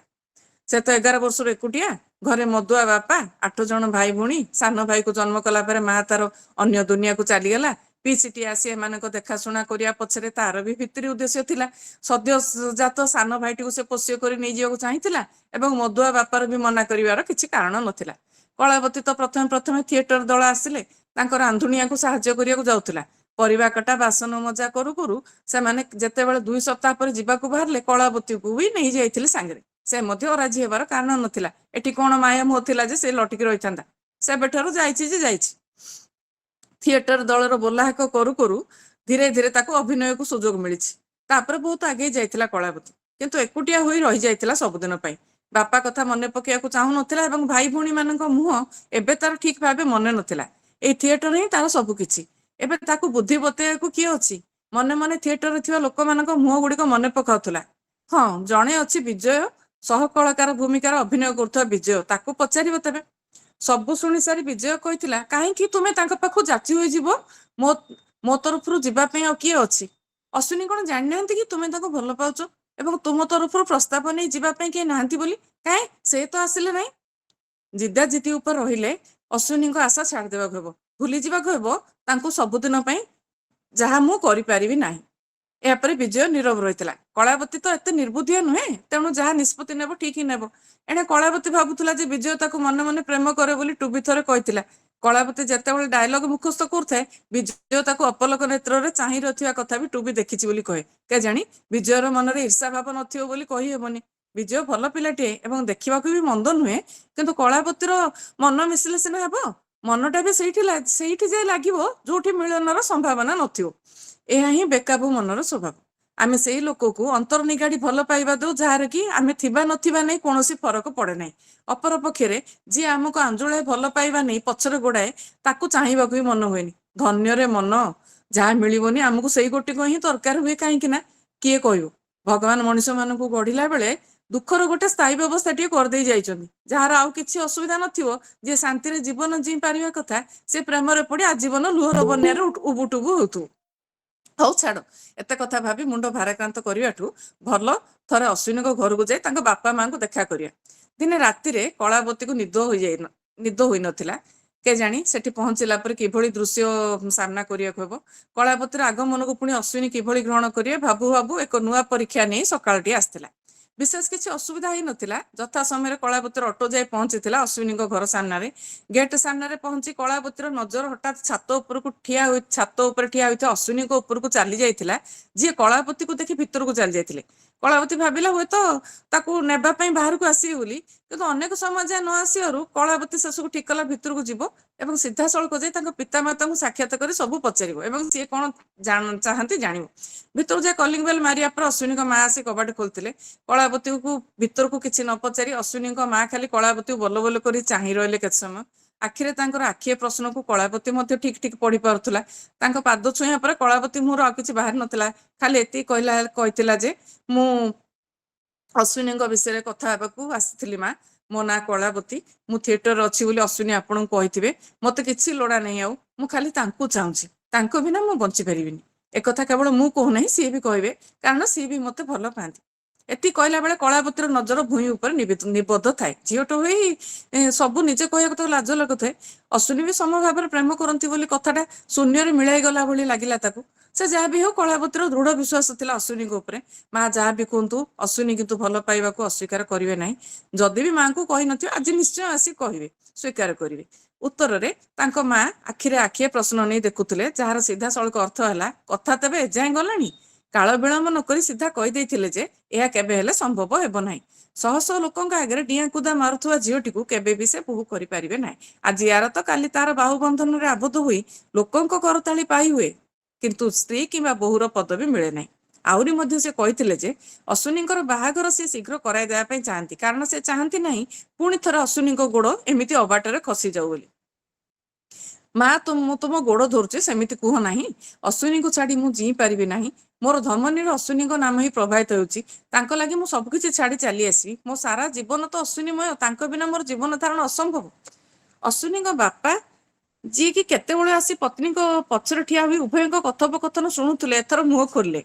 ସେ ତ 11 ବର୍ଷର ଏକୁଟିଆ, ଘରେ ମଦୁଆ ବାପା, 8 ଜଣ ଭାଇ ଭଉଣୀ। ସାନ ଭାଇକୁ ଜନ୍ମ କଲା ପରେ ମା ତାର ଅନ୍ୟ ଦୁନିଆକୁ ଚାଲିଗଲା। ପିସିଟିଏ ଆସି ଏମାନଙ୍କ ଦେଖାଶୁଣା କରିବା ପଛରେ ତାର ବି ଭିତିରି ଉଦ୍ଦେଶ୍ୟ ଥିଲା। ସଦ୍ୟଜାତ ସାନ ଭାଇଟିକୁ ସେ ପୋଷ୍ୟ କରି ନେଇଯିବାକୁ ଚାହିଁଥିଲା ଏବଂ ମଦୁଆ ବାପାର ବି ମନା କରିବାର କିଛି କାରଣ ନଥିଲା। କଳାବତୀ ତ ପ୍ରଥମେ ଥିଏଟର ଦଳ ଆସିଲେ ତାଙ୍କ ରାନ୍ଧୁଣିଆକୁ ସାହାଯ୍ୟ କରିବାକୁ ଯାଉଥିଲା। ପରିବା କଟା ବାସନ ମଜା କରୁ କରୁ ସେମାନେ ଯେତେବେଳେ 2 ସପ୍ତାହ ପରେ ଯିବାକୁ ବାହାରିଲେ କଳାବତୀକୁ ବି ନେଇ ଯାଇଥିଲେ ସାଙ୍ଗରେ। ସେ ମଧ୍ୟ ଅରାଜି ହେବାର କାରଣ ନଥିଲା। ଏଠି କଣ ମାୟା ମୋହ ଥିଲା ଯେ ସେ ଲଟିକି ରହିଥାନ୍ତା? ସେବେଠାରୁ ଯାଇଛି ଯେ ଯାଇଛି। ଥିଏଟର ଦଳର ବୋଲାହାକ କରୁ କରୁ ଧୀରେ ଧୀରେ ତାକୁ ଅଭିନୟକୁ ସୁଯୋଗ ମିଳିଛି। ତାପରେ ବହୁତ ଆଗେଇ ଯାଇଥିଲା କଳାବତୀ। କିନ୍ତୁ ଏକୁଟିଆ ହୋଇ ରହିଯାଇଥିଲା ସବୁଦିନ ପାଇଁ। ବାପା କଥା ମନେ ପକେଇବାକୁ ଚାହୁଁନଥିଲା ଏବଂ ଭାଇ ଭଉଣୀ ମାନଙ୍କ ମୁହଁ ଏବେ ତାର ଠିକ ଭାବେ ମନେ ନଥିଲା। ଏଇ ଥିଏଟର ହିଁ ତାର ସବୁ କିଛି। ଏବେ ତାକୁ ବୁଦ୍ଧି ବତେଇବାକୁ କିଏ ଅଛି? ମନେ ମନେ ଥିଏଟରରେ ଥିବା ଲୋକମାନଙ୍କ ମୁହଁ ଗୁଡିକ ମନେ ପକାଉଥିଲା। ହଁ, ଜଣେ ଅଛି ବିଜୟ, ସହକଳାକାର ଭୂମିକାର ଅଭିନୟ କରୁଥିବା ବିଜୟ। ତାକୁ ପଚାରିବ ତେବେ। ସବୁ ଶୁଣି ସାରି ବିଜୟ କହିଥିଲା, କାହିଁକି ତୁମେ ତାଙ୍କ ପାଖକୁ ଯାଚି ହୋଇଯିବ? ମୋ ମୋ ତରଫରୁ ଯିବା ପାଇଁ ଆଉ କିଏ ଅଛି? ଅଶ୍ୱିନୀ କଣ ଜାଣିନାହାନ୍ତି କି ତୁମେ ତାକୁ ଭଲ ପାଉଛ ଏବଂ ତୁମ ତରଫରୁ ପ୍ରସ୍ତାବ ନେଇ ଯିବା ପାଇଁ କେହି ନାହାନ୍ତି ବୋଲି? କାହିଁ ସେ ତ ଆସିଲେ ନାହିଁ। ଜିଦା ଜିଦି ଉପରେ ରହିଲେ ଅଶ୍ୱିନୀଙ୍କ ଆଶା ଛାଡ଼ିଦେବାକୁ ହେବ, ଭୁଲି ଯିବାକୁ ହେବ ତାଙ୍କୁ ସବୁଦିନ ପାଇଁ ଯାହା ମୁଁ କରିପାରିବି ନାହିଁ। ଏହାପରେ ବିଜୟ ନୀରବ ରହିଥିଲା। କଳାବତୀ ତ ଏତେ ନିର୍ବୁଦ୍ଧିଆ ନୁହେଁ, ତେଣୁ ଯାହା ନିଷ୍ପତ୍ତି ନେବ ଠିକ ହିଁ ନେବ। ଏଣେ କଳାବତୀ ଭାବୁଥିଲା ଯେ ବିଜୟ ତାକୁ ମନେ ମନେ ପ୍ରେମ କରେ ବୋଲି ଟୁବି ଥରେ କହିଥିଲା। କଳାବତୀ ଯେତେବେଳେ ଡାୟଲଗ ମୁଖସ୍ଥ କରୁଥାଏ, ବିଜୟ ତାକୁ ଅପଲକ ନେତ୍ରରେ ଚାହିଁ ରହୁଥିବା କଥା ବି ଟୁବି ଦେଖିଛି ବୋଲି କହେ। କେଜାଣି ବିଜୟର ମନରେ ଈର୍ଷା ଭାବ ନଥିବ ବୋଲି କହିହେବନି। ବିଜୟ ଭଲ ପିଲାଟିଏ ଏବଂ ଦେଖିବାକୁ ବି ମନ୍ଦ ନୁହେଁ, କିନ୍ତୁ କଳାବତୀର ମନ ମିଶିଲେ ସିନା ହେବ। ମନଟା ବି ସେଇଠି ଯାଇ ଲାଗିବ ଯୋଉଠି ମିଳନର ସମ୍ଭାବନା ନଥିବ। ଏହା ହିଁ ବେକାବୁ ମନର ସ୍ୱଭାବ। ଆମେ ସେଇ ଲୋକକୁ ଅନ୍ତର ନିଗାଡି ଭଲ ପାଇବା ଦଉ ଯାହାର କି ଆମେ ଥିବା ନଥିବା ନେଇ କୌଣସି ଫରକ ପଡେ ନାହିଁ। ଅପରପକ୍ଷରେ ଯିଏ ଆମକୁ ଆଞ୍ଜୁଳାଏ ଭଲ ପାଇବା ନେଇ ପଛରେ ଗୋଡାଏ, ତାକୁ ଚାହିଁବାକୁ ବି ମନ ହୁଏନି। ଧନ୍ୟରେ ମନ, ଯାହା ମିଳିବନି ଆମକୁ ସେଇ ଗୋଟିକ ହିଁ ଦରକାର ହୁଏ। କାହିଁକି ନା କିଏ କହିବ, ଭଗବାନ ମଣିଷ ମାନଙ୍କୁ ଗଢିଲା ବେଳେ ଦୁଃଖର ଗୋଟେ ସ୍ଥାୟୀ ବ୍ୟବସ୍ଥା ଟିକେ କରିଦେଇ ଯାଇଛନ୍ତି। ଯାହାର ଆଉ କିଛି ଅସୁବିଧା ନଥିବ, ଯିଏ ଶାନ୍ତିରେ ଜୀବନ ଜୀଇ ପାରିବା କଥା, ସେ ପ୍ରେମରେ ପଡି ଆଜୀବନ ଲୁହର ବନ୍ୟାରେ ଉବୁଟୁବୁ ହଉଥିବ। ହଉ ଛାଡ, ଏତେ କଥା ଭାବି ମୁଣ୍ଡ ଭାରାକ୍ରାନ୍ତ କରିବାଠୁ ଭଲ ଥରେ ଅଶ୍ୱିନୀଙ୍କ ଘରକୁ ଯାଇ ତାଙ୍କ ବାପା ମାଙ୍କୁ ଦେଖା କରିବା। ଦିନେ ରାତିରେ କଳାବତୀକୁ ନିଦ ହୋଇନଥିଲା। କେଜାଣି ସେଠି ପହଞ୍ଚିଲା ପରେ କିଭଳି ଦୃଶ୍ୟ ସାମ୍ନା କରିବାକୁ ହେବ। କଳାବତୀର ଆଗମନକୁ ପୁଣି ଅଶ୍ୱିନୀ କିଭଳି ଗ୍ରହଣ କରିବେ ଭାବୁ ଭାବୁ ଏକ ନୂଆ ପରୀକ୍ଷା ନେଇ ସକାଳଟି ଆସିଥିଲା। ବିଶେଷ କିଛି ଅସୁବିଧା ହେଇନଥିଲା। ଯଥା ସମୟରେ କଳାବତୀର ଅଟୋ ଯାଇ ପହଞ୍ଚିଥିଲା ଅଶ୍ୱିନୀଙ୍କ ଘର ସାମ୍ନାରେ। ଗେଟ୍ ସାମ୍ନାରେ ପହଞ୍ଚି କଳାବତୀର ନଜର ହଠାତ୍ ଛାତ ଉପରେ ଠିଆ ହୋଇଥିବା ଅଶ୍ୱିନୀଙ୍କ ଉପରକୁ ଚାଲି ଯାଇଥିଲା, ଯିଏ କଳାବତୀକୁ ଦେଖି ଭିତରକୁ ଚାଲି ଯାଇଥିଲେ। କଳାବତୀ ଭାବିଲା ହୁଏତ ତାକୁ ନେବା ପାଇଁ ବାହାରକୁ ଆସିବେ ବୋଲି, କିନ୍ତୁ ଅନେକ ସମୟ ଯାଏ ନ ଆସିବାରୁ କଳାବତୀ ଶେଷକୁ ଠିକ କଲା ଭିତରକୁ ଯିବ ଏବଂ ସିଧାସଳଖ ଯାଇ ତାଙ୍କ ପିତାମାତାଙ୍କୁ ସାକ୍ଷାତ କରି ସବୁ ପଚାରିବ ଏବଂ ସିଏ କଣ ଚାହାନ୍ତି ଜାଣିବ। ଭିତରକୁ ଯାଇ କଲିଂ ବେଲ୍ ମାରିବା ପରେ ଅଶ୍ୱିନୀଙ୍କ ମା ଆସି କବାଟ ଖୋଲିଥିଲେ। କଳାବତୀକୁ ଭିତରକୁ କିଛି ନ ପଚାରି ଅଶ୍ୱିନୀଙ୍କ ମା ଖାଲି କଳାବତୀକୁ ବଲ ବଲ କରି ଚାହିଁ ରହିଲେ କେତେ ସମୟ। ଆଖିରେ ତାଙ୍କର ଆଖିଏ ପ୍ରଶ୍ନକୁ କଳାବତୀ ମଧ୍ୟ ଠିକ ଠିକ ପଢି ପାରୁଥିଲା। ତାଙ୍କ ପାଦ ଛୁଇଁବା ପରେ କଳାବତୀ ମୁହଁରୁ ଆଉ କିଛି ବାହାରି ନଥିଲା। ଖାଲି ଏତିକି କହିଥିଲା ଯେ, ମୁଁ ଅଶ୍ୱିନୀଙ୍କ ବିଷୟରେ କଥା ହେବାକୁ ଆସିଥିଲି ମା। ମୋ ନାଁ କଳାବତୀ, ମୁଁ ଥିଏଟରରେ ଅଛି ବୋଲି ଅଶ୍ୱିନୀ ଆପଣଙ୍କୁ କହିଥିବେ। ମତେ କିଛି ଲୋଡ଼ା ନାହିଁ, ଆଉ ମୁଁ ଖାଲି ତାଙ୍କୁ ଚାହୁଁଛି। ତାଙ୍କ ବିନା ମୁଁ ବଞ୍ଚି ପାରିବିନି। ଏକଥା କେବଳ ମୁଁ କହୁନାହିଁ, ସିଏ ବି କହିବେ, କାରଣ ସିଏ ବି ମତେ ଭଲ ପାଆନ୍ତି। ଏତିକି କହିଲା ବେଳେ କଳାବତୀର ନଜର ଭୂଇଁ ଉପରେ ନିବଦ୍ଧ ଥାଏ। ଝିଅଟ ହୋଇ ସବୁ ନିଜେ କହିବାକୁ ତାକୁ ଲାଜ ଲାଗୁଥାଏ। ଅଶ୍ୱିନୀ ବି ସମ ଭାବରେ ପ୍ରେମ କରନ୍ତି ବୋଲି କଥାଟା ଶୂନ୍ୟରେ ମିଳାଇ ଗଲା ଭଳି ଲାଗିଲା ତାକୁ। ସେ ଯାହା ବି ହଉ, କଳାବତୀର ଦୃଢ ବିଶ୍ୱାସ ଥିଲା ଅଶ୍ୱିନୀଙ୍କ ଉପରେ। ମା ଯାହା ବି କୁହନ୍ତୁ, ଅଶ୍ୱିନୀ କିନ୍ତୁ ଭଲ ପାଇବାକୁ ଅସ୍ୱୀକାର କରିବେ ନାହିଁ। ଯଦି ବି ମାଙ୍କୁ କହିନଥିବେ, ଆଜି ନିଶ୍ଚୟ ଆସି କହିବେ, ସ୍ୱୀକାର କରିବେ। ଉତ୍ତରରେ ତାଙ୍କ ମା ଆଖିରେ ଆଖିଏ ପ୍ରଶ୍ନ ନେଇ ଦେଖୁଥିଲେ, ଯାହାର ସିଧାସଳଖ ଅର୍ଥ ହେଲା, କଥା ତେବେ ଏଯାଏଁ ଗଲାଣି। କାଳ ବିଳମ୍ବ ନକରି ସିଧା କହିଦେଇଥିଲେ ଯେ ଏହା କେବେ ହେଲେ ସମ୍ଭବ ହେବ ନାହିଁ। ଶହ ଶହ ଲୋକଙ୍କ ଆଗରେ ଡିଆଁ କୁଦା ମାରୁଥିବା ଝିଅଟିକୁ କେବେ ବି ସେ ବୋହୂ କରିପାରିବେ ନାହିଁ। ଆଜି ୟାର ତ କାଲି ତାର ବାହୁ ବନ୍ଧନରେ ଆବଦ୍ଧ ହୋଇ ଲୋକଙ୍କ କରତାଳି ପାଇ ହୁଏ, କିନ୍ତୁ ସ୍ତ୍ରୀ କିମ୍ବା ବୋହୂର ପଦବୀ ମିଳେ ନାହିଁ। ଆହୁରି ମଧ୍ୟ ସେ କହିଥିଲେ ଯେ ଅଶ୍ୱିନୀଙ୍କର ବାହାଘର ସେ ଶୀଘ୍ର କରାଇ ଦେବା ପାଇଁ ଚାହାନ୍ତି, କାରଣ ସେ ଚାହାନ୍ତି ନାହିଁ ପୁଣି ଥରେ ଅଶ୍ୱିନୀଙ୍କ ଗୋଡ ଏମିତି ଅବାଟରେ ଖସି ଯାଉ ବୋଲି। ମା, ମୁଁ ତୁମ ଗୋଡ ଧରୁଛି, ସେମିତି କୁହ ନାହିଁ। ଅଶ୍ୱିନୀଙ୍କୁ ଛାଡି ମୁଁ ଜୀଇ ପାରିବି ନାହିଁ। ମୋର ଧମନୀର ଅଶ୍ୱିନୀଙ୍କ ନାମ ହିଁ ପ୍ରବାହିତ ହେଉଛି। ତାଙ୍କ ଲାଗି ମୁଁ ସବୁକିଛି ଛାଡି ଚାଲି ଆସିବି। ମୋ ସାରା ଜୀବନ ତ ଅଶ୍ୱିନୀମୟ, ତାଙ୍କ ବିନା ମୋର ଜୀବନ ଧାରଣ ଅସମ୍ଭବ। ଅଶ୍ୱିନୀଙ୍କ ବାପା, ଯିଏକି କେତେବେଳେ ଆସି ପତ୍ନୀଙ୍କ ପଛରେ ଠିଆ ହୋଇ ଉଭୟଙ୍କ କଥୋପକଥନ ଶୁଣୁଥିଲେ, ଏଥର ମୁହଁ ଖୋଲିଲେ।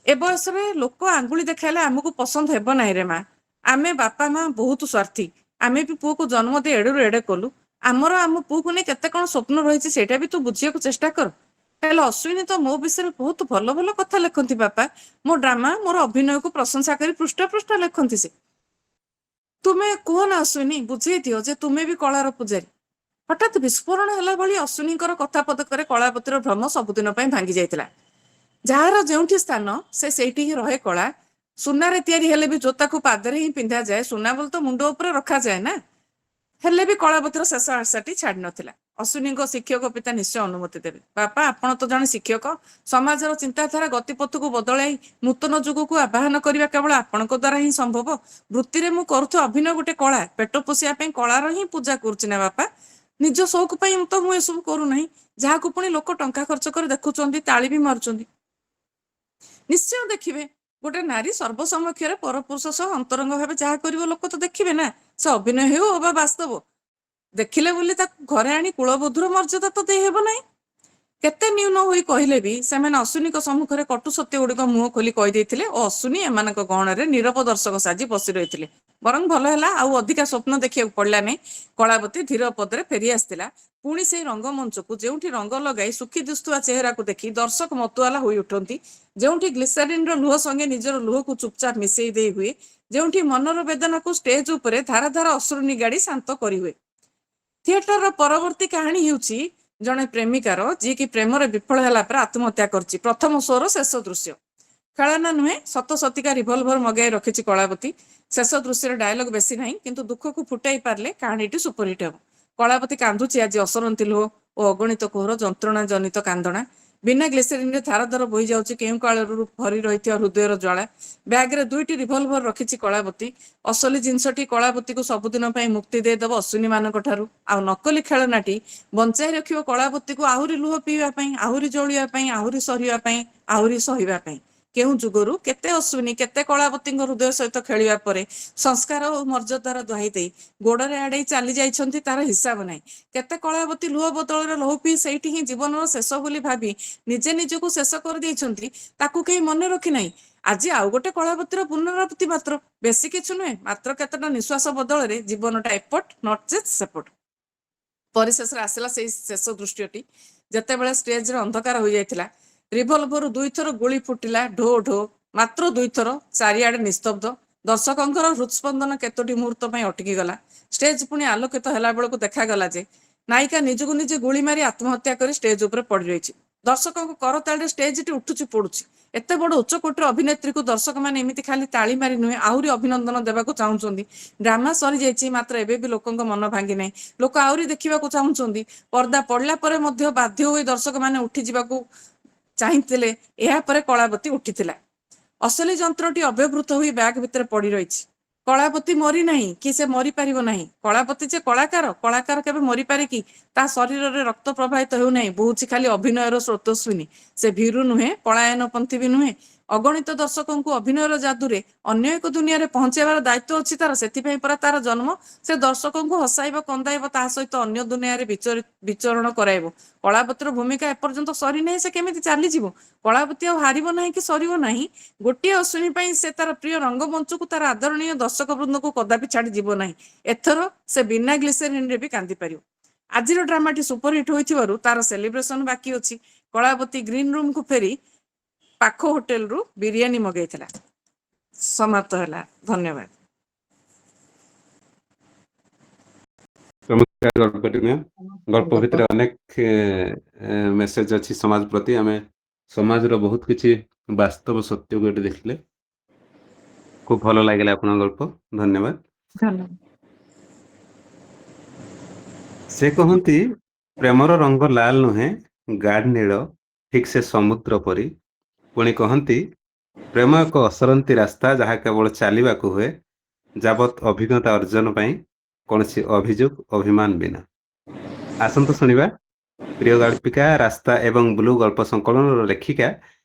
ଏ ବୟସରେ ଲୋକ ଆଙ୍ଗୁଳି ଦେଖାଇଲେ ଆମକୁ ପସନ୍ଦ ହେବ ନାହିଁ ରେ ମା। ଆମେ ବାପା ମା ବହୁତ ସ୍ୱାର୍ଥୀ। ଆମେ ବି ପୁଅକୁ ଜନ୍ମ ଦେଇ ଏଡେରୁ ଏଡେ କଲୁ। ଆମର ଆମ ପୁଅକୁ ନେଇ କେତେ କଣ ସ୍ୱପ୍ନ ରହିଛି, ସେଇଟା ବି ତୁ ବୁଝିବାକୁ ଚେଷ୍ଟା କର। ହେଲେ ଅଶ୍ୱିନୀ ତ ମୋ ବିଷୟରେ ବହୁତ ଭଲ ଭଲ କଥା ଲେଖନ୍ତି ବାପା। ମୋ ଡ୍ରାମା, ମୋର ଅଭିନୟକୁ ପ୍ରଶଂସା କରି ପୃଷ୍ଠା ପୃଷ୍ଠା ଲେଖନ୍ତି ସେ। ତୁମେ କୁହ ନା ଅଶ୍ୱିନୀ, ବୁଝେଇ ଦିଅ ଯେ ତୁମେ ବି କଳାର ପୂଜାରୀ। ହଠାତ୍ ବିସ୍ଫୋରଣ ହେଲା ଭଳି ଅଶ୍ୱିନୀଙ୍କର କଥା ପଦକରେ କଳାବତୀର ଭ୍ରମ ସବୁଦିନ ପାଇଁ ଭାଙ୍ଗି ଯାଇଥିଲା। ଯାହାର ଯେଉଁଠି ସ୍ଥାନ, ସେ ସେଇଠି ହିଁ ରହେ କଳା। ସୁନାରେ ତିଆରି ହେଲେ ବି ଜୋତାକୁ ପାଦରେ ହିଁ ପିନ୍ଧାଯାଏ। ସୁନା ବୋଲି ତ ମୁଣ୍ଡ ଉପରେ ରଖାଯାଏ ନା। ହେଲେ ବି କଳାବତୀର ଶେଷ ଆଶାଟି ଛାଡି ନଥିଲା। ଅଶ୍ୱିନୀଙ୍କ ଶିକ୍ଷକ ପିତା ନିଶ୍ଚୟ ଅନୁମତି ଦେବେ। ବାପା, ଆପଣ ତ ଜଣେ ଶିକ୍ଷକ, ସମାଜର ଚିନ୍ତାଧାରା ଗତିପଥକୁ ବଦଳାଇ ନୂତନ ଯୁଗକୁ ଆବାହନ କରିବା କେବଳ ଆପଣଙ୍କ ଦ୍ୱାରା ହିଁ ସମ୍ଭବ। ବୃତ୍ତିରେ ମୁଁ କରୁଥିବା ଅଭିନୟ ଗୋଟେ କଳା, ପେଟ ପୋଷିବା ପାଇଁ କଳାର ହିଁ ପୂଜା କରୁଛି ନା ବାପା। ନିଜ ସଉକ ପାଇଁ ତ ମୁଁ ଏସବୁ କରୁନାହିଁ, ଯାହାକୁ ପୁଣି ଲୋକ ଟଙ୍କା ଖର୍ଚ୍ଚ କରି ଦେଖୁଛନ୍ତି, ତାଳି ବି ମାରୁଛନ୍ତି। ନିଶ୍ଚୟ ଦେଖିବେ, ଗୋଟେ ନାରୀ ସର୍ବସମକ୍ଷରେ ପରପୁରୁଷ ସହ ଅନ୍ତରଙ୍ଗ ଭାବେ ଯାହା କରିବ ଲୋକ ତ ଦେଖିବେ ନା, ସେ ଅଭିନୟ ହେଉ ବା ବାସ୍ତବ। ଦେଖିଲେ ବୋଲି ତାକୁ ଘରେ ଆଣି କୁଳବଧୂର ମର୍ଯ୍ୟାଦା ତ ଦେଇହେବ ନାହିଁ। କେତେ ନ୍ୟୁନ ହୋଇ କହିଲେ ବି ସେମାନେ ଅଶ୍ୱିନୀଙ୍କ ସମ୍ମୁଖରେ କଟୁ ସତ୍ୟ ଗୁଡ଼ିକ ମୁହଁ ଖୋଲି କହିଦେଇଥିଲେ ଓ ଅଶ୍ୱିନୀ ଏମାନଙ୍କ ଗହଣରେ ନିରବ ଦର୍ଶକ ସାଜି ବସି ରହିଥିଲେ। ବରଂ ଭଲ ହେଲା, ଆଉ ଅଧିକା ସ୍ୱପ୍ନ ଦେଖିବାକୁ ପଡ଼ିଲା ନାହିଁ। କଳାବତୀ ଧୀର ପଦରେ ଫେରି ଆସିଥିଲା ପୁଣି ସେଇ ରଙ୍ଗମଞ୍ଚକୁ, ଯେଉଁଠି ରଙ୍ଗ ଲଗାଇ ସୁଖୀ ଦିଶୁଥିବା ଚେହେରାକୁ ଦେଖି ଦର୍ଶକ ମତୁଆଲା ହୋଇ ଉଠନ୍ତି, ଯେଉଁଠି ଗ୍ଲିସେରିନ୍ର ଲୁହ ସଙ୍ଗେ ନିଜର ଲୁହକୁ ଚୁପଚାପ ମିଶେଇ ଦେଇ ହୁଏ, ଯେଉଁଠି ମନର ବେଦନାକୁ ଷ୍ଟେଜ ଉପରେ ଧାର ଧାର ଅଶ୍ରୁ ନିଗାଡ଼ି ଶାନ୍ତ କରିହୁଏ। ଥିଏଟରର ପରବର୍ତ୍ତୀ କାହାଣୀ ହେଉଛି ଜଣେ ପ୍ରେମିକାର, ଯିଏକି ପ୍ରେମରେ ବିଫଳ ହେଲା ପରେ ଆତ୍ମହତ୍ୟା କରିଛି। ପ୍ରଥମ ଶୋର ଶେଷ ଦୃଶ୍ୟ। ଖେଳନା ନୁହେଁ, ସତ ସତିକା ରିଭଲଭର ମଗାଇ ରଖିଛି କଳାବତୀ। ଶେଷ ଦୃଶ୍ୟରେ ଡାୟଲଗ ବେଶୀ ନାହିଁ, କିନ୍ତୁ ଦୁଃଖକୁ ଫୁଟାଇ ପାରିଲେ କାହାଣୀଟି ସୁପରହିଟ୍ ହେବ। କଳାବତୀ କାନ୍ଦୁଛି ଆଜି ଅସରନ୍ତି ଲୁହ ଓ ଅଗଣିତ କୋହର ଯନ୍ତ୍ରଣା ଜନିତ କାନ୍ଦଣା। ବିନା ଗ୍ଲିସେରିନରେ ଧାର ଧାର ବୋହି ଯାଉଛି କେଉଁ କାଳରୁ ଭରି ରହିଥିବା ହୃଦୟର ଜ୍ୱାଳା। ବ୍ୟାଗରେ 2ଟି ରିଭଲଭର ରଖିଛି କଳାବତୀ। ଅସଲି ଜିନିଷଟି କଳାବତୀକୁ ସବୁଦିନ ପାଇଁ ମୁକ୍ତି ଦେଇଦେବ ଅଶ୍ୱିନୀମାନଙ୍କ ଠାରୁ, ଆଉ ନକଲି ଖେଳନାଟି ବଞ୍ଚାଇ ରଖିବ କଳାବତୀକୁ ଆହୁରି ଲୁହ ପିଇବା ପାଇଁ, ଆହୁରି ଜଳିବା ପାଇଁ, ଆହୁରି ସହିବା ପାଇଁ, ଆହୁରି ସହିବା ପାଇଁ। କେଉଁ ଯୁଗରୁ କେତେ ଅଶ୍ୱିନୀ, କେତେ କଳାବତୀଙ୍କ ହୃଦୟ ସହିତ ଖେଳିବା ପରେ ସଂସ୍କାର ଓ ମର୍ଯ୍ୟାଦାର ଦୋହାଇ ଦେଇ ଗୋଡ଼ରେ ଆଡ଼େଇ ଚାଲି ଯାଇଛନ୍ତି, ତାର ହିସାବ ନାହିଁ। କେତେ କଳାବତୀ ଲୁହ ବଦଳରେ ଲହୁ ପିଇ ସେଇଠି ହିଁ ଜୀବନର ଶେଷ ବୋଲି ଭାବି ନିଜେ ନିଜକୁ ଶେଷ କରିଦେଇଛନ୍ତି, ତାକୁ କେହି ମନେ ରଖିନାହିଁ। ଆଜି ଆଉ ଗୋଟେ କଳାବତୀର ପୁନରାବୃତ୍ତି ମାତ୍ର, ବେଶୀ କିଛି ନୁହେଁ, ମାତ୍ର କେତେଟା ନିଶ୍ୱାସ ବଦଳରେ ଜୀବନଟା ଏପଟ ନଟ୍ ଯେ ସେପଟ। ପରିଶେଷରେ ଆସିଲା ସେଇ ଶେଷ ଦୃଶ୍ୟଟି, ଯେତେବେଳେ ଷ୍ଟେଜରେ ଅନ୍ଧକାର ହୋଇଯାଇଥିଲା। ରିଭଲଭରରୁ 2 ଥର ଗୁଳି ଫୁଟିଲା ଢୋ ଢୋ, ମାତ୍ର 2 ଥର। ଚାରିଆଡେ ନିସ୍ତବ୍ଧ। ଦର୍ଶକଙ୍କର ହୃଦସ୍ପନ୍ଦନ କେତୋଟି ମୁହୂର୍ତ୍ତ ପାଇଁ ଅଟକିଗଲା। ଷ୍ଟେଜ ପୁଣି ଆଲୋକିତ ହେଲା ବେଳକୁ ଦେଖାଗଲା ଯେ ନାୟିକା ନିଜକୁ ନିଜେ ଗୁଳି ମାରି ଆତ୍ମହତ୍ୟା କରି ଷ୍ଟେଜ ଉପରେ ପଡି ରହିଛି। ଦର୍ଶକଙ୍କ କରତାଳରେ ଷ୍ଟେଜଟି ଉଠୁଛି ପଡୁଛି। ଏତେ ବଡ ଉଚ୍ଚକୋଟୀର ଅଭିନେତ୍ରୀକୁ ଦର୍ଶକମାନେ ଏମିତି ଖାଲି ତାଳି ମାରି ନୁହେଁ, ଆହୁରି ଅଭିନନ୍ଦନ ଦେବାକୁ ଚାହୁଁଛନ୍ତି। ଡ୍ରାମା ସରିଯାଇଛି, ମାତ୍ର ଏବେ ବି ଲୋକଙ୍କ ମନ ଭାଙ୍ଗି ନାହିଁ। ଲୋକ ଆହୁରି ଦେଖିବାକୁ ଚାହୁଁଛନ୍ତି। ପର୍ଦ୍ଦା ପଡିଲା ପରେ ମଧ୍ୟ ବାଧ୍ୟ ହୋଇ ଦର୍ଶକମାନେ ଉଠିଯିବାକୁ ଚାହିଁଥିଲେ। ଏହାପରେ କଳାବତୀ ଉଠିଥିଲା। ଅସଲି ଯନ୍ତ୍ରଟି ଅବ୍ୟବହୃତ ହୋଇ ବ୍ୟାଗ ଭିତରେ ପଡି ରହିଛି। କଳାବତୀ ମରି ନାହିଁ, କି ସେ ମରିପାରିବ ନାହିଁ। କଳାବତୀ ଯେ କଳାକାର, କଳାକାର କେବେ ମରିପାରେ କି? ତା ଶରୀରରେ ରକ୍ତ ପ୍ରବାହିତ ହେଉନାହିଁ, ବହୁଛି ଖାଲି ଅଭିନୟର ସ୍ରୋତସ୍ୱିନୀ। ସେ ଭୀରୁ ନୁହେଁ, ପଳାୟନପନ୍ଥୀ ବି ନୁହେଁ। ଅଗଣିତ ଦର୍ଶକଙ୍କୁ ଅଭିନୟର ଜାଦୁରେ ଅନ୍ୟ ଏକ ଦୁନିଆରେ ପହଞ୍ଚାଇବାର ଦାୟିତ୍ୱ ଅଛି ତାର। ସେଥିପାଇଁ ପରା ତାର ଜନ୍ମ। ସେ ଦର୍ଶକଙ୍କୁ ହସାଇବ, କନ୍ଦାଇବ, ତା ସହିତ ଅନ୍ୟ ଦୁନିଆରେ ବିଚରଣ କରାଇବ। କଳାବତୀର ଭୂମିକା ଏପର୍ଯ୍ୟନ୍ତ ସରିନାହିଁ, ସେ କେମିତି ଚାଲିଯିବ? କଳାବତୀ ଆଉ ହାରିବ ନାହିଁ କି ସରିବ ନାହିଁ। ଗୋଟିଏ ଅଶ୍ୱିନୀ ପାଇଁ ସେ ତାର ପ୍ରିୟ ରଙ୍ଗମଞ୍ଚକୁ, ତାର ଆଦରଣୀୟ ଦର୍ଶକ ବୃନ୍ଦକୁ କଦାପି ଛାଡି ଯିବ ନାହିଁ। ଏଥର ସେ ବିନା ଗ୍ଲିସେରିନରେ ବି କାନ୍ଦି ପାରିବ। ଆଜିର ଡ୍ରାମାଟି ସୁପରହିଟ୍ ହୋଇଥିବାରୁ ତାର ସେଲିବ୍ରେସନ ବାକି ଅଛି। କଳାବତୀ ଗ୍ରୀନ ରୁମକୁ ଫେରି ପାଖ ହୋଟେଲରୁ ବିରିୟାନୀ ମଗାଇଥିଲା। ସମାପ୍ତ ହେଲା। ଧନ୍ୟବାଦ। ଚମତ୍କାର ଗଳ୍ପଟି ମ୍ୟାମ୍। ଗଳ୍ପ ଭିତରେ ଅନେକ ମେସେଜ ଅଛି ସମାଜ ପ୍ରତି। ଆମେ ସମାଜର ବହୁତ କିଛି ବାସ୍ତବ ସତ୍ୟକୁ ଏଠି ଦେଖିଲେ। ଖୁବ ଭଲ ଲାଗିଲା ଆପଣଙ୍କ ଗଳ୍ପ। ଧନ୍ୟବାଦ। ଧନ୍ୟବାଦ। ସେ କହନ୍ତି ପ୍ରେମର ରଙ୍ଗ ଲାଲ ନୁହେଁ, ଗାଢ ନୀଳ, ଠିକ ସେ ସମୁଦ୍ର ପରି। ପୁଣି କହନ୍ତି ପ୍ରେମ ଏକ ଅସରନ୍ତି ରାସ୍ତା, ଯାହା କେବଳ ଚାଲିବାକୁ ହୁଏ, ଯାବତ୍ ଅଭିଜ୍ଞତା ଅର୍ଜନ ପାଇଁ, କୌଣସି ଅଭିଯୋଗ ଅଭିମାନ ବିନା। ଆସନ୍ତୁ ଶୁଣିବା ପ୍ରିୟ ଗାଳ୍ପିକା, ରାସ୍ତା ଏବଂ ବ୍ଲୁ ଗଳ୍ପ ସଂକଳନର ଲେଖିକା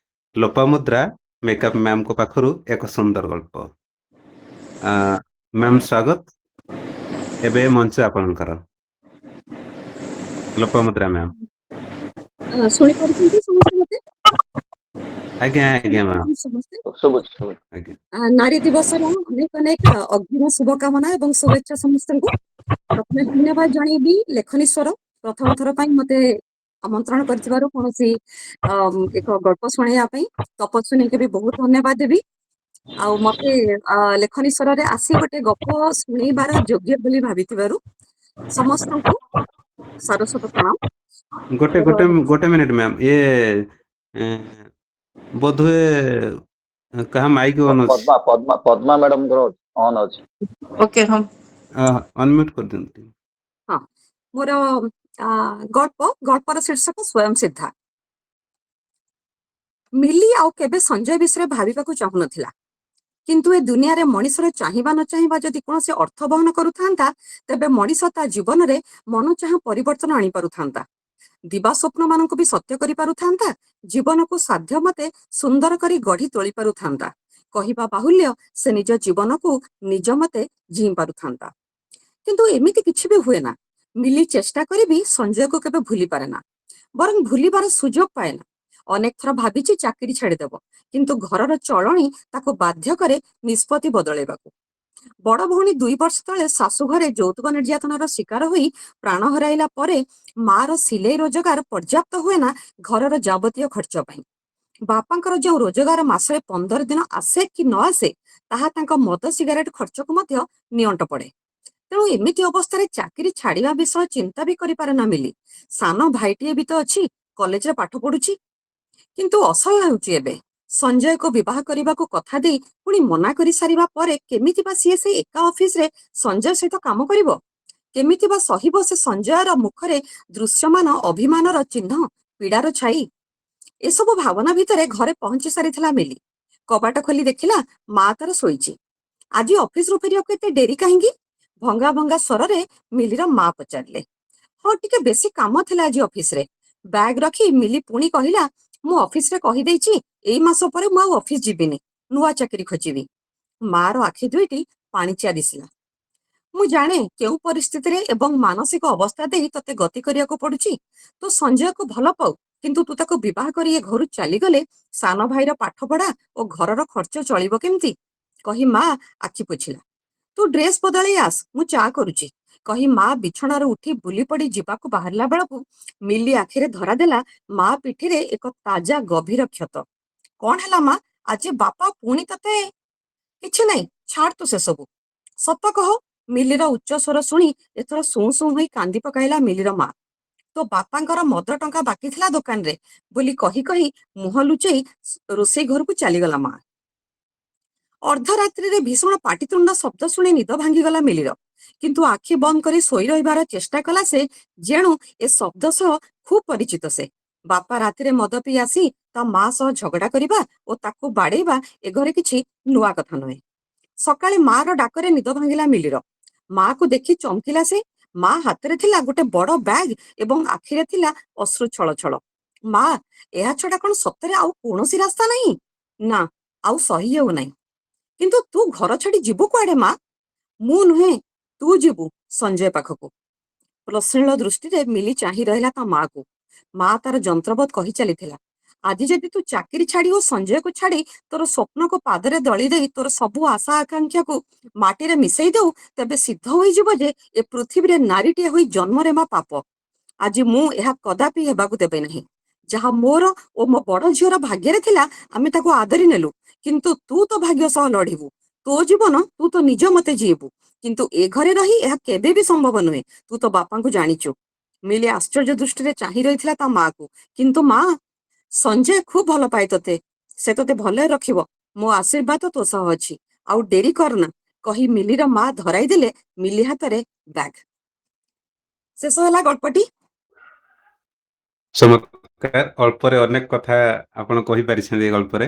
ଲୋପାମୁଦ୍ରା ମେକଅପ୍ ମ୍ୟାମଙ୍କ ପାଖରୁ ଏକ ସୁନ୍ଦର ଗଳ୍ପ। ମ୍ୟାମ୍ ସ୍ୱାଗତ। ଏବେ ମଞ୍ଚ ଆପଣଙ୍କର। ଲୋପାମୁଦ୍ରା ମ୍ୟାମ୍। ଶୁଣିପାରୁଛନ୍ତି ସମସ୍ତେ ମତେ? ଆଜ୍ଞା ଆଜ୍ଞା ମ୍ୟାମ୍। ସମସ୍ତେ ଶୁଭୁଛି। ଆଜ୍ଞା ନାରୀ ଦିବସର ଅନେକ ଅନେକ ଅଗ୍ରୀମ ଶୁଭକାମନା ଏବଂ ଶୁଭେଚ୍ଛା ସମସ୍ତଙ୍କୁ। ପ୍ରଥମେ ଧନ୍ୟବାଦ ଜଣେଇବି ଲେଖନୀଶ୍ୱର, ପ୍ରଥମ ଥର ପାଇଁ ମତେ ଆମନ୍ତ୍ରଣ କରିଥିବାରୁ କୌଣସି ଏକ ଗଳ୍ପ ଶୁଣେଇବା ପାଇଁ। ତପସ୍ୱିନୀଙ୍କୁ ବି ବହୁତ ଧନ୍ୟବାଦ ଦେବି। ଆଉ ମତେ ଲେଖନୀଶ୍ୱରରେ ଆସି ଗୋଟେ ଗପ ଶୁଣେଇବାର ଯୋଗ୍ୟ ବୋଲି ଭାବିଥିବାରୁ ସମସ୍ତଙ୍କୁ ସରସ୍ୱତ ପ୍ରଣାମ। ଗୋଟେ ଗୋଟେ ଗୋଟେ ମିନିଟ୍ ମ୍ୟାମ୍। ବୋଧହୁଏ କାହା ମାଇକ୍ ଅନ୍ ଅଛି? ପଦ୍ମା ମ୍ୟାଡମଙ୍କର ଅନ୍ ଅଛି। ଓକେ, ହଁ। ଅନମ୍ୟୁଟ୍ କରିଦିଅନ୍ତୁ। ହଁ, ମୋର ଗଳ୍ପର ଶୀର୍ଷକ ସ୍ୱୟଂ ସିଦ୍ଧା। ମିଲି ଆଉ କେବେ ସଞ୍ଜୟ ବିଷୟରେ ଭାବିବାକୁ ଚାହୁଁନଥିଲା, କିନ୍ତୁ ଏ ଦୁନିଆରେ ମଣିଷର ଚାହିଁବା ନ ଚାହିଁବା ଯଦି କୌଣସି ଅର୍ଥ ବହନ କରୁଥାନ୍ତା, ତେବେ ମଣିଷ ତା ଜୀବନରେ ମନ ଚାହା ପରିବର୍ତ୍ତନ ଆଣିପାରୁଥାନ୍ତା, ଦିବା ସ୍ୱପ୍ନ ମାନଙ୍କୁ ବି ସତ୍ୟ କରିପାରୁଥାନ୍ତା, ଜୀବନକୁ ସାଧ୍ୟ ମତେ ସୁନ୍ଦର କରି ଗଢି ତୋଳି ପାରୁଥାନ୍ତା। କହିବା ବାହୁଲ୍ୟ, ସେ ନିଜ ଜୀବନକୁ ନିଜ ମତେ ଜୀଇ ପାରୁଥାନ୍ତା। କିନ୍ତୁ ଏମିତି କିଛି ବି ହୁଏ ନା। ମିଲି ଚେଷ୍ଟା କରି ବି ସଞ୍ଜୟକୁ କେବେ ଭୁଲି ପାରେ ନା, ବରଂ ଭୁଲିବାର ସୁଯୋଗ ପାଏ ନା। ଅନେକ ଥର ଭାବିଛି ଚାକିରି ଛାଡିଦେବ, କିନ୍ତୁ ଘରର ଚଳଣି ତାକୁ ବାଧ୍ୟ କରେ ନିଷ୍ପତ୍ତି ବଦଳେଇବାକୁ। ବଡ ଭଉଣୀ 2 ବର୍ଷ ତଳେ ଶାଶୁ ଘରେ ଯୌତୁକ ନିର୍ଯାତନାର ଶିକାର ହୋଇ ପ୍ରାଣ ହରାଇଲା ପରେ ମାର ସିଲେଇ ରୋଜଗାର ପର୍ଯ୍ୟାପ୍ତ ହୁଏ ନା ଘରର ଯାବତୀୟ ଖର୍ଚ୍ଚ ପାଇଁ। ବାପାଙ୍କର ଯେଉଁ ରୋଜଗାର ମାସରେ 15 ଦିନ ଆସେ କି ନ ଆସେ, ତାହା ତାଙ୍କ ମଦ ସିଗାରେଟ ଖର୍ଚ୍ଚକୁ ମଧ୍ୟ ନିଅଣ୍ଟ ପଡେ। ତେଣୁ ଏମିତି ଅବସ୍ଥାରେ ଚାକିରି ଛାଡିବା ବିଷୟ ଚିନ୍ତା ବି କରିପାରେ ନା ମିଲି। ସାନ ଭାଇଟିଏ ବି ତ ଅଛି, କଲେଜରେ ପାଠ ପଢୁଛି। କିନ୍ତୁ ଅସହ୍ୟ ହେଉଛି ଏବେ। ସଞ୍ଜୟକୁ ବିବାହ କରିବାକୁ କଥା ଦେଇ ପୁଣି ମନା କରି ସାରିବା ପରେ କେମିତି ବା ସିଏ ସେଇ ଏକା ଅଫିସରେ ସଞ୍ଜୟ ସହିତ କାମ କରିବ? କେମିତି ବା ସହିବ ସେ ସଞ୍ଜୟର ମୁଖରେ ଦୃଶ୍ୟମାନ ଅଭିମାନର ଚିହ୍ନ, ପୀଡାର ଛାଇ? ଏସବୁ ଭାବନା ଭିତରେ ଘରେ ପହଞ୍ଚି ସାରିଥିଲା ମିଲି। କବାଟ ଖୋଲି ଦେଖିଲା ମା ତାର ଶୋଇଛି। ଆଜି ଅଫିସରୁ ଫେରିବାକୁ ଏତେ ଡେରି କାହିଁକି? ଭଙ୍ଗା ଭଙ୍ଗା ସ୍ୱରରେ ମିଲିର ମା ପଚାରିଲେ। ହଁ, ଟିକେ ବେଶୀ କାମ ଥିଲା ଆଜି ଅଫିସରେ। ବ୍ୟାଗ ରଖି ମିଲି ପୁଣି କହିଲା, ମୁଁ ଅଫିସରେ କହିଦେଇଛି ଏଇ ମାସ ପରେ ମୁଁ ଆଉ ଅଫିସ ଯିବିନି, ନୂଆ ଚାକିରି ଖୋଜିବି। ମାର ଆଖି ଦୁଇଟି ପାଣିଚିଆ ଦିଶିଲା। ମୁଁ ଜାଣେ କେଉଁ ପରିସ୍ଥିତିରେ ଏବଂ ମାନସିକ ଅବସ୍ଥା ଦେଇ ତତେ ଗତି କରିବାକୁ ପଡୁଛି। ତୁ ସଞ୍ଜୟକୁ ଭଲ ପାଉ, କିନ୍ତୁ ତୁ ତାକୁ ବିବାହ କରି ଏ ଘରୁ ଚାଲିଗଲେ ସାନ ଭାଇର ପାଠ ପଢା ଓ ଘରର ଖର୍ଚ୍ଚ ଚଳିବ କେମିତି? କହି ମା ଆଖି ପୋଛିଲା। ତୁ ଡ୍ରେସ ବଦଳେଇ ଆସ, ମୁଁ ଚା କରୁଛି। କହି ମା ବିଛଣାରୁ ଉଠି ବୁଲି ପଡି ଯିବାକୁ ବାହାରିଲା ବେଳକୁ ମିଲି ଆଖିରେ ଧରାଦେଲା ମା ପିଠିରେ ଏକ ତାଜା ଗଭୀର କ୍ଷତ। କଣ ହେଲା ମା? ଆଜି ବାପା ପୁଣି ତତେ? କିଛି ନାହିଁ, ଛାଡ ତୁ ସେସବୁ। ସତ କହ। ମିଲିର ଉଚ୍ଚ ସ୍ୱର ଶୁଣି ଏଥର ସୁଁ ସୁଁ ହୋଇ କାନ୍ଦି ପକାଇଲା ମିଲିର ମା। ତୋ ବାପାଙ୍କର ମଦ ଟଙ୍କା ବାକି ଥିଲା ଦୋକାନରେ ବୋଲି କହି କହି ମୁହଁ ଲୁଚେଇ ରୋଷେଇ ଘରକୁ ଚାଲିଗଲା ମା। ଅର୍ଦ୍ଧରାତ୍ରିରେ ଭୀଷଣ ପାଟିତୁଣ୍ଡ ଶବ୍ଦ ଶୁଣି ନିଦ ଭାଙ୍ଗିଗଲା ମିଲିର। କିନ୍ତୁ ଆଖି ବନ୍ଦ କରି ଶୋଇ ରହିବାର ଚେଷ୍ଟା କଲା ସେ, ଯେଣୁ ଏ ଶବ୍ଦ ସହ ଖୁବ୍ ପରିଚିତ ସେ। ବାପା ରାତିରେ ମଦ ପିଇ ଆସି ତା ମା ସହ ଝଗଡା କରିବା ଓ ତାକୁ ବାଡେଇବା ଏ ଘରେ କିଛି ନୂଆ କଥା ନୁହେଁ। ସକାଳେ ମାର ଡାକରେ ନିଦ ଭାଙ୍ଗିଲା ମିଲିର। ମାକୁ ଦେଖି ଚମକିଲା ସେ। ମା ହାତରେ ଥିଲା ଗୋଟେ ବଡ ବ୍ୟାଗ ଏବଂ ଆଖିରେ ଥିଲା ଅଶ୍ରୁ ଛଳ ଛଳ। ମା, ଏହା ଛଡା କଣ ସତରେ ଆଉ କୌଣସି ରାସ୍ତା ନାହିଁ? ନା, ଆଉ ସହି ହେଉନାହିଁ। କିନ୍ତୁ ତୁ ଘର ଛାଡି ଯିବୁ କୁଆଡେ ମା? ମୁଁ ନୁହେଁ, ତୁ ଯିବୁ ସଞ୍ଜୟ ପାଖକୁ। ପ୍ରଶ୍ନିଳ ଦୃଷ୍ଟିରେ ମିଲି ଚାହିଁ ରହିଲା ତା ମାକୁ। ମା ତାର ଯନ୍ତ୍ରବତ୍ କହି ଚାଲିଥିଲା, ଆଜି ଯଦି ତୁ ଚାକିରି ଛାଡି ଓ ସଞ୍ଜୟକୁ ଛାଡି ତୋର ସ୍ୱପ୍ନକୁ ପାଦରେ ଦଳି ଦେଇ ତୋର ସବୁ ଆଶା ଆକାଂକ୍ଷାକୁ ମାଟିରେ ମିଶେଇ ଦଉ, ତେବେ ସିଦ୍ଧ ହୋଇଯିବ ଯେ ଏ ପୃଥିବୀରେ ନାରୀଟିଏ ହୋଇ ଜନ୍ମରେ ମା ପାପ। ଆଜି ମୁଁ ଏହା କଦାପି ହେବାକୁ ଦେବେ ନାହିଁ। ଯାହା ମୋର ଓ ମୋ ବଡ ଝିଅର ଭାଗ୍ୟରେ ଥିଲା, ଆମେ ତାକୁ ଆଦରି ନେଲୁ। କିନ୍ତୁ ତୁ ତୋ ଭାଗ୍ୟ ସହ ଲଢିବୁ। ତୋ ଜୀବନ ତୁ ତ ନିଜ ମତେ ଯିଇବୁ। କିନ୍ତୁ ଏ ଘରେ ରହି ଏହା କେବେ ବି ସମ୍ଭବ ନୁହେଁ। ତୁ ତ ବାପାଙ୍କୁ ଜାଣିଛୁ। ମିଲି ଆଶ୍ଚର୍ଯ୍ୟ ଦୃଷ୍ଟିରେ ଚାହିଁ ରହିଥିଲା ତା ମାକୁ। କିନ୍ତୁ ମା, ସଞ୍ଜୟ ଖୁବ୍ ଭଲ ପାଏ ତତେ। ସେ ତତେ ଭଲରେ ରଖିବ। ମୋ ଆଶୀର୍ବାଦ ତୋ ସହ ଅଛି। ଆଉ ଡେରି କରନା। କହି ମିଲିର ମା ଧରାଇ ଦେଲେ ମିଲି ହାତରେ ବ୍ୟାଗ। ଶେଷ ହେଲା ଗଳ୍ପଟି। ଚମତ୍କାର। ଅଳ୍ପରେ ଅନେକ କଥା ଆପଣ କହିପାରିଛନ୍ତି ଏ ଗଳ୍ପରେ।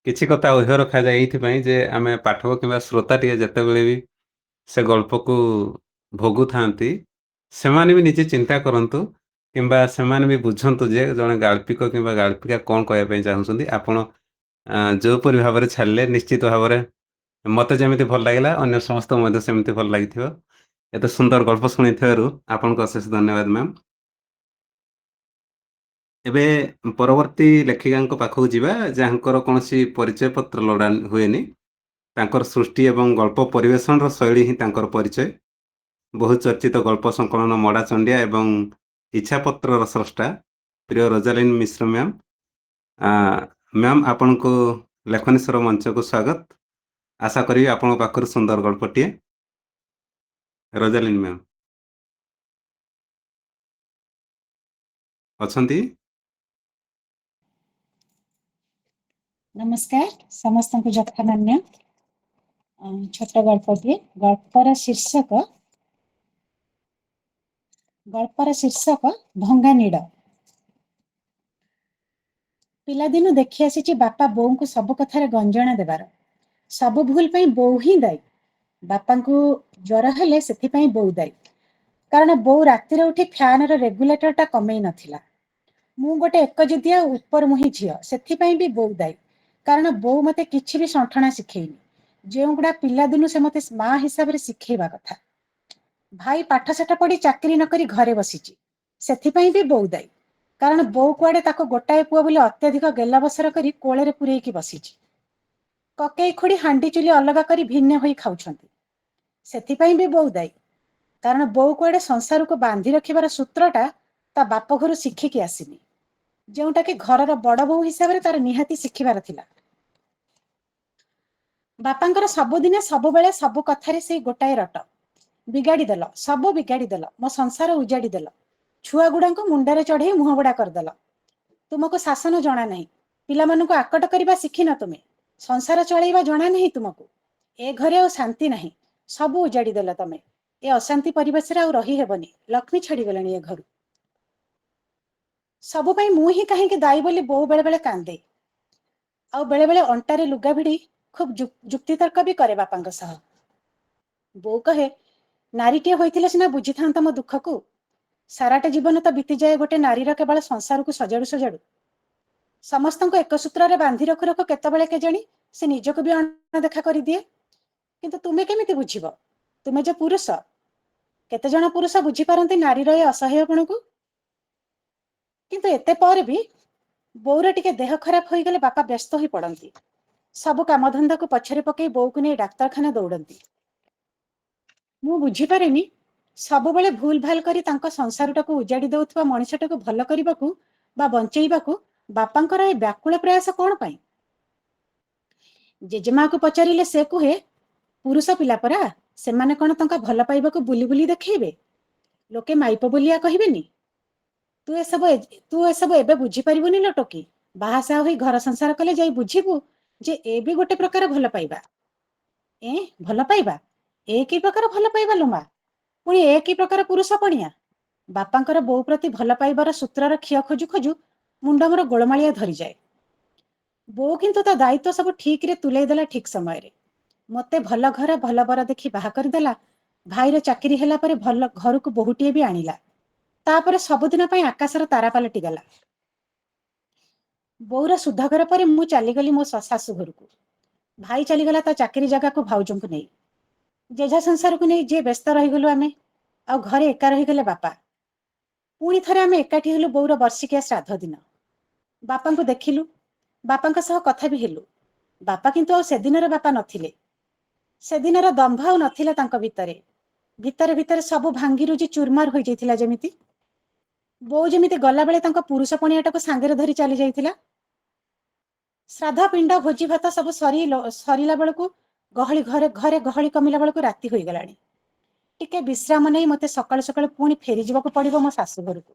କିଛି କଥା ঐହ ରଖାଯାଏ ଏଇଥିପାଇଁ ଯେ ଆମେ ପାଠକ କିମ୍ବା ଶ୍ରୋତାଟିଏ ଯେତେବେଳେ ବି ସେ ଗଳ୍ପକୁ ଭୋଗୁଥାନ୍ତି, ସେମାନେ ବି ନିଜେ ଚିନ୍ତା କରନ୍ତୁ କିମ୍ବା ସେମାନେ ବି ବୁଝନ୍ତୁ ଯେ ଜଣେ ଗାଳ୍ପିକ କିମ୍ବା ଗାଳ୍ପିକା କଣ କହିବା ପାଇଁ ଚାହୁଁଛନ୍ତି। ଆପଣ ଯୋଉପରି ଭାବରେ ଛାଡ଼ିଲେ, ନିଶ୍ଚିତ ଭାବରେ ମତେ ଯେମିତି ଭଲ ଲାଗିଲା ଅନ୍ୟ ସମସ୍ତଙ୍କୁ ମଧ୍ୟ ସେମିତି ଭଲ ଲାଗିଥିବ। ଏତେ ସୁନ୍ଦର ଗଳ୍ପ ଶୁଣିଥିବାରୁ ଆପଣଙ୍କୁ ଅଶେଷ ଧନ୍ୟବାଦ ମ୍ୟାମ୍। ଏବେ ପରବର୍ତ୍ତୀ ଲେଖିକାଙ୍କ ପାଖକୁ ଯିବା, ଯାହାଙ୍କର କୌଣସି ପରିଚୟ ପତ୍ର ଲୋଡ଼ା ହୁଏନି। ତାଙ୍କର ସୃଷ୍ଟି ଏବଂ ଗଳ୍ପ ପରିବେଷଣର ଶୈଳୀ ହିଁ ତାଙ୍କର ପରିଚୟ। ବହୁ ଚର୍ଚ୍ଚିତ ଗଳ୍ପ ସଂକଳନ ମଡ଼ା ଚଣ୍ଡିଆ ଏବଂ ଇଚ୍ଛାପତ୍ରର ସ୍ରଷ୍ଟା ପ୍ରିୟ ରୋଜାଲିନ୍ ମିଶ୍ର ମ୍ୟାମ୍। ମ୍ୟାମ୍, ଆପଣଙ୍କୁ ଲେଖନୀସ୍ୱର ମଞ୍ଚକୁ ସ୍ୱାଗତ। ଆଶା କରିବି ଆପଣଙ୍କ ପାଖରୁ ସୁନ୍ଦର ଗଳ୍ପଟିଏ। ରୋଜାଲିନ୍ ମ୍ୟାମ୍ ଅଛନ୍ତି? ନମସ୍କାର ସମସ୍ତଙ୍କୁ ଯଥାମାନ୍ୟ। ଛୋଟ ଗଳ୍ପଟିଏ। ଗଳ୍ପର ଶୀର୍ଷକ ଗଳ୍ପର ଶୀର୍ଷକ ଭଙ୍ଗା ନୀଡ଼। ପିଲାଦିନୁ ଦେଖି ଆସିଛି ବାପା ବୋଉଙ୍କୁ ସବୁ କଥାରେ ଗଞ୍ଜଣା ଦେବାର। ସବୁ ଭୁଲ ପାଇଁ ବୋଉ ହିଁ ଦାୟୀ। ବାପାଙ୍କୁ ଜ୍ୱର ହେଲେ ସେଥିପାଇଁ ବୋଉ ଦାୟୀ, କାରଣ ବୋଉ ରାତିରେ ଉଠି ଫ୍ୟାନର ରେଗୁଲେଟରଟା କମେଇ ନଥିଲା। ମୁଁ ଗୋଟେ ଏକଜିଦିଆ ଉପରମୁହିଁ ଝିଅ, ସେଥିପାଇଁ ବି ବୋଉ ଦାୟୀ, କାରଣ ବୋଉ ମତେ କିଛି ବି ସଣ୍ଠଣା ଶିଖେଇନି, ଯେଉଁଗୁଡ଼ା ପିଲାଦିନୁ ସେ ମତେ ମା ହିସାବରେ ଶିଖେଇବା କଥା। ଭାଇ ପାଠଶାଠ ପଢି ଚାକିରି ନକରି ଘରେ ବସିଛି, ସେଥିପାଇଁ ବି ବୋଉ ଦାୟୀ, କାରଣ ବୋଉ କୁଆଡେ ତାକୁ ଗୋଟାଏ ପୁଅ ବୋଲି ଅତ୍ୟଧିକ ଗେଲାବସର କରି କୋଳରେ ପୂରେଇକି ବସିଛି। କକେଇ ଖୁଡି ହାଣ୍ଡି ଚୁଲି ଅଲଗା କରି ଭିନ୍ନ ହୋଇ ଖାଉଛନ୍ତି, ସେଥିପାଇଁ ବି ବୋଉ ଦାୟୀ, କାରଣ ବୋଉ କୁଆଡେ ସଂସାରକୁ ବାନ୍ଧି ରଖିବାର ସୂତ୍ରଟା ତା ବାପ ଘରୁ ଶିଖିକି ଆସିନି, ଯେଉଁଟା କି ଘରର ବଡ ବୋହୂ ହିସାବରେ ତାର ନିହାତି ଶିଖିବାର ଥିଲା। ବାପାଙ୍କର ସବୁଦିନେ ସବୁବେଳେ ସବୁ କଥାରେ ସେଇ ଗୋଟାଏ ରଟ, ବିଗାଡି ଦେଲ, ସବୁ ବିଗାଡି ଦେଲ, ମୋ ସଂସାର ଉଜାଡି ଦେଲ, ଛୁଆ ଗୁଡାଙ୍କୁ ମୁଣ୍ଡରେ ଚଢେଇ ମୁହଁ ବୁଡା କରିଦେଲ। ତୁମକୁ ଶାସନ ଜଣା ନାହିଁ, ପିଲାମାନଙ୍କୁ ଆକଟ କରିବା ଶିଖିନ ତୁମେ, ସଂସାର ଚଳେଇବା ଜଣା ନାହିଁ ତୁମକୁ, ଏ ଘରେ ଆଉ ଶାନ୍ତି ନାହିଁ, ସବୁ ଉଜାଡି ଦେଲ ତମେ। ଏ ଅଶାନ୍ତି ପରିବେଶରେ ଆଉ ରହି ହେବନି, ଲକ୍ଷ୍ମୀ ଛାଡିଗଲେଣି ଏ ଘରୁ। ସବୁ ପାଇଁ ମୁଁ ହିଁ କାହିଁକି ଦାୟୀ ବୋଲି ବୋଉ ବେଳେ ବେଳେ କାନ୍ଦେ, ଆଉ ବେଳେ ବେଳେ ଅଣ୍ଟାରେ ଲୁଗା ଭିଡି ଖୁବ୍ ଯୁକ୍ତିତର୍କ ବି କରେ ବାପାଙ୍କ ସହ। ବୋଉ କହେ, ନାରୀଟିଏ ହୋଇଥିଲେ ସିନା ବୁଝିଥାନ୍ତ ମୋ ଦୁଃଖକୁ, ସାରାଟା ଜୀବନ ତ ବିତିଯାଏ ଗୋଟେ ନାରୀର କେବଳ ସଂସାରକୁ ସଜାଡୁ ସଜାଡୁ। ସମସ୍ତଙ୍କୁ ଏକ ସୂତ୍ରରେ ବାନ୍ଧି ରଖୁ ରଖୁ କେତେବେଳେ କେଜାଣି ସେ ନିଜକୁ ବି ଅଣଦେଖା କରିଦିଏ। କିନ୍ତୁ ତୁମେ କେମିତି ବୁଝିବ, ତୁମେ ଯେ ପୁରୁଷ। କେତେଜଣ ପୁରୁଷ ବୁଝିପାରନ୍ତି ନାରୀର ଏ ଅସହାୟପଣକୁ। କିନ୍ତୁ ଏତେ ପରେ ବି ବୋଉର ଟିକେ ଦେହ ଖରାପ ହୋଇଗଲେ ବାପା ବ୍ୟସ୍ତ ହୋଇ ପଡନ୍ତି, ସବୁ କାମଧନ୍ଦାକୁ ପଛରେ ପକେଇ ବୋଉକୁ ନେଇ ଡାକ୍ତରଖାନା ଦୌଡନ୍ତି। ମୁଁ ବୁଝିପାରେନି, ସବୁବେଳେ ଭୁଲ ଭାଲ କରି ତାଙ୍କ ସଂସାରଟାକୁ ଉଜାଡି ଦେଉଥିବା ମଣିଷଟାକୁ ଭଲ କରିବାକୁ ବା ବଞ୍ଚେଇବାକୁ ବାପାଙ୍କର ଏ ବ୍ୟାକୁଳ ପ୍ରୟାସ କଣ ପାଇଁ? ଜେଜେମାକୁ ପଚାରିଲେ ସେ କୁହେ, ପୁରୁଷ ପିଲା ପରା, ସେମାନେ କଣ ତାଙ୍କ ଭଲ ପାଇବାକୁ ବୁଲି ବୁଲି ଦେଖେଇବେ, ଲୋକେ ମାଇପ ବୋଲିଆ କହିବେନି। ତୁ ଏସବୁ ଏବେ ବୁଝିପାରିବୁନି ଲୋ ଟୋକି, ବାହାସାହା ହୋଇ ଘର ସଂସାର କଲେ ଯାଇ ବୁଝିବୁ ଯେ ଏ ବି ଗୋଟେ ପ୍ରକାର ଭଲ ପାଇବା। ଭଲ ପାଇବା? ଏ କି ପ୍ରକାର ଭଲ ପାଇବା ଲୋ ମା? ପୁଣି ଏ କି ପ୍ରକାର ପୁରୁଷ ପଣିଆ? ବାପାଙ୍କର ବୋଉ ପ୍ରତି ଭଲ ପାଇବାର ସୂତ୍ରର ଖିଅ ଖୋଜୁ ଖୋଜୁ ମୁଣ୍ଡ ମୋର ଗୋଳମାଳିଆ ଧରିଯାଏ। ବୋଉ କିନ୍ତୁ ତା ଦାୟିତ୍ୱ ସବୁ ଠିକରେ ତୁଲେଇ ଦେଲା ଠିକ ସମୟରେ। ମତେ ଭଲ ଘର ଭଲ ବର ଦେଖି ବାହା କରିଦେଲା, ଭାଇର ଚାକିରି ହେଲା ପରେ ଭଲ ଘରକୁ ବୋହୂଟିଏ ବି ଆଣିଲା, ତାପରେ ସବୁଦିନ ପାଇଁ ଆକାଶର ତାରା ପାଲଟିଗଲା। ବୋଉର ସୁଧାଘର ପରେ ମୁଁ ଚାଲିଗଲି ମୋ ଶାଶୁ ଘରକୁ, ଭାଇ ଚାଲିଗଲା ତା ଚାକିରି ଜାଗାକୁ ଭାଉଜଙ୍କୁ ନେଇ, ଯେଝା ସଂସାରକୁ ନେଇ ଯିଏ ବ୍ୟସ୍ତ ରହିଗଲୁ ଆମେ, ଆଉ ଘରେ ଏକା ରହିଗଲେ ବାପା। ପୁଣି ଥରେ ଆମେ ଏକାଠି ହେଲୁ ବୋଉର ବର୍ଷିକିଆ ଶ୍ରାଦ୍ଧ ଦିନ। ବାପାଙ୍କୁ ଦେଖିଲୁ, ବାପାଙ୍କ ସହ କଥା ବି ହେଲୁ। ବାପା କିନ୍ତୁ ଆଉ ସେଦିନର ବାପା ନଥିଲେ, ସେଦିନର ଦମ୍ଭ ଆଉ ନଥିଲା ତାଙ୍କ ଭିତରେ। ଭିତରେ ଭିତରେ ସବୁ ଭାଙ୍ଗିରୁଜି ଚୁରମାର ହୋଇଯାଇଥିଲା ଯେମିତି। ବୋଉ ଯେମିତି ଗଲାବେଳେ ତାଙ୍କ ପୁରୁଷ ପଣିଆଟାକୁ ସାଙ୍ଗରେ ଧରି ଚାଲି ଯାଇଥିଲା। ଶ୍ରାଦ୍ଧ ପିଣ୍ଡ ଭୋଜି ଭାତ ସବୁ ସରିଲା ବେଳକୁ ଘରେ ଗହଳି କମିଲା ବେଳକୁ ରାତି ହୋଇଗଲାଣି। ଟିକେ ବିଶ୍ରାମ ନେଇ ମତେ ସକାଳୁ ସକାଳୁ ପୁଣି ଫେରିଯିବାକୁ ପଡିବ ମୋ ଶାଶୁ ଘରକୁ।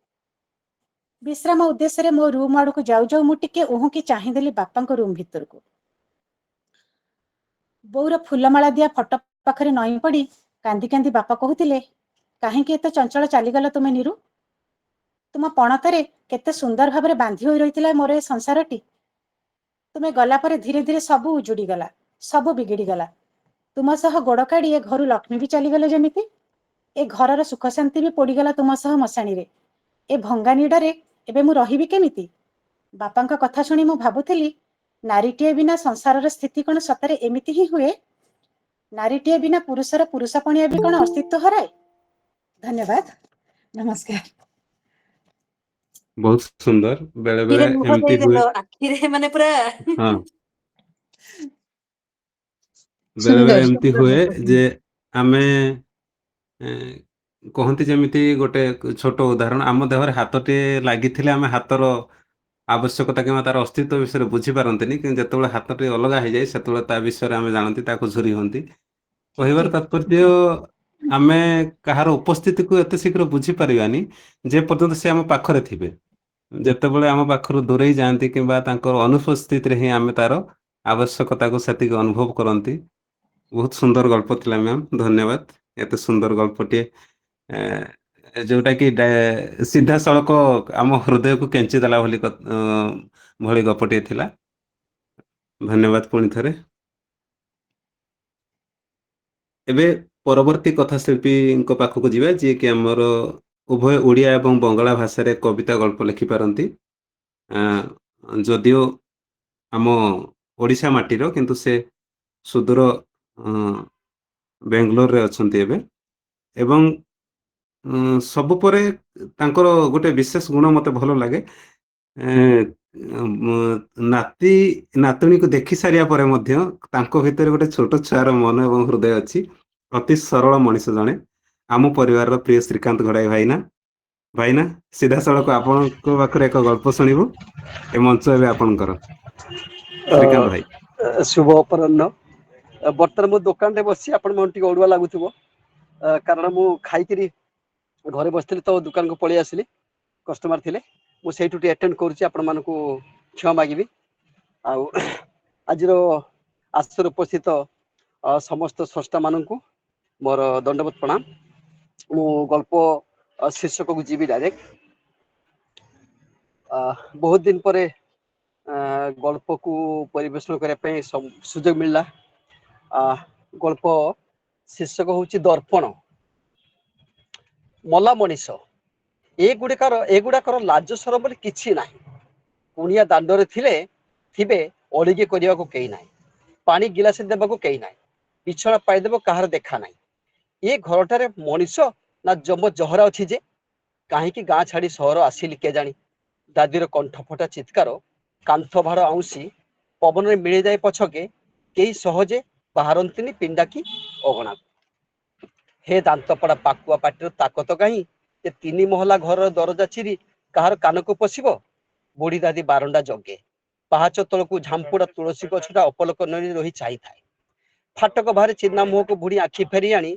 ବିଶ୍ରାମ ଉଦ୍ଦେଶ୍ୟରେ ମୋ ରୁମ ଆଡକୁ ଯାଉ ଯାଉ ମୁଁ ଟିକେ ଉହୁଁକି ଚାହିଁଦେଲି ବାପାଙ୍କ ରୁମ ଭିତରକୁ। ବୋଉର ଫୁଲମାଳା ଦିଆ ଫଟୋ ପାଖରେ ନଇଁ ପଡି କାନ୍ଦି କାନ୍ଦି ବାପା କହୁଥିଲେ, କାହିଁକି ଏତେ ଚଞ୍ଚଳ ଚାଲିଗଲ ତୁମେ ନିରୁ? ତୁମ ପଣତରେ କେତେ ସୁନ୍ଦର ଭାବରେ ବାନ୍ଧି ହୋଇ ରହିଥିଲା ମୋର ଏ ସଂସାରଟି। ତୁମେ ଗଲା ପରେ ଧୀରେ ଧୀରେ ସବୁ ଉଜୁଡିଗଲା, ସବୁ ବିଗିଡିଗଲା। ତୁମ ସହ ଗୋଡ କାଢି ଏ ଘରୁ ଲକ୍ଷ୍ମୀ ବି ଚାଲିଗଲେ ଯେମିତି। ଏ ଘରର ସୁଖ ଶାନ୍ତି ବି ପୋଡିଗଲା ତୁମ ସହ ମଶାଣିରେ। ଏ ଭଙ୍ଗା ନିଡରେ ଏବେ ମୁଁ ରହିବି କେମିତି? ବାପାଙ୍କ କଥା ଶୁଣି ମୁଁ ଭାବୁଥିଲି, ନାରୀଟିଏ ବିନା ସଂସାରର ସ୍ଥିତି କଣ ସତରେ ଏମିତି ହିଁ ହୁଏ? ନାରୀଟିଏ ବିନା ପୁରୁଷର ପୁରୁଷପଣିଆ ବି କଣ ଅସ୍ତିତ୍ୱ ହରାଏ? ଧନ୍ୟବାଦ, ନମସ୍କାର। ବହୁତ ସୁନ୍ଦର। ବେଳେ ବେଳେ ଆଖିରେ ଲୁହ ଏମିତି ହୁଏ। ଦେଇଦେଲ, ଆଖିରେ ମାନେ ପୁରା ହଁ, ବେଳେ ବେଳେ ସୁନ୍ଦର ଏମିତି ସୁନ୍ଦର ହୁଏ ବାପା। ଯେ ଆମେ ଏ, କହନ୍ତି ଯେମିତି ଗୋଟେ ଛୋଟ ଉଦାହରଣ, ଆମ ଦେହରେ ହାତଟିଏ ଲାଗିଥିଲେ ଆମେ ହାତର ଆବଶ୍ୟକତା କିମ୍ବା ତାର ଅସ୍ତିତ୍ୱ ବିଷୟରେ ବୁଝିପାରନ୍ତିନି, କିନ୍ତୁ ଯେତେବେଳେ ହାତଟି ଅଲଗା ହେଇଯାଏ ସେତେବେଳେ ତା ବିଷୟରେ ଆମେ ଜାଣନ୍ତି, ତାକୁ ଝୁରି ହୁଅନ୍ତି। ଠିକ କହିବାର ଠିକ ତାତ୍ପର୍ଯ୍ୟ, ଆମେ କାହାର ଉପସ୍ଥିତିକୁ ଏତେ ଶୀଘ୍ର ବୁଝିପାରିବାନି ଯେ ପର୍ଯ୍ୟନ୍ତ ସେ ଆମ ପାଖରେ ଥିବେ। ଯେତେବେଳେ ଆମ ପାଖରୁ ଦୂରେଇ ଯାଆନ୍ତି କିମ୍ବା ତାଙ୍କର ଅନୁପସ୍ଥିତିରେ ହିଁ ଆମେ ତାର ଆବଶ୍ୟକତାକୁ ସେତିକି ଅନୁଭବ କରନ୍ତି। ବହୁତ ସୁନ୍ଦର ଗଳ୍ପ ଥିଲା ମ୍ୟାମ୍, ଧନ୍ୟବାଦ। ଏତେ ସୁନ୍ଦର ଗଳ୍ପଟିଏ ଯୋଉଟା କି ସିଧାସଳଖ ଆମ ହୃଦୟକୁ କେଞ୍ଚି ଦେଲା ଭଳି ଗପଟିଏ ଥିଲା। ଧନ୍ୟବାଦ ପୁଣି ଥରେ। ଏବେ ପରବର୍ତ୍ତୀ କଥା ଶିଳ୍ପୀଙ୍କ ପାଖକୁ ଯିବା, ଯିଏକି ଆମର ଉଭୟ ଓଡ଼ିଆ ଏବଂ ବଙ୍ଗଳା ଭାଷାରେ କବିତା ଗଳ୍ପ ଲେଖିପାରନ୍ତି। ଯଦିଓ ଆମ ଓଡ଼ିଶା ମାଟିର, କିନ୍ତୁ ସେ ସୁଦୂର ବେଙ୍ଗଲୋରରେ ଅଛନ୍ତି ଏବେ। ଏବଂ ସବୁ ପରେ ତାଙ୍କର ଗୋଟେ ବିଶେଷ ଗୁଣ ମତେ ଭଲ ଲାଗେ, ନାତି ନାତୁଣୀକୁ ଦେଖି ସାରିବା ପରେ ମଧ୍ୟ ତାଙ୍କ ଭିତରେ ଗୋଟେ ଛୋଟ ଛୁଆର ମନ ଏବଂ ହୃଦୟ ଅଛି। ଅତି ସରଳ ମଣିଷ ଜଣେ, ଆମ ପରିବାରର ପ୍ରିୟ ଶ୍ରୀକାନ୍ତ ଘଡ଼ାଇ ଭାଇନା ସିଧାସଳଖ ଆପଣଙ୍କ ପାଖରେ ଏକ ଗଳ୍ପ ଶୁଣିବୁ। ଏ ମଞ୍ଚ ଏବେ ଆପଣଙ୍କର, ଶ୍ରୀକାନ୍ତ ଭାଇ। ଶୁଭ ଅପରାହ୍ନ। ବର୍ତ୍ତମାନ ମୁଁ ଦୋକାନରେ ବସି, ଆପଣ ମୋତେ ଟିକେ ଅଡୁଆ ଲାଗୁଥିବ, କାରଣ ମୁଁ ଖାଇକିରି ଘରେ ବସିଥିଲି ତ ଦୋକାନକୁ ପଳେଇ ଆସିଲି। କଷ୍ଟମର ଥିଲେ, ମୁଁ ସେଇଠୁ ଟିକେ ଆଟେଣ୍ଡ କରୁଛି, ଆପଣମାନଙ୍କୁ କ୍ଷମା ମାଗିବି। ଆଉ ଆଜିର ଆଶ୍ରୟରେ ଉପସ୍ଥିତ ସମସ୍ତ ସ୍ରଷ୍ଟା ମାନଙ୍କୁ ମୋର ଦଣ୍ଡବତ ପ୍ରଣାମ। ମୁଁ ଗଳ୍ପ ଶୀର୍ଷକକୁ ଯିବି ଡାଇରେକ୍ଟ। ବହୁତ ଦିନ ପରେ ଗଳ୍ପକୁ ପରିବେଷଣ କରିବା ପାଇଁ ସୁଯୋଗ ମିଳିଲା। ଗଳ୍ପ ଶୀର୍ଷକ ହଉଛି ଦର୍ପଣ। ମଲା ମଣିଷ, ଏଗୁଡାକର ଲାଜ ସରମ ବୋଲି କିଛି ନାହିଁ। କୁଣିଆ ଦାଣ୍ଡରେ ଥିବେ, ଅଳିଗି କରିବାକୁ କେହି ନାହିଁ। ପାଣି ଗିଲାସ ଦେବାକୁ କେହି ନାହିଁ। ବିଛଣା ପାଇଦେବ କାହାର ଦେଖା ନାହିଁ। ଏ ଘରଟାରେ ମଣିଷ ନା ଯମ ଜହରା ଅଛି ଯେ, କାହିଁକି ଗାଁ ଛାଡି ସହର ଆସିଲି କେଜାଣି। ଦାଦିର କଣ୍ଠ ଫଟା ଚିତ୍କାର କାନ୍ଥ ଭାର ଆଉଁସି ପବନରେ ମିଳିଯାଏ ପଛକେ, କେହି ସହଜେ ବାହାରନ୍ତିନି ପିଣ୍ଡାକି ଅଗଣାକୁ। ହେ ଦାନ୍ତପଡ଼ା ପାକୁଆ ପାଟିର ତାକତ କାହିଁ, ଯେ 3 ମହଲା ଘରର ଦରଜା ଚିରି କାହାର କାନକୁ ପଶିବ। ବୁଢୀ ଦାଦି ବାରଣ୍ଡା ଜଗେ, ପାହାଚ ତଳକୁ ଝାମ୍ପୁଡା ତୁଳସୀ ଗଛଟା ଅପଲକ ନଈ ରହି ଚାହିଁଥାଏ। ଫାଟକ ବାହାରେ ଚିହ୍ନା ମୁହଁକୁ ବୁଢୀ ଆଖି ଫେରି ଆଣି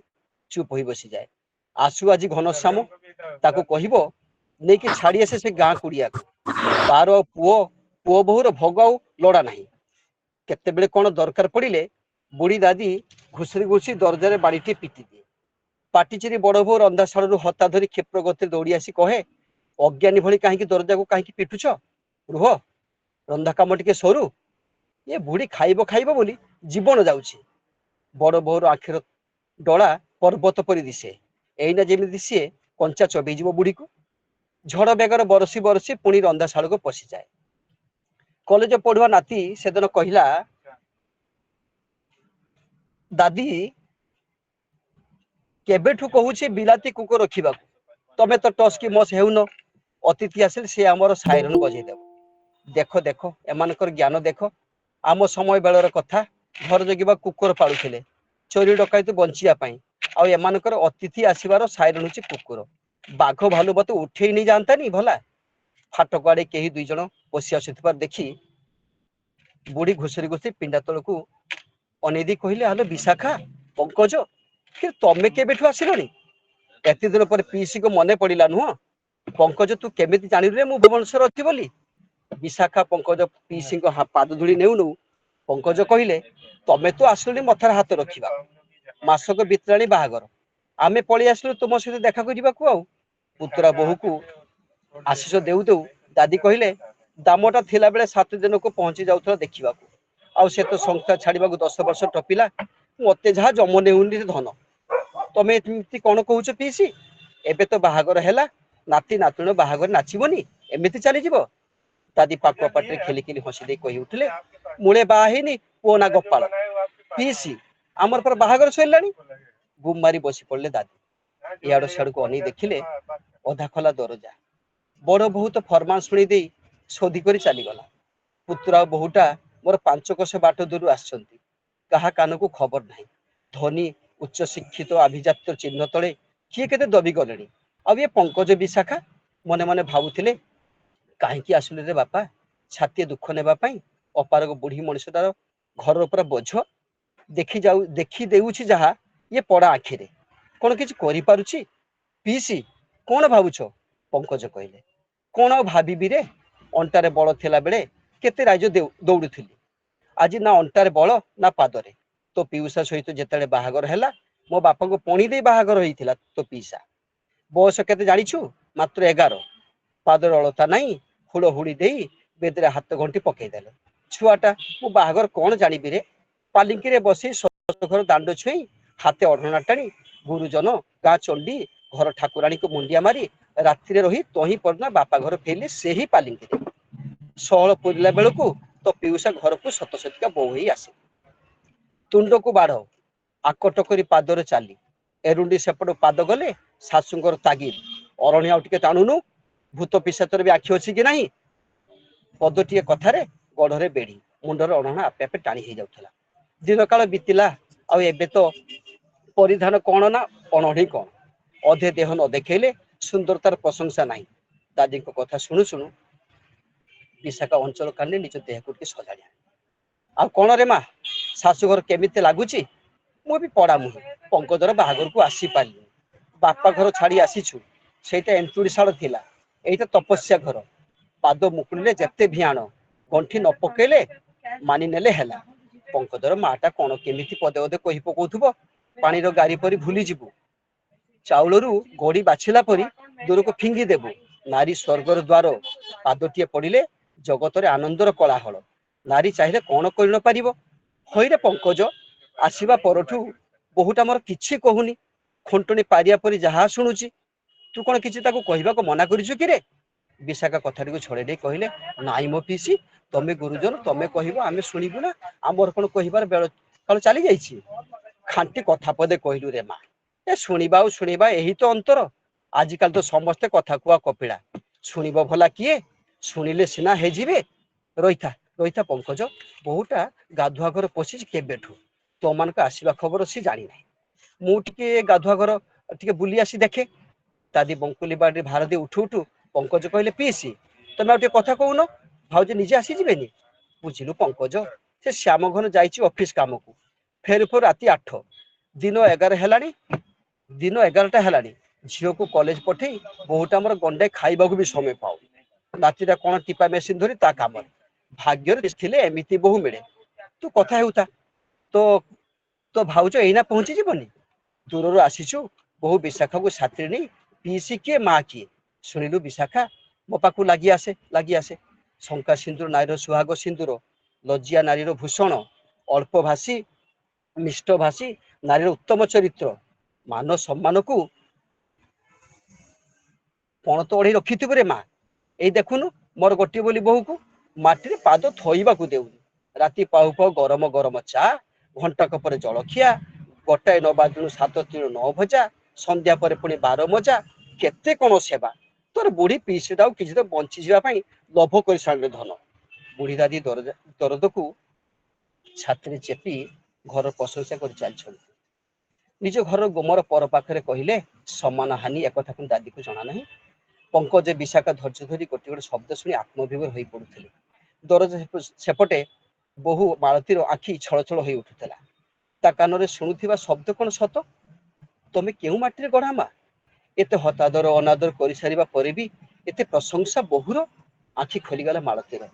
ଚୁପ ହୋଇ ବସିଯାଏ। ଆସୁ ଆଜି ଘନଶ୍ୟାମ, ତାକୁ କହିବ ନେଇକି ଛାଡି ଆସେ ସେ ଗାଁ କୁଡିଆକୁ। ତାର ପୁଅ ବୋହୂର ଭୋଗ ଆଉ ଲୋଡା ନାହିଁ। କେତେବେଳେ କଣ ଦରକାର ପଡିଲେ ବୁଢୀ ଦାଦି ଘୁଷୁରି ଘୁଷି ଦରଜାରେ ବାଡିଟି ପିଟି ଦିଏ। ପାଟିଚିରି ବଡ ବୋହୂ ରନ୍ଧାଶାଳରୁ ହତା ଧରି କ୍ଷିପ୍ର ଗତିରେ ଦୌଡି ଆସି କହେ, ଅଜ୍ଞାନୀ ଭଳି କାହିଁକି ଦରଜାକୁ କାହିଁକି ପିଟୁଛ? ରୁହ, ରନ୍ଧା କାମ ଟିକେ ସରୁ। ଏ ବୁଢୀ ଖାଇବ ବୋଲି ଜୀବନ ଯାଉଛି। ବଡ ବୋହୂର ଆଖିର ଡଳା ପର୍ବତ ପରି ଦିଶେ। ଏଇନା ଯେମିତି ସିଏ କଞ୍ଚା ଚୋବେଇଯିବ ବୁଢୀକୁ। ଝଡ ବେଗରେ ବରସି ବରସି ପୁଣି ରନ୍ଧାଶାଳକୁ ପଶିଯାଏ। କଲେଜ ପଢୁଆ ନାତି ସେଦିନ କହିଲା, ଦାଦି କେବେଠୁ କହୁଛି ବିଲାତି କୁକୁର ରଖିବାକୁ, ତମେ ତ ଟସ୍ କି ମସ୍ ହେଉନ। ଅତିଥି ଆସିଲେ ସେ ଆମର ସାଇରନ ବଜେଇଦେବ। ଦେଖ ଏମାନଙ୍କର ଜ୍ଞାନ ଦେଖ। ଆମ ସମୟ ବେଳର କଥା, ଘର ଜଗିବା କୁକୁର ପାଳୁଥିଲେ ଚୋରି ଡକାୟତି ବଞ୍ଚିବା ପାଇଁ। ଆଉ ଏମାନଙ୍କର ଅତିଥି ଆସିବାର ସାଇରନ ହେଉଛି କୁକୁର। ବାଘ ଭାଲୁ ମତେ ଉଠେଇ ନେଇ ଯାଆନ୍ତାନି ଭଲା। ଫାଟକ ଆଡେ କେହି 2 ଜଣ ବସି ଆସୁଥିବାର ଦେଖି ବୁଢୀ ଘୁଷୁରି ଘୁଷି ପିଣ୍ଡା ତଳକୁ ଅନେଇ ଦେଇ କହିଲେ, ଆଲୋ ବିଶାଖା, ପଙ୍କଜ, ତମେ କେବେଠୁ ଆସିଲଣି? ଏତେ ଦିନ ପରେ ପିଇସିକୁ ମନେ ପଡିଲା ନୁହଁ? ପଙ୍କଜ, ତୁ କେମିତି ଜାଣିଲୁ ରେ ମୁଁ ଭୁବନେଶ୍ୱର ଅଛି ବୋଲି? ବିଶାଖା ପଙ୍କଜ ପିଇସିଙ୍କ ପାଦ ଧୂଳି ନେଉ ନେଉ ପଙ୍କଜ କହିଲେ, ତମେ ତ ଆସିଲଣି ମଥାରେ ହାତ ରଖିବା। ମାସକ ବିତିଲାଣି ବାହାଘର, ଆମେ ପଳେଇ ଆସିଲୁ ତୁମ ସହିତ ଦେଖା କରିବାକୁ। ଆଉ ପୁତୁରା ବୋହୂକୁ ଆଶିଷ ଦେଉ ଦେଉ ଦାଦି କହିଲେ, ଦାମଟା ଥିଲା ବେଳେ 7 ଦିନକୁ ପହଞ୍ଚି ଯାଉଥିଲା ଦେଖିବାକୁ। ଆଉ ସେ ତ ସଂସାର ଛାଡିବାକୁ 10 ବର୍ଷ ଟପିଲା। ମତେ ଯାହା ଜମ ନେଉନି ଧନ। ତମେ ଏମିତି କଣ କହୁଛ ପିଇସି? ଏବେ ତ ବାହାଘର ହେଲା, ନାତି ନାତୁଣୀ ବାହାଘର ନାଚିବନି, ଏମିତି ଚାଲିଯିବ? ଦାଦି ପାକୁଆ ପାଟିରେ ଖିଲି ଖିଲି ହସି ଦେଇ କହି ଉଠିଲେ, ମୁଳେ ବାହା ହେଇନି, ପୁଅ ନା ଗୋପାଳ। ପିଇସି, ଆମର ପରା ବାହାଘର ସରିଲାଣି। ଗୁମ୍ ମାରି ବସି ପଡିଲେ ଦାଦି। ଇଆଡୁ ସିଆଡକୁ ଅନେଇ ଦେଖିଲେ, ଅଧା ଖୋଲା ଦରଜା। ବଡ ବୋହୂ ତ ଫରମାନ ଶୁଣି ଦେଇ ଶୋଧି କରି ଚାଲିଗଲା। ପୁତୁରା ଆଉ ବୋହୂଟା ମୋର 5 କୋଶ ବାଟ ଦୂରରୁ ଆସିଛନ୍ତି। କାହା କାନକୁ ଖବର ନାହିଁ। ଧନୀ ଉଚ୍ଚ ଶିକ୍ଷିତ ଆଭିଜାତ୍ୟ ଚିହ୍ନ ତଳେ କିଏ କେତେ ଦବି ଗଲେଣି। ଆଉ ଏ ପଙ୍କଜ ବିଶାଖା ମନେ ମନେ ଭାବୁଥିଲେ, କାହିଁକି ଆସିଲେ ରେ ବାପା? ଛାତିଏ ଦୁଃଖ ନେବା ପାଇଁ? ଅପାରଗ ବୁଢୀ ମଣିଷଟାର ଘରର ପୁରା ବୋଝ। ଦେଖି ଦେଉଛି ଯାହା, ଇଏ ପଡା ଆଖିରେ କଣ କିଛି କରିପାରୁଛି? ପିଇସି, କଣ ଭାବୁଛ? ପଙ୍କଜ କହିଲେ, କଣ ଆଉ ଭାବିବି ରେ? ଅଣ୍ଟାରେ ବଳ ଥିଲା ବେଳେ କେତେ ରାଜ୍ୟ ଦୌଡୁଥିଲି। ଆଜି ନା ଅଣ୍ଟାରେ ବଳ ନା ପାଦରେ। ତୋ ପିଉସା ସହିତ ଯେତେବେଳେ ବାହାଘର ହେଲା, ମୋ ବାପାଙ୍କୁ ପଣି ଦେଇ ବାହାଘର ହେଇଥିଲା ତୋ ପିଇସା। बयस केते जानिछु मात्र 11 पादर अलता नाही हुड़हुड़ी देई बेदरे हाथ घंटी पकई देले छुआटा मु बाहागर कौन जानिबि रे पालिंकी रे बसी घर दांड छुई हाथे अढ़ना टाणी गुरुजन गाँ चंडी घर ठाकुराणी को मुंडिया मारी राति रही तही परना बापा घर फेरले से ही पालिंकी षोहल पुरला बेलू तो पिउसा घर को सतसतिका बोह ही आसे तुंड को बाढ़ आकट करी पादर चाली एरुंडी सेपट पाद गले शाशुंकर तागिद अरण्य टिके टाणुनु भूत पिशाचर भी आखि अच्छी कि नहीं पदटीए कथारे गढ़रे बेड़ी मुंडर अणना आपे आपे टाणी हो जाउथला दिन काल बीतिला आ एबे तो परिधान कौन ना अणढ़ी कौन अधे देह न देखेले सुंदरतार प्रशंसा नहीं दादी को कथा शुणु शुणु विशाखा अंचल काने निज देह को सजाड़ी आ कौन रे माँ शाशुघर केमिते लगुची मु भी पड़ा मुहे पंकजर बाहागर को आसी पारि बापा घर छाड़ी आसीछु सेटा एंटुड़ीशाल थिला एटा तपस्या घर पाद मुकुड़े जेते भियाण गंठी न पकेले मानि नेले हेला पंकजर माटा कौन केमिति पदे पदे कही पकौथुब पानी रो गाड़ी परी भूली जीवु चाउलरू गोड़ी बाछिला परी दूर को फिंगी देबु नारी स्वर्गर द्वार पादटीए पड़िले जगतरे आनंदर कोलाहल नारी चाहिए कौन कर न पारिबो हईरे पंकज आसीबा परठू बहुटा मोर किछि कहूनी खंटणी पारिया परी जहा शुणुची तू कौन किछि ताको कहबा को मना करिछु कि रे विशाखा कथाटी को छड़े दे कहले नाई मो पीसी तमे गुरुजन तमे कहबो आमे सुनिबु ना आमर कोन कहिबार बेल काल चली जाईछि खांटी कथा पदे कहलु रे माँ ए शुणिबा यही तो अंतर आजिकल तो समस्ते कथा कुआ कपिड़ा शुणिब भला किए शुणिले सिना हे जिवे रहीथा रहीथा पंकज बहुटा गाधुआ घर पशि केबेठू तो मान को आसीबा खबर सी जानी ना मु टिके गाधुआ घर टिके बुली आसी देखे दादी बंकुली बाड़ी भार दे उठू उठू पंकज कहले पीसी तमे आउ कथा कहून भाउज निजे आसी जीवेनी बुझिलु पंकज से श्याम घन जाइछि ऑफिस काम को फेर फेर राति 8 दिन 11 हेलानी दिन 11टा हेलानी झील को कॉलेज पठे बहुत आमर गंडे खाइबा भी समय पाऊ रातिटा कौन टिपा मेसीन धरी ता काम भाग्य थिले एमिति बहु मिले तू कथा हेउता तो तो भाउज एना पहुंची जीवनी दूर आसीचु बहु विशाखा को छात्री नहीं पीसी किए माँ किए शुणिलु विशाखा मो पाखु लगी आसे शंका सिंदूर नारीर सुहाग सिंदूर लज्जिया नारीर भूषण अल्प भाषी मिष्ट भाषी नारीर उत्तम चरित्र मान सम्मान को पण तो ओढ़ी रखी रे माँ यही देखुनु मोर गोटे बोली बहु को माटी पाद थोइबा को देउनी राति पाउ पाउ गरम गरम चा घंटाक पर जलखिया गोटाए 9 बाजू 7 3 9 भजा संध्या पर पुणी 12 मजा केते कोन सेवा तोर बुढ़ी पीसीटा किसी तो बंची जावाई लोभ कर सारे धन बुढ़ी दादी दरद को छात्री चेपी घर प्रशंसा कर चलते निज घर गोमर पर पाखे कहले समान हानि एक दादी को जना ना पंकज विशाखा धैर्य धरी गोटे गोटे शब्द शुणी आत्मविभोर हो पड़ुले दरज सेपटे बहु मालतीर आखि छल छल हो उठुला ता कान शुणुवा शब्द कौन सत तमे क्यों माटी गढ़ा मा एते हतादर अनादर कर सारिबा परे भी एते प्रशंसा बहुर आखि खोलीगला मालतीर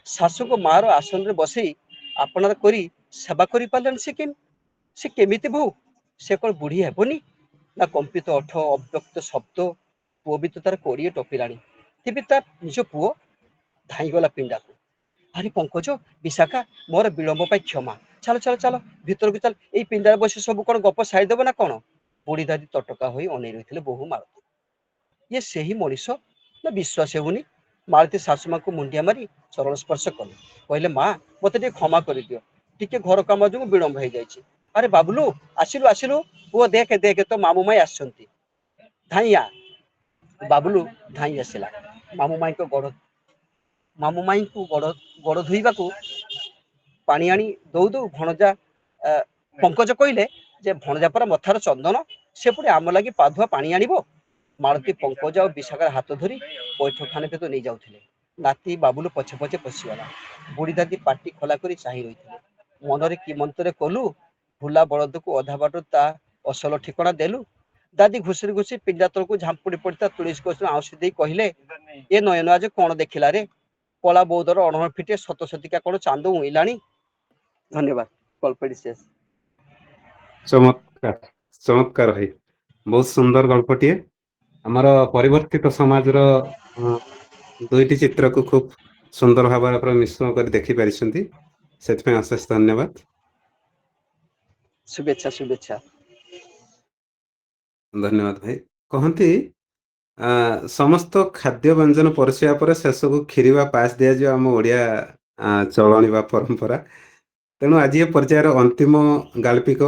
शाशु को मार आसन रे बसई आपनार करी सेवा करि पालन से केमिति बहु से कौन बुढ़ी हेबनी ना कंपित ओठ अव्यक्त शब्द पुओ भी तो तार 20 टपिलाणी तेबे तार निज पुओ धाईगला पिंडा को अरे पंकज विशाखा मोर विलंब पाई क्षमा चलो चलो चलो भीतर को चल एई पिंडार बसी सब कौन गप सारी देव ना कौन बुढ़ी दादी तटका होई अनै रही बहु मालती ये सही मनीष ना विश्वास हेउनी मालती शाशुमा को मुंडिया मारी चरण स्पर्श कले कहले माँ मत क्षमा कर दियो टिके घर काम जो विलंब हो जाए अरे बाबुलू आसिलु आसिलु पुओ देखे देखे तो मामू माई आसछंती धाइया बाबुलू धाई आसला मामू माई को गड़ धोइबा को पानी आनी दौ दौ भणजा पंकज कहले जे भणजा पर मथार चंदन से पुणी आम लगी पाधुआ पानी आनिबो मालती पंकज और विशाखार हाथ धरी पैठखाने पे तो नहीं जाउथिले नाती बाबुलू पछे पछे पशिगला बुढ़ी दादी पाटी खोला करी चाही रही मनरे कि मंतरे कलु भूला बलद को अधा बाट ता असल ठिकना देलु दादी घुसरी घुसी पिंडा तल को झांपुड़ी पड़ता तुलसी को आउसी दे कहले ए नयन आज कौन देखिला रे कला बौद्धर अणह फिटे शत शतिका कौन चांद उइलाणी धन्यवाद कल्पटी शेष चमत्कार चमत्कार भाई बहुत सुंदर गल्पटीए ଆମର ପରିବର୍ତ୍ତିତ ସମାଜର ଦୁଇଟି ଚିତ୍ରକୁ ଖୁବ୍ ସୁନ୍ଦର ଭାବରେ ଆପଣ ମିଶ୍ରଣ କରି ଦେଖିପାରିଛନ୍ତି, ସେଥିପାଇଁ ଅଶେଷ ଧନ୍ୟବାଦ। शुभेच्छा शुभेच्छा। ଧନ୍ୟବାଦ ଭାଇ। କହନ୍ତି ସମସ୍ତ ଖାଦ୍ୟ ବ୍ୟଞ୍ଜନ ପରଷିବା ପରେ ଶେଷକୁ କ୍ଷୀରି ବା ପାୟସ ଦିଆଯିବ ଆମ ଓଡ଼ିଆ ଚଳଣି ବା ପରମ୍ପରା। ତେଣୁ ଆଜି ଏ ପର୍ଯ୍ୟାୟର ଅନ୍ତିମ ଗାଳ୍ପିକ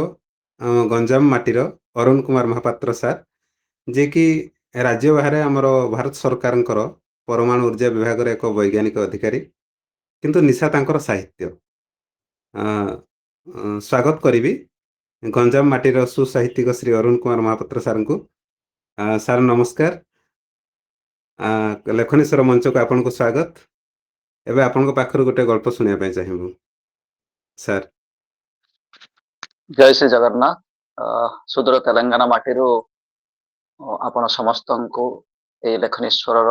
ଗଞ୍ଜାମ ମାଟିର ଅରୁଣ କୁମାର ମହାପାତ୍ର ସାର୍, ଯିଏକି ରାଜ୍ୟ ବାହାରେ ଆମର ଭାରତ ସରକାରଙ୍କର ପରମାଣୁ ଉର୍ଜା ବିଭାଗର ଏକ ବୈଜ୍ଞାନିକ ଅଧିକାରୀ, କିନ୍ତୁ ନିଶା ତାଙ୍କର ସାହିତ୍ୟ। ସ୍ୱାଗତ କରିବି ଗଞ୍ଜାମ ମାଟିର ସୁସାହିତ୍ୟିକ ଶ୍ରୀ ଅରୁଣ କୁମାର ମହାପାତ୍ର ସାର୍ଙ୍କୁ। ସାର୍ ନମସ୍କାର। ଲେଖନୀସ୍ୱର ମଞ୍ଚକୁ ଆପଣଙ୍କୁ ସ୍ୱାଗତ। ଏବେ ଆପଣଙ୍କ ପାଖରୁ ଗୋଟେ ଗଳ୍ପ ଶୁଣିବା ପାଇଁ ଚାହିଁବୁ ସାର୍। ଜୟ ଶ୍ରୀ ଜଗନ୍ନାଥ। ସୁଦୂର ତେଲେଙ୍ଗାନା ମାଟିରୁ ଆପଣ ସମସ୍ତଙ୍କୁ ଏହି ଲେଖନୀଶ୍ୱରର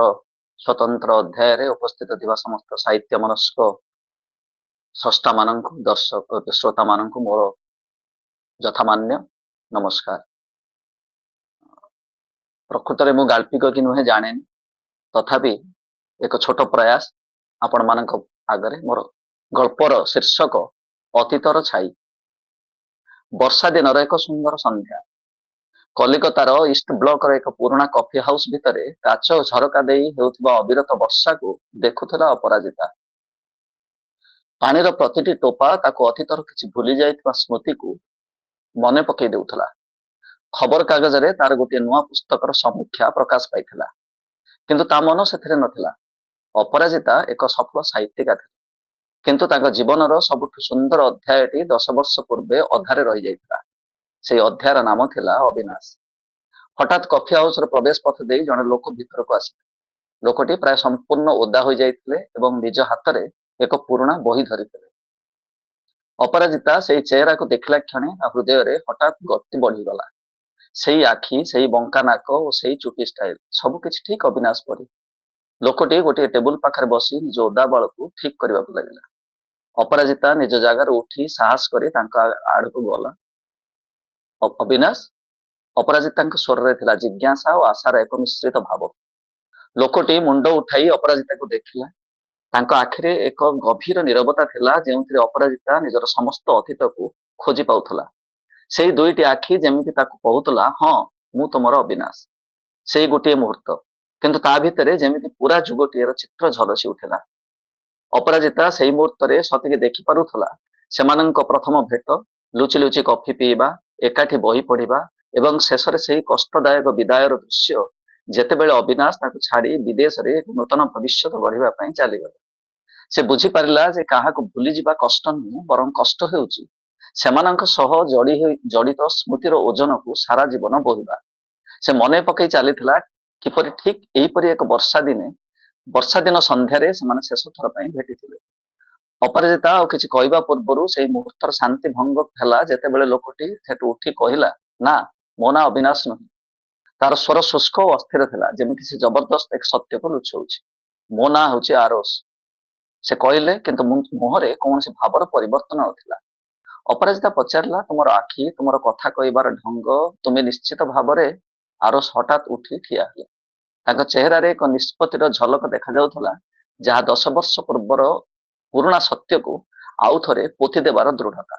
ସ୍ୱତନ୍ତ୍ର ଅଧ୍ୟାୟରେ ଉପସ୍ଥିତ ଥିବା ସମସ୍ତ ସାହିତ୍ୟ ମନସ୍କ ସ୍ରଷ୍ଟା ମାନଙ୍କୁ, ଦର୍ଶକ ଶ୍ରୋତା ମାନଙ୍କୁ ମୋର ଯଥାମାନ୍ୟ ନମସ୍କାର। ପ୍ରକୃତରେ ମୁଁ ଗାଳ୍ପିକ କି ନୁହେଁ ଜାଣେନି, ତଥାପି ଏକ ଛୋଟ ପ୍ରୟାସ ଆପଣ ମାନଙ୍କ ଆଗରେ। ମୋର ଗଳ୍ପର ଶୀର୍ଷକ ଅତୀତର ଛାଇ। ବର୍ଷା ଦିନର ଏକ ସୁନ୍ଦର ସନ୍ଧ୍ୟା। କଲିକତାର ଇଷ୍ଟ ବ୍ଲକର ଏକ ପୁରୁଣା କଫି ହାଉସ ଭିତରେ କାଚ ଝରକା ଦେଇ ହେଉଥିବା ଅବିରତ ବର୍ଷାକୁ ଦେଖୁଥିଲା ଅପରାଜିତା। ପାଣିର ପ୍ରତିଟି ଟୋପା ତାକୁ ଅତୀତର କିଛି ଭୁଲି ଯାଇଥିବା ସ୍ମୃତିକୁ ମନେ ପକେଇ ଦେଉଥିଲା। ଖବର କାଗଜରେ ତାର ଗୋଟିଏ ନୂଆ ପୁସ୍ତକର ସମୀକ୍ଷା ପ୍ରକାଶ ପାଇଥିଲା, କିନ୍ତୁ ତା ମନ ସେଥିରେ ନଥିଲା। ଅପରାଜିତା ଏକ ସଫଳ ସାହିତ୍ୟିକା ଥିଲା, କିନ୍ତୁ ତାଙ୍କ ଜୀବନର ସବୁଠୁ ସୁନ୍ଦର ଅଧ୍ୟାୟଟି 10 ବର୍ଷ ପୂର୍ବେ ଅଧାରେ ରହିଯାଇଥିଲା। ସେଇ ଅଧ୍ୟାୟର ନାମ ଥିଲା ଅବିନାଶ। ହଠାତ୍ କଫି ହାଉସର ପ୍ରବେଶ ପଥ ଦେଇ ଜଣେ ଲୋକ ଭିତରକୁ ଆସିଲେ। ଲୋକଟି ପ୍ରାୟ ସମ୍ପୂର୍ଣ୍ଣ ଓଦା ହୋଇଯାଇଥିଲେ ଏବଂ ନିଜ ହାତରେ ଏକ ପୁରୁଣା ବହି ଧରିଥିଲେ। ଅପରାଜିତା ସେଇ ଚେହେରାକୁ ଦେଖିଲା କ୍ଷଣେ ତା ହୃଦୟରେ ହଠାତ୍ ଗତି ବଢିଗଲା। ସେଇ ଆଖି, ସେଇ ବଙ୍କା ନାକ ଓ ସେଇ ଚୁଟି ଷ୍ଟାଇଲ, ସବୁକିଛି ଠିକ ଅବିନାଶ ପରି। ଲୋକଟି ଗୋଟିଏ ଟେବୁଲ ପାଖରେ ବସି ନିଜ ଓଦା ବାଳକୁ ଠିକ କରିବାକୁ ଲାଗିଲା। ଅପରାଜିତା ନିଜ ଜାଗାରୁ ଉଠି ସାହସ କରି ତାଙ୍କ ଆଡକୁ ଗଲା। ଅବିନାଶ? ଅପରାଜିତାଙ୍କ ସ୍ୱରରେ ଥିଲା ଜିଜ୍ଞାସା ଓ ଆଶାର ଏକ ମିଶ୍ରିତ ଭାବ। ଲୋକଟି ମୁଣ୍ଡ ଉଠାଇ ଅପରାଜିତାକୁ ଦେଖିଲା। ତାଙ୍କ ଆଖିରେ ଏକ ଗଭୀର ନୀରବତା ଥିଲା, ଯେଉଁଥିରେ ଅପରାଜିତା ନିଜର ସମସ୍ତ ଅତୀତକୁ ଖୋଜି ପାଉଥିଲା। ସେଇ ଦୁଇଟି ଆଖି ଯେମିତି ତାକୁ କହୁଥିଲା, ହଁ ମୁଁ ତୁମର ଅବିନାଶ। ସେଇ ଗୋଟିଏ ମୁହୂର୍ତ୍ତ, କିନ୍ତୁ ତା ଭିତରେ ଯେମିତି ପୁରା ଯୁଗଟିଏର ଚିତ୍ର ଝଲସି ଉଠିଲା। ଅପରାଜିତା ସେଇ ମୁହୂର୍ତ୍ତରେ ସତେକି ଦେଖିପାରୁଥିଲା ସେମାନଙ୍କ ପ୍ରଥମ ଭେଟ, ଲୁଚି ଲୁଚି କଫି ପିଇବା, ଏକାଠି ବହି ପଢିବା ଏବଂ ଶେଷରେ ସେଇ କଷ୍ଟଦାୟକ ବିଦାୟର ଦୃଶ୍ୟ, ଯେତେବେଳେ ଅବିନାଶ ତାକୁ ଛାଡି ବିଦେଶରେ ଏକ ନୂତନ ଭବିଷ୍ୟତ ଗଢିବା ପାଇଁ ଚାଲିଗଲା। ସେ ବୁଝିପାରିଲା ଯେ କାହାକୁ ଭୁଲିଯିବା କଷ୍ଟ ନୁହେଁ, ବରଂ କଷ୍ଟ ହେଉଛି ସେମାନଙ୍କ ସହ ଜଡିତ ସ୍ମୃତିର ଓଜନକୁ ସାରା ଜୀବନ ବୋହିବା। ସେ ମନେ ପକେଇ ଚାଲିଥିଲା କିପରି ଠିକ ଏହିପରି ଏକ ବର୍ଷା ଦିନ ସନ୍ଧ୍ୟାରେ ସେମାନେ ଶେଷ ଥର ପାଇଁ ଭେଟିଥିଲେ। ଅପରାଜିତା ଆଉ କିଛି କହିବା ପୂର୍ବରୁ ସେଇ ମୁହୂର୍ତ୍ତର ଶାନ୍ତି ଭଙ୍ଗ ହେଲା ଯେତେବେଳେ ଲୋକଟି ସେଠୁ ଉଠି କହିଲା, ନା ମୋ ନାଁ ଅବିନାଶ ନୁହେଁ। ତାର ସ୍ୱର ଶୁଷ୍କ ଓ ଅସ୍ଥିର ଥିଲା, ଯେମିତି ସେ ଜବରଦସ୍ତ ଏକ ସତ୍ୟକୁ ଲୁଚଉଛି। ମୋ ନାଁ ହେଉଛି ଆରୋସ, ସେ କହିଲେ, କିନ୍ତୁ ମୁହଁରେ କୌଣସି ଭାବର ପରିବର୍ତ୍ତନ ନଥିଲା। ଅପରାଜିତା ପଚାରିଲା, ତୁମର ଆଖି, ତୁମର କଥା କହିବାର ଢଙ୍ଗ, ତୁମେ ନିଶ୍ଚିତ ଭାବରେ? ଆରୋସ ହଠାତ୍ ଉଠି ଠିଆ ହେଲେ। ତାଙ୍କ ଚେହେରାରେ ଏକ ନିଷ୍ପତ୍ତିର ଝଲକ ଦେଖାଯାଉଥିଲା, ଯାହା 10 ବର୍ଷ ପୂର୍ବର ପୁରୁଣା ସତ୍ୟକୁ ଆଉ ଥରେ ପୋତି ଦେବାର ଦୃଢତା।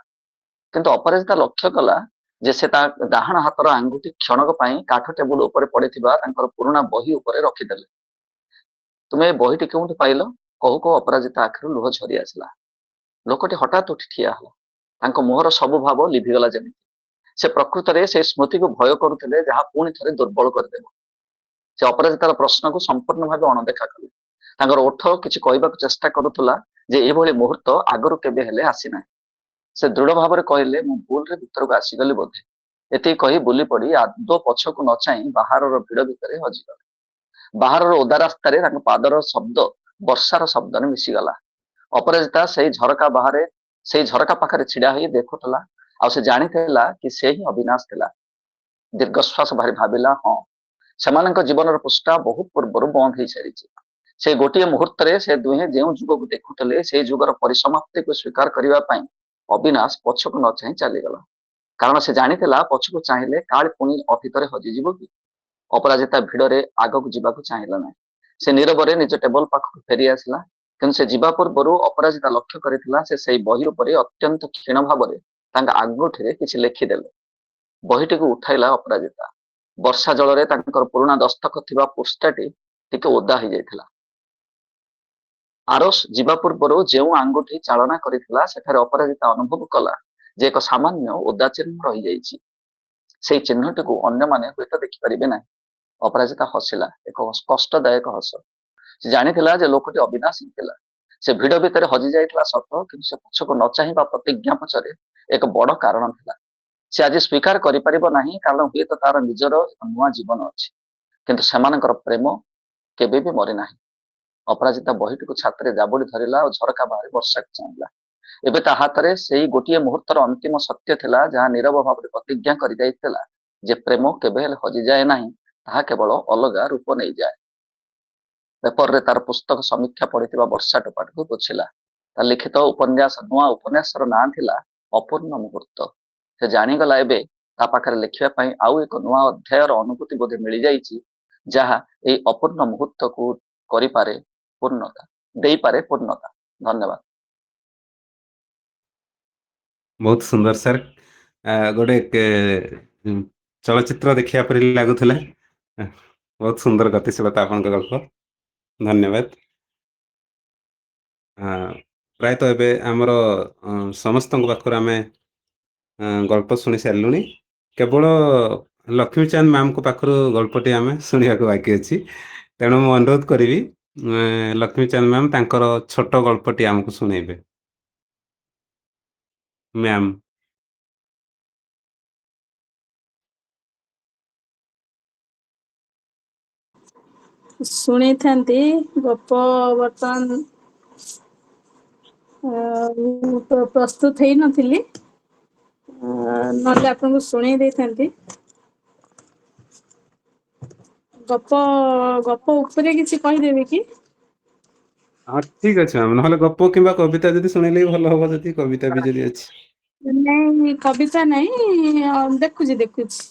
କିନ୍ତୁ ଅପରାଜିତା ଲକ୍ଷ୍ୟ କଲା ଯେ ସେ ତା ଡାହାଣ ହାତର ଆଙ୍ଗୁଠି କ୍ଷଣକ ପାଇଁ କାଠ ଟେବୁଲ ଉପରେ ପଡିଥିବା ତାଙ୍କର ପୁରୁଣା ବହି ଉପରେ ରଖିଦେଲେ। ତୁମେ ଏ ବହିଟି କେଉଁଠି ପାଇଲ? କହୁ କହୁ ଅପରାଜିତା ଆଖିରୁ ଲୁହ ଝରି ଆସିଲା। ଲୋକଟି ହଠାତ୍ ଉଠି ଠିଆ ହେଲା। ତାଙ୍କ ମୁହଁର ସବୁ ଭାବ ଲିଭିଗଲା ଯେମିତି। ସେ ପ୍ରକୃତରେ ସେ ସ୍ମୃତିକୁ ଭୟ କରୁଥିଲେ, ଯାହା ପୁଣି ଥରେ ଦୁର୍ବଳ କରିଦେବ। ସେ ଅପରାଜିତାର ପ୍ରଶ୍ନକୁ ସମ୍ପୂର୍ଣ୍ଣ ଭାବେ ଅଣଦେଖା କଲେ। ତାଙ୍କର ଓଠ କିଛି କହିବାକୁ ଚେଷ୍ଟା କରୁଥିଲା ଯେ ଏଭଳି ମୁହୂର୍ତ୍ତ ଆଗରୁ କେବେ ହେଲେ ଆସିନାହିଁ। ସେ ଦୃଢ ଭାବରେ କହିଲେ, ମୁଁ ଭୁଲରେ ଭିତରକୁ ଆସିଗଲି ବୋଧେ। ଏତିକି କହି ବୁଲି ପଡି ଆଦୌ ପଛକୁ ନ ଚାହିଁ ବାହାରର ଭିଡ ଭିତରେ ହଜିଗଲେ। ବାହାରର ଓଦା ରାସ୍ତାରେ ତାଙ୍କ ପାଦର ଶବ୍ଦ ବର୍ଷାର ଶବ୍ଦରେ ମିଶିଗଲା। ଅପରାଜିତା ସେଇ ଝରକା ପାଖରେ ଛିଡା ହୋଇ ଦେଖୁଥିଲା, ଆଉ ସେ ଜାଣିଥିଲା କି ସେ ହିଁ ଅବିନାଶ ଥିଲା। ଦୀର୍ଘଶ୍ୱାସ ଭାରି ଭାବିଲା, ହଁ, ସେମାନଙ୍କ ଜୀବନର ପୃଷ୍ଠା ବହୁତ ପୂର୍ବରୁ ବନ୍ଦ ହେଇସାରିଛି। ସେ ଗୋଟିଏ ମୁହୂର୍ତ୍ତରେ ସେ ଦୁହେଁ ଯେଉଁ ଯୁଗକୁ ଦେଖୁଥିଲେ, ସେଇ ଯୁଗର ପରିସମାପ୍ତିକୁ ସ୍ୱୀକାର କରିବା ପାଇଁ ଅବିନାଶ ପଛକୁ ନ ଚାହିଁ ଚାଲିଗଲା। କାରଣ ସେ ଜାଣିଥିଲା, ପଛକୁ ଚାହିଁଲେ କାଳେ ପୁଣି ଅତୀତରେ ହଜିଯିବ କି? ଅପରାଜିତା ଭିଡରେ ଆଗକୁ ଯିବାକୁ ଚାହିଁଲା ନାହିଁ। ସେ ନୀରବରେ ନିଜ ଟେବଲ ପାଖକୁ ଫେରି ଆସିଲା। କିନ୍ତୁ ସେ ଯିବା ପୂର୍ବରୁ ଅପରାଜିତା ଲକ୍ଷ୍ୟ କରିଥିଲା ସେ ସେଇ ବହି ଉପରେ ଅତ୍ୟନ୍ତ କ୍ଷୀଣ ଭାବରେ ତାଙ୍କ ଆଙ୍ଗୁଠିରେ କିଛି ଲେଖିଦେଲେ। ବହିଟିକୁ ଉଠାଇଲା ଅପରାଜିତା। ବର୍ଷା ଜଳରେ ତାଙ୍କର ପୁରୁଣା ଦସ୍ତଖତ ଥିବା ପୃଷ୍ଠାଟି ଟିକେ ଓଦା ହେଇଯାଇଥିଲା। ଆରସ ଯିବା ପୂର୍ବରୁ ଯେଉଁ ଆଙ୍ଗୁଠି ଚାଳନା କରିଥିଲା ସେଠାରେ ଅପରାଜିତା ଅନୁଭବ କଲା ଯେ ଏକ ସାମାନ୍ୟ ଓଦା ଚିହ୍ନ ରହିଯାଇଛି। ସେଇ ଚିହ୍ନଟିକୁ ଅନ୍ୟମାନେ ହୁଏତ ଦେଖିପାରିବେ ନାହିଁ। ଅପରାଜିତା ହସିଲା, ଏକ କଷ୍ଟଦାୟକ ହସ। ସେ ଜାଣିଥିଲା ଯେ ଲୋକଟି ଅବିନାଶୀ ଥିଲା। ସେ ଭିଡ ଭିତରେ ହଜି ଯାଇଥିଲା ସତ, କିନ୍ତୁ ସେ ପଛକୁ ନ ଚାହିଁବା ପ୍ରତିଜ୍ଞା ପଛରେ ଏକ ବଡ କାରଣ ଥିଲା। ସେ ଆଜି ସ୍ୱୀକାର କରିପାରିବ ନାହିଁ, କାରଣ ହୁଏତ ତାର ନିଜର ଏକ ନୂଆ ଜୀବନ ଅଛି, କିନ୍ତୁ ସେମାନଙ୍କର ପ୍ରେମ କେବେ ବି ମରିନାହିଁ। ଅପରାଜିତା ବହିଟିକୁ ଛାତିରେ ଜାବୁଡି ଧରିଲା ଓ ଝରକା ବାହାରେ ବର୍ଷାକୁ ଚାହିଁଲା। ଏବେ ତା ହାତରେ ସେଇ ଗୋଟିଏ ମୁହୂର୍ତ୍ତର ଅନ୍ତିମ ସତ୍ୟ ଥିଲା, ଯାହା ନୀରବ ଭାବରେ ପ୍ରତିଜ୍ଞା କରିଯାଇଥିଲା ଯେ ପ୍ରେମ କେବେ ହେଲେ ହଜିଯାଏ ନାହିଁ, ତାହା କେବଳ ଅଲଗା ରୂପ ନେଇଯାଏ। ପେପରରେ ତାର ପୁସ୍ତକ ସମୀକ୍ଷା ପଢିଥିବା ବର୍ଷା ଟୋପାଟିକୁ ପୋଛିଲା। ତା ଲିଖିତ ଉପନ୍ୟାସ ନୂଆ ଉପନ୍ୟାସର ନାଁ ଥିଲା ଅପୂର୍ଣ୍ଣ ମୁହୂର୍ତ୍ତ। ସେ ଜାଣିଗଲା ଏବେ ତା ପାଖରେ ଲେଖିବା ପାଇଁ ଆଉ ଏକ ନୂଆ ଅଧ୍ୟାୟର ଅନୁଭୂତି ବୋଧେ ମିଳିଯାଇଛି, ଯାହା ଏଇ ଅପୂର୍ଣ୍ଣ ମୁହୂର୍ତ୍ତକୁ କରିପାରେ ପୂର୍ଣ୍ଣତା, ଦେଇପାରେ ପୂର୍ଣ୍ଣତା। ଧନ୍ୟବାଦ। ବହୁତ ସୁନ୍ଦର ସାର୍। ଗୋଟେ ଚଳଚ୍ଚିତ୍ର ଦେଖିବା ପରି ଲାଗୁଥିଲା। ବହୁତ ସୁନ୍ଦର ଗତିଶୀଳତା ଆପଣଙ୍କ ଗଳ୍ପ। ଧନ୍ୟବାଦ। ପ୍ରାୟତଃ ଏବେ ଆମର ସମସ୍ତଙ୍କ ପାଖରୁ ଆମେ ଗଳ୍ପ ଶୁଣି ସାରିଲୁଣି। କେବଳ ଲକ୍ଷ୍ମୀଚାନ୍ଦ ମ୍ୟାମଙ୍କ ପାଖରୁ ଗଳ୍ପଟି ଆମେ ଶୁଣିବାକୁ ବାକି ଅଛି। ତେଣୁ ମୁଁ ଅନୁରୋଧ କରିବି ଲକ୍ଷ୍ମୀଚାନ୍ଦ ମ୍ୟାମ ତାଙ୍କର ଛୋଟ ଗଳ୍ପଟି ଆମକୁ ଶୁଣେଇବେ। ମ୍ୟାମ। ଶୁଣେଇଥାନ୍ତି ଗପ। ବର୍ତ୍ତମାନ ମୁଁ ପ୍ରସ୍ତୁତ ହେଇନଥିଲି, ନହେଲେ ଆପଣଙ୍କୁ ଶୁଣେଇ ଦେଇଥାନ୍ତି। ଗପ ଉପରେ କିଛି କହିଦେବି କି? ହଁ ଠିକ ଅଛି ମ୍ୟାମ, ନହେଲେ ଗପ କିମ୍ବା କବିତା ଯଦି ଶୁଣେଇଲେ ବି ଭଲ ହବ, ଯଦି କବିତା ବି ଯଦି ଅଛି। ନାଇଁ କବିତା ନାଇଁ, ଦେଖୁଛି।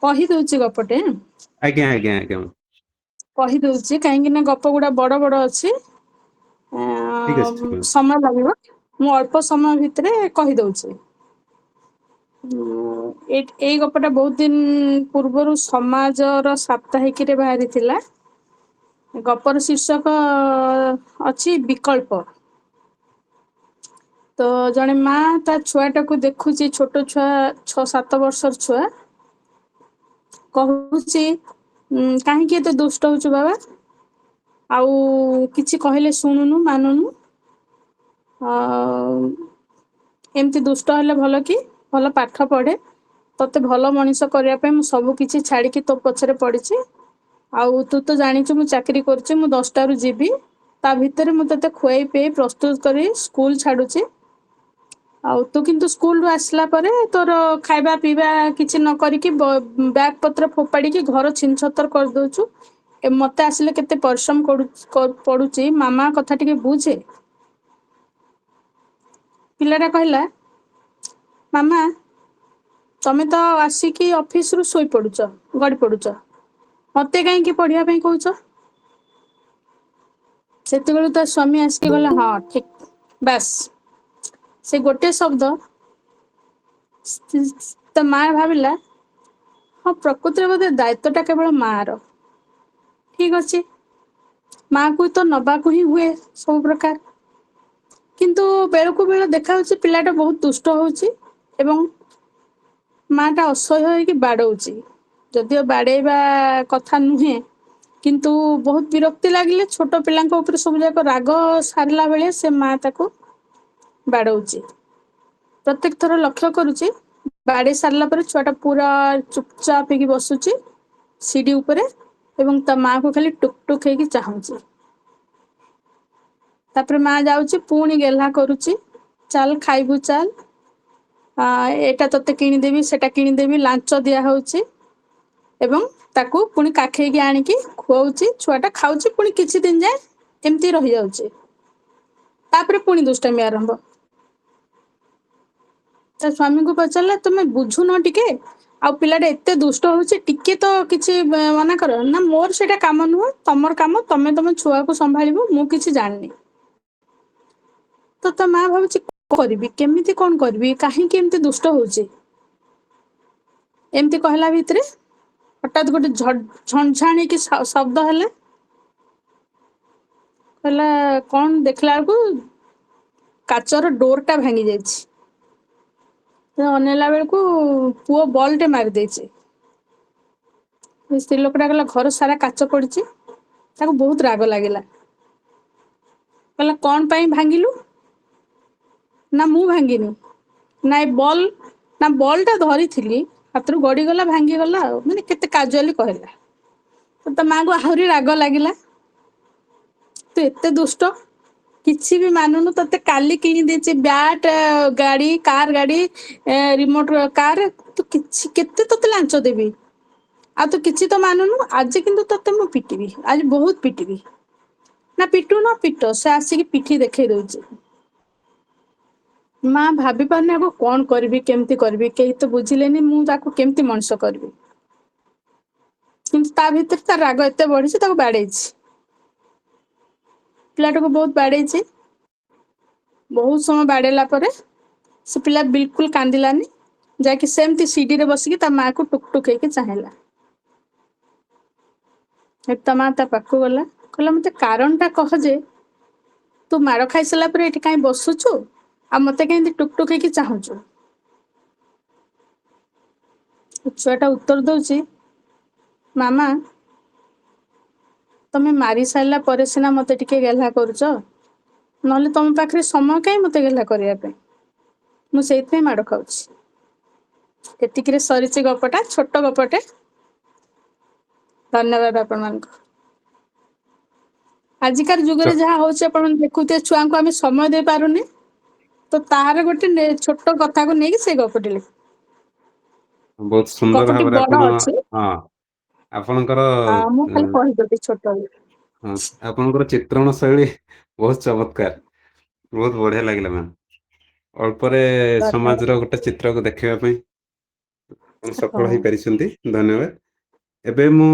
କହିଦଉଛି ଗପଟେ। ଆଜ୍ଞା ଆଜ୍ଞା ଆଜ୍ଞା କହିଦଉଛି, କାହିଁକି ନା ଗପ ଗୁଡା ବଡ ବଡ ଅଛି, ଠିକ ଅଛି ଠିକ ଅଛି। ସମୟ ଲାଗିବ। ମୁଁ ଅଳ୍ପ ସମୟ ଭିତରେ କହିଦଉଛି। ଏଇ ଗପଟା ବହୁତ ଦିନ ପୂର୍ବରୁ ସମାଜର ସାପ୍ତାହିକୀରେ ବାହାରିଥିଲା। ଗପର ଶୀର୍ଷକ ଅଛି ବିକଳ୍ପ। ତ ଜଣେ ମା ତା ଛୁଆଟାକୁ ଦେଖୁଛି, ଛୋଟ ଛୁଆ, 6-7 ବର୍ଷର ଛୁଆ। କହୁଛି, କାହିଁକି ଏତେ ଦୁଷ୍ଟ ହଉଛୁ ବାବା? ଆଉ କିଛି କହିଲେ ଶୁଣୁନୁ, ମାନୁନୁ। ଏମିତି ଦୁଷ୍ଟ ହେଲେ ଭଲ କି? ଭଲ ପାଠ ପଢେ। ତତେ ଭଲ ମଣିଷ କରିବା ପାଇଁ ମୁଁ ସବୁ କିଛି ଛାଡିକି ତୋ ପଛରେ ପଡିଛି। ଆଉ ତୁ ତ ଜାଣିଛୁ ମୁଁ ଚାକିରି କରୁଛି, ମୁଁ 10ଟାରୁ ଯିବି। ତା ଭିତରେ ମୁଁ ତତେ ଖୁଆଇ ପିଆଇ ପ୍ରସ୍ତୁତ କରି ସ୍କୁଲ ଛାଡୁଛି। ଆଉ ତୁ କିନ୍ତୁ ସ୍କୁଲରୁ ଆସିଲା ପରେ ତୋର ଖାଇବା ପିଇବା କିଛି ନ କରିକି ବ୍ୟାଗ ପତ୍ର ଫୋପାଡିକି ଘର ଛିନ ଛତର କରିଦଉଛୁ। ମତେ ଆସିଲେ କେତେ ପରିଶ୍ରମ ପଡୁଛି, ମାମା କଥା ଟିକେ ବୁଝେ। ପିଲାଟା କହିଲା, ମାମା ତମେ ତ ଆସିକି ଅଫିସରୁ ଶୋଇ ପଡୁଛ, ଗଡି ପଡୁଛ, ମତେ କାହିଁକି ପଢିବା ପାଇଁ କହୁଛ? ସେତେବେଳୁ ତା ସ୍ୱାମୀ ଆସିକି ଗଲା, ହଁ ଠିକ, ବାସ୍ ସେ ଗୋଟେ ଶବ୍ଦ। ତା ମା ଭାବିଲା, ହଁ ପ୍ରକୃତିରେ ବୋଧେ ଦାୟିତ୍ୱଟା କେବଳ ମାର। ଠିକ ଅଛି, ମାକୁ ତ ନବାକୁ ହିଁ ହୁଏ ସବୁ ପ୍ରକାର। କିନ୍ତୁ ବେଳକୁ ବେଳ ଦେଖାଯାଉଛି ପିଲାଟା ବହୁତ ଦୁଷ୍ଟ ହଉଛି ଏବଂ ମାଟା ଅସହ୍ୟ ହେଇକି ବାଡଉଛି। ଯଦିଓ ବାଡେଇବା କଥା ନୁହେଁ, କିନ୍ତୁ ବହୁତ ବିରକ୍ତି ଲାଗିଲେ ଛୋଟ ପିଲାଙ୍କ ଉପରେ ସବୁ ଯାକ ରାଗ ସାରିଲା ବେଳେ ସେ ମା ତାକୁ ବାଡଉଛି। ପ୍ରତ୍ୟେକ ଥର ଲକ୍ଷ୍ୟ କରୁଛି, ବାଡେଇ ସାରିଲା ପରେ ଛୁଆଟା ପୁରା ଚୁପଚାପ ହେଇକି ବସୁଛି ସିଡି ଉପରେ ଏବଂ ତା ମାକୁ ଖାଲି ଟୁକ୍ ଟୁକ୍ ହେଇକି ଚାହୁଁଛି। ତାପରେ ମା ଯାଉଛି, ପୁଣି ଗେହ୍ଲା କରୁଛି, ଚାଲ ଖାଇବୁ ଚାଲ, ଏଟା ତତେ କିଣିଦେବି, ସେଟା କିଣିଦେବି, ଲାଞ୍ଚ ଦିଆ ହଉଛି ଏବଂ ତାକୁ ପୁଣି କାଖେଇକି ଆଣିକି ଖୁଆଉଛି, ଛୁଆଟା ଖାଉଛି, ପୁଣି କିଛି ଦିନ ଯାଏ ଏମିତି ରହିଯାଉଛି, ତାପରେ ପୁଣି ଦୁଷ୍ଟାମି ଆରମ୍ଭ। ତା ସ୍ୱାମୀଙ୍କୁ ପଚାରିଲା ତମେ ବୁଝୁନ ଟିକେ, ଆଉ ପିଲାଟା ଏତେ ଦୁଷ୍ଟ ହଉଛି, ଟିକେ ତ କିଛି ମନା କର। ନା ମୋର ସେଇଟା କାମ ନୁହଁ, ତମର କାମ, ତମେ ତମ ଛୁଆକୁ ସମ୍ଭାଳିବ, ମୁଁ କିଛି ଜାଣିନି। ତ ତା ମା ଭାବୁଛି କଣ କରିବି, କେମିତି କଣ କରିବି, କାହିଁକି ଏମିତି ଦୁଷ୍ଟ ହଉଛି। ଏମିତି କହିଲା ଭିତରେ ହଠାତ୍ ଗୋଟେ ଝଣଝାଣିକି ଶବ୍ଦ ହେଲା। କହିଲା କଣ, ଦେଖିଲା ବେଳକୁ କାଚର ଡୋରଟା ଭାଙ୍ଗି ଯାଇଛି। ଅନେଇଲା ବେଳକୁ ପୁଅ ବଲଟେ ମାରି ଦେଇଛି। ସ୍ତ୍ରୀ ଲୋକଟା କହିଲା ଘର ସାରା କାଚ ପଡିଛି। ତାକୁ ବହୁତ ରାଗ ଲାଗିଲା। କହିଲା କଣ ପାଇଁ ଭାଙ୍ଗିଲୁ? ନା ମୁଁ ଭାଙ୍ଗିନି। ନା ଏ ବଲ, ନା ବଲଟା ଧରିଥିଲି, ହାତରୁ ଗଡିଗଲା, ଭାଙ୍ଗିଗଲା ଆଉ, ମାନେ କେତେ କାଜୁଆଲି କହିଲା। ତ ତା ମାଆକୁ ଆହୁରି ରାଗ ଲାଗିଲା। ତୁ ଏତେ ଦୁଷ୍ଟ, କିଛି ବି ମାନୁନୁ, ତତେ କାଲି କିଣି ଦେଇଛି ବ୍ୟାଟ, ଗାଡି, କାର ଗାଡି, ରିମୋଟ କାର, ତୁ କିଛି, କେତେ ତତେ ଲାଞ୍ଚ ଦେବି, ଆଉ ତୁ କିଛି ତ ମାନୁନୁ, ଆଜି କିନ୍ତୁ ତତେ ମୁଁ ପିଟିବି, ଆଜି ବହୁତ ପିଟିବି। ନା ପିଟୁ ନ ପିଟ, ସେ ଆସିକି ପିଠି ଦେଖେଇ ଦଉଛି। ମା ଭାବି ପାରୁନି ଆକୁ କଣ କରିବି, କେମିତି କରିବି, କେହି ତ ବୁଝିଲେନି, ମୁଁ ତାକୁ କେମିତି ମଣିଷ କରିବି। କିନ୍ତୁ ତା ଭିତରେ ତାର ରାଗ ଏତେ ବଢିଛି, ତାକୁ ବାଡେଇଛି। ପିଲାଟାକୁ ବହୁତ ବାଡେଇଛି। ବହୁତ ସମୟ ବାଡେଇଲା ପରେ ସେ ପିଲା ବିଲକୁଲ କାନ୍ଦିଲାନି, ଯାଇକି ସେମିତି ସିଡିରେ ବସିକି ତା ମାଆକୁ ଟୁକ ଟୁକ ହେଇକି ଚାହିଁଲା। ତା ମା ତା ପାଖକୁ ଗଲା, କହିଲା ମତେ କାରଣଟା କହ ଯେ ତୁ ମାଡ ଖାଇସାରିଲା ପରେ ଏଠି କାହିଁ ବସୁଛୁ, ଆଉ ମତେ କେମିତି ଟୁକ ଟୁକ ହେଇକି ଚାହୁଁଛୁ। ଛୁଆଟା ଉତ୍ତର ଦଉଛି, ମାମା ତମେ ମାରି ସାରିଲା ପରେ ସିନା ମତେ ଟିକେ ଗେହ୍ଲା କରୁଛ, ନହେଲେ ତମ ପାଖରେ ସମୟ କାହିଁ ମତେ ଗେହ୍ଲା କରିବା ପାଇଁ, ମୁଁ ସେଇଥିପାଇଁ ମାଡ ଖାଉଛି। ଏତିକିରେ ସରିଛି ଗପଟା, ଛୋଟ ଗପଟେ। ଧନ୍ୟବାଦ ଆପଣମାନଙ୍କୁ। ଆଜିକାର ଯୁଗରେ ଯାହା ହଉଛି ଆପଣ ଦେଖୁଥିବେ, ଛୁଆଙ୍କୁ ଆମେ ସମୟ ଦେଇ ପାରୁନେ, ତ ତାର ଗୋଟେ ଛୋଟ କଥାକୁ ନେଇକି ସେ ଗପଟି ଲେଖେ। ବହୁତ ସୁନ୍ଦର ଗପଟି ଭାବରେ ବଡ ଆପଣ, ଅଛି, ହଁ, ଆପଣଙ୍କର ମୁଁ ଖାଲି କହିଦେବି ଛୋଟ। ହଁ, ଆପଣଙ୍କର ଚିତ୍ରଣ ଶୈଳୀ ବହୁତ ଚମତ୍କାର, ବହୁତ ବଢିଆ ଲାଗିଲା ମ୍ୟାମ୍। ଅଳ୍ପରେ ଧନ୍ୟବାଦ। ସମାଜର ଗୋଟେ ଚିତ୍ରକୁ ଦେଖିବା ପାଇଁ ଆପଣ ସଫଳ ହଁ। ହେଇପାରିଛନ୍ତି, ଧନ୍ୟବାଦ। ଏବେ ମୁଁ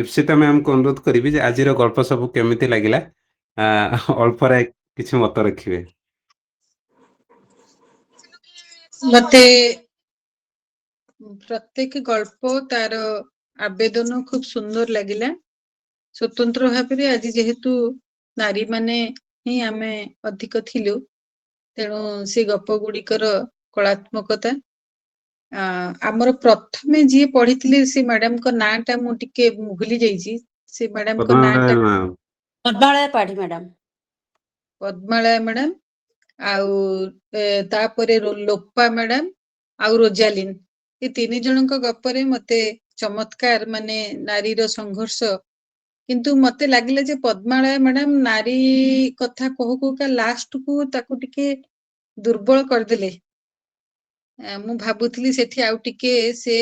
ଇପ୍ସିତା ମ୍ୟାମକୁ ଅନୁରୋଧ କରିବି ଯେ ଆଜିର ଗଳ୍ପ ସବୁ କେମିତି ଲାଗିଲା, ଅଳ୍ପରେ କିଛି ମତ ରଖିବେ। ମତେ ପ୍ରତ୍ୟେକ ଗଳ୍ପ ତାର ଆବେଦନ ଖୁବ ସୁନ୍ଦର ଲାଗିଲା। ସ୍ୱତନ୍ତ୍ର ଭାବରେ ଆଜି ଯେହେତୁ ନାରୀ ମାନେ ହିଁ ଆମେ ଅଧିକ ଥିଲୁ, ତେଣୁ ସେ ଗପ ଗୁଡିକର କଳାତ୍ମକତା, ଆମର ପ୍ରଥମେ ଯିଏ ପଢିଥିଲେ ସେ ମ୍ୟାଡାମଙ୍କ ନାଁ ଟା ମୁଁ ଟିକେ ଭୁଲି ଯାଇଛି, ସେ ମ୍ୟାଡାମଙ୍କ ନାଁ ଟା ପଦ୍ମାଳୟା ପାଢୀ ମ୍ୟାଡାମ। ପଦ୍ମାଳୟା ମ୍ୟାଡାମ, ଆଉ ତାପରେ ଲୋପା ମ୍ୟାଡାମ ଆଉ ରୋଜାଲିନ, ଏ ତିନି ଜଣଙ୍କ ଗପରେ ମତେ ଚମତ୍କାର, ମାନେ ନାରୀର ସଂଘର୍ଷ। କିନ୍ତୁ ମତେ ଲାଗିଲା ଯେ ପଦ୍ମାଳୟା ମ୍ୟାଡାମ ନାରୀ କଥା କହୁ କହୁକା ଲାଷ୍ଟକୁ ତାକୁ ଟିକେ ଦୁର୍ବଳ କରିଦେଲେ। ମୁଁ ଭାବୁଥିଲି ସେଠି ଆଉ ଟିକେ ସେ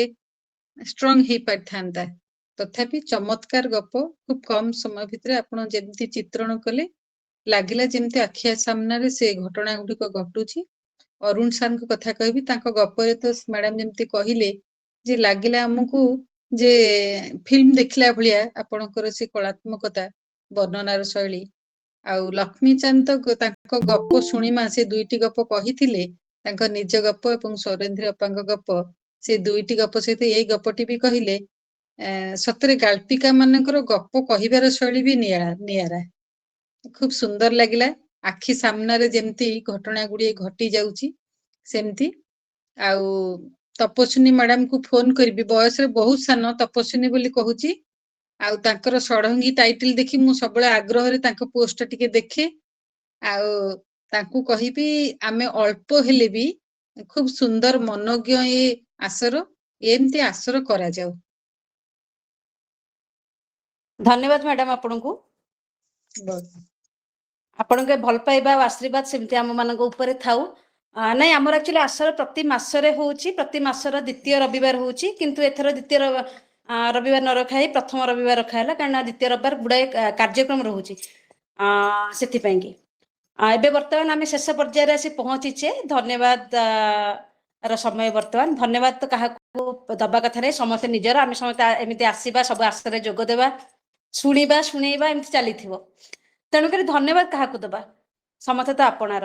ଷ୍ଟ୍ରଙ୍ଗ ହେଇପାରିଥାନ୍ତା। ତଥାପି ଚମତ୍କାର ଗପ, ଖୁବ କମ ସମୟ ଭିତରେ ଆପଣ ଯେମିତି ଚିତ୍ରଣ କଲେ, ଲାଗିଲା ଯେମିତି ଆଖି ସାମ୍ନାରେ ସେ ଘଟଣା ଗୁଡିକ ଘଟୁଛି। ଅରୁଣ ସାରଙ୍କ କଥା କହିବି, ତାଙ୍କ ଗପରେ ତ ମ୍ୟାଡାମ ଯେମିତି କହିଲେ ଯେ ଲାଗିଲା ଆମକୁ ଯେ ଫିଲ୍ମ ଦେଖିଲା ଭଳିଆ ଆପଣଙ୍କର ସେ କଳାତ୍ମକତା, ବର୍ଣ୍ଣନାର ଶୈଳୀ। ଆଉ ଲକ୍ଷ୍ମୀଚାନ୍ଦ ତ ତାଙ୍କ ଗପ ଶୁଣିମା, ସେ ଦୁଇଟି ଗପ କହିଥିଲେ, ତାଙ୍କ ନିଜ ଗପ ଏବଂ ସୌରେନ୍ଦ୍ର ଅପାଙ୍କ ଗପ, ସେ ଦୁଇଟି ଗପ ସହିତ ଏଇ ଗପଟି ବି କହିଲେ। ସତରେ ଗାଳ୍ପିକା ମାନଙ୍କର ଗପ କହିବାର ଶୈଳୀ ବି ନିଆରା। ଖୁବ ସୁନ୍ଦର ଲାଗିଲା, ଆଖି ସାମ୍ନାରେ ଯେମିତି ଘଟଣା ଗୁଡିଏ ଘଟି ଯାଉଛି ସେମିତି। ଆଉ ତପସ୍ୱିନୀ ମ୍ୟାଡାମକୁ ଫୋନ କରିବି, ବୟସରେ ବହୁତ ସାନ, ତପସ୍ୱିନୀ ବୋଲି କହୁଛି। ଆଉ ତାଙ୍କର ଷଢଙ୍ଗୀ ଟାଇଟଲ ଦେଖି ମୁଁ ସବୁବେଳେ ଆଗ୍ରହରେ ତାଙ୍କ ପୋଷ୍ଟ ଟିକେ ଦେଖେ। ଆଉ ତାଙ୍କୁ କହିବି, ଆମେ ଅଳ୍ପ ହେଲେ ବି ଖୁବ ସୁନ୍ଦର ମନୋଜ୍ଞ ଏ ଆସର, ଏମିତି ଆସର କରାଯାଉ। ଧନ୍ୟବାଦ ମ୍ୟାଡାମ ଆପଣଙ୍କୁ। ଆପଣଙ୍କ ଭଲ ପାଇବା ଆଉ ଆଶୀର୍ବାଦ ସେମିତି ଆମ ମାନଙ୍କ ଉପରେ ଥାଉ। ନାଇଁ, ଆମର ଆକ୍ଚୁଆଲି ଆସର ପ୍ରତି ମାସରେ ହଉଛି, ପ୍ରତି ମାସର ଦ୍ୱିତୀୟ ରବିବାର ହଉଛି, କିନ୍ତୁ ଏଥର ଦ୍ୱିତୀୟ ରବିବାର ନ ରଖା ହେଇ ପ୍ରଥମ ରବିବାର ରଖା ହେଲା, କାରଣ ଦ୍ୱିତୀୟ ରବିବାର ଗୁଡ଼ାଏ କାର୍ଯ୍ୟକ୍ରମ ରହୁଛି ସେଥିପାଇଁ କି। ଏବେ ବର୍ତ୍ତମାନ ଆମେ ଶେଷ ପର୍ଯ୍ୟାୟରେ ଆସି ପହଞ୍ଚିଛେ। ଧନ୍ୟବାଦ ର ସମୟ ବର୍ତ୍ତମାନ। ଧନ୍ୟବାଦ ତ କାହାକୁ ଦବା କଥା ନାହିଁ, ସମସ୍ତେ ନିଜର। ଆମେ ସମସ୍ତେ ଏମିତି ଆସିବା, ସବୁ ଆଶାରେ ଯୋଗ ଦେବା, ଶୁଣିବା, ଶୁଣେଇବା, ଏମିତି ଚାଲିଥିବ। ତେଣୁକରି ଧନ୍ୟବାଦ କାହାକୁ ଦବା, ସମସ୍ତେ ତ ଆପଣାର।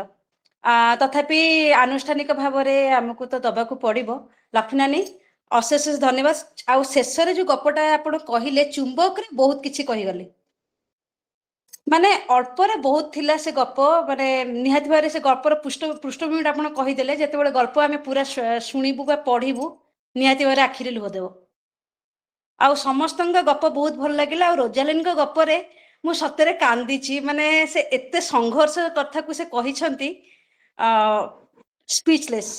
ତଥାପି ଆନୁଷ୍ଠାନିକ ଭାବରେ ଆମକୁ ତ ଦବାକୁ ପଡିବ। ଲକ୍ଷ୍ମୀନାନୀ ଅଶେଷ ଧନ୍ୟବାଦ। ଆଉ ଶେଷରେ ଯୋଉ ଗପଟା ଆପଣ କହିଲେ, ଚୁମ୍ବକରେ ବହୁତ କିଛି କହିଗଲେ। ମାନେ ଅଳ୍ପରେ ବହୁତ ଥିଲା ସେ ଗପ, ମାନେ ନିହାତି ଭାବରେ ସେ ଗପର ପୃଷ୍ଠଭୂମିଟା ଆପଣ କହିଦେଲେ। ଯେତେବେଳେ ଗଳ୍ପ ଆମେ ପୁରା ଶୁଣିବୁ ବା ପଢିବୁ, ନିହାତି ଭାବରେ ଆଖିରେ ଲୁହ ଦେବ। ଆଉ ସମସ୍ତଙ୍କ ଗପ ବହୁତ ଭଲ ଲାଗିଲା। ଆଉ ରୋଜାଲିନଙ୍କ ଗପରେ ମୁଁ ସତରେ କାନ୍ଦିଛି। ମାନେ ସେ ଏତେ ସଂଘର୍ଷ କଥାକୁ ସେ କହିଛନ୍ତି, ସ୍ପିଚଲେସ୍।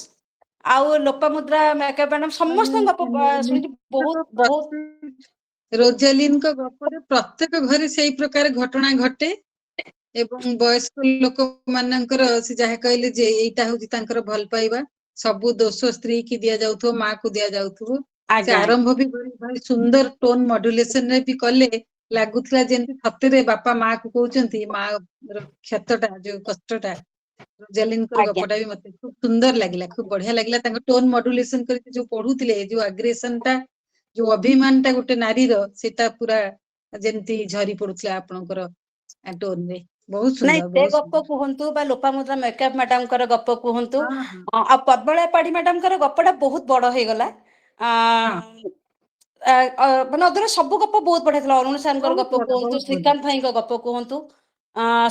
ଆଉ ଲୋପାମୁଦ୍ରା ମ୍ୟାଡ଼ାମ ସମସ୍ତଙ୍କ ଗପ ଶୁଣିଛି, ବହୁତ ବହୁତ। ରୋଜାଲିନଙ୍କ ଗପରେ ପ୍ରତ୍ୟେକ ଘରେ ସେଇ ପ୍ରକାର ଘଟଣା ଘଟେ ଏବଂ ବୟସ୍କ ଲୋକ ମାନଙ୍କର ସେ ଯାହା କହିଲେ ଯେ ଏଇଟା ହଉଛି ତାଙ୍କର ଭଲ ପାଇବା, ସବୁ ଦୋଷ ସ୍ତ୍ରୀ କି ଦିଆଯାଉଥିବ, ମା କୁ ଦିଆଯାଉଥିବ। ସେ ଆଜ୍ଞା ଆରମ୍ଭ ବି ଭାରି ସୁନ୍ଦର ଟୋନ ମଡୁଲେସନ ରେ ବି କଲେ, ଲାଗୁଥିଲା ଯେମିତି ସତରେ ବାପା ମା କୁ କହୁଛନ୍ତି। ମା ର କ୍ଷତଟା, ଯୋଉ କଷ୍ଟଟା, ରୋଜାଲିନଙ୍କର ଆଜ୍ଞା ଗପଟା ବି ମତେ ଖୁବ ସୁନ୍ଦର ଲାଗିଲା, ଖୁବ ବଢିଆ ଲାଗିଲା। ତାଙ୍କ ଟୋନ ମଡୁଲେସନ କରିକି ଯୋଉ ପଢୁଥିଲେ, ଯୋଉ ଆଗ୍ରେସନ ଟା, ଯୋଉ ଅଭିମାନ ଟା ଗୋଟେ ନାରୀର, ସେଟା ପୁରା ଯେମିତି ଝରି ପଡୁଥିଲା ଆପଣଙ୍କର ଟୋନ ରେ। ବହୁତ ନାଇଁ, ସୁନ୍ଦର, ସେ ବହୁତ ଗପ ସୁନ୍ଦର। କୁହନ୍ତୁ ବା ଲୋପାମୁଦ୍ରା ମେକଅପ୍ ମ୍ୟାଡାମଙ୍କର ଗପ କୁହନ୍ତୁ, ହଁ ହଁ ଆଉ ପଦ୍ମଳା ପାଢୀ ମ୍ୟାଡାମଙ୍କର ଗପଟା ବହୁତ ବଡ ହେଇଗଲା। ହଁ, ମାନେ ଅଧର ସବୁ ଗପ ବହୁତ ବଢିଆ ଥିଲା। ଅରୁଣ ସାରଙ୍କର ବହୁତ ଗପ ଭଲ, କୁହନ୍ତୁ, ବହୁତ ଭଲ। ଶ୍ରୀକାନ୍ତ ଭାଇଙ୍କ ଗପ କୁହନ୍ତୁ,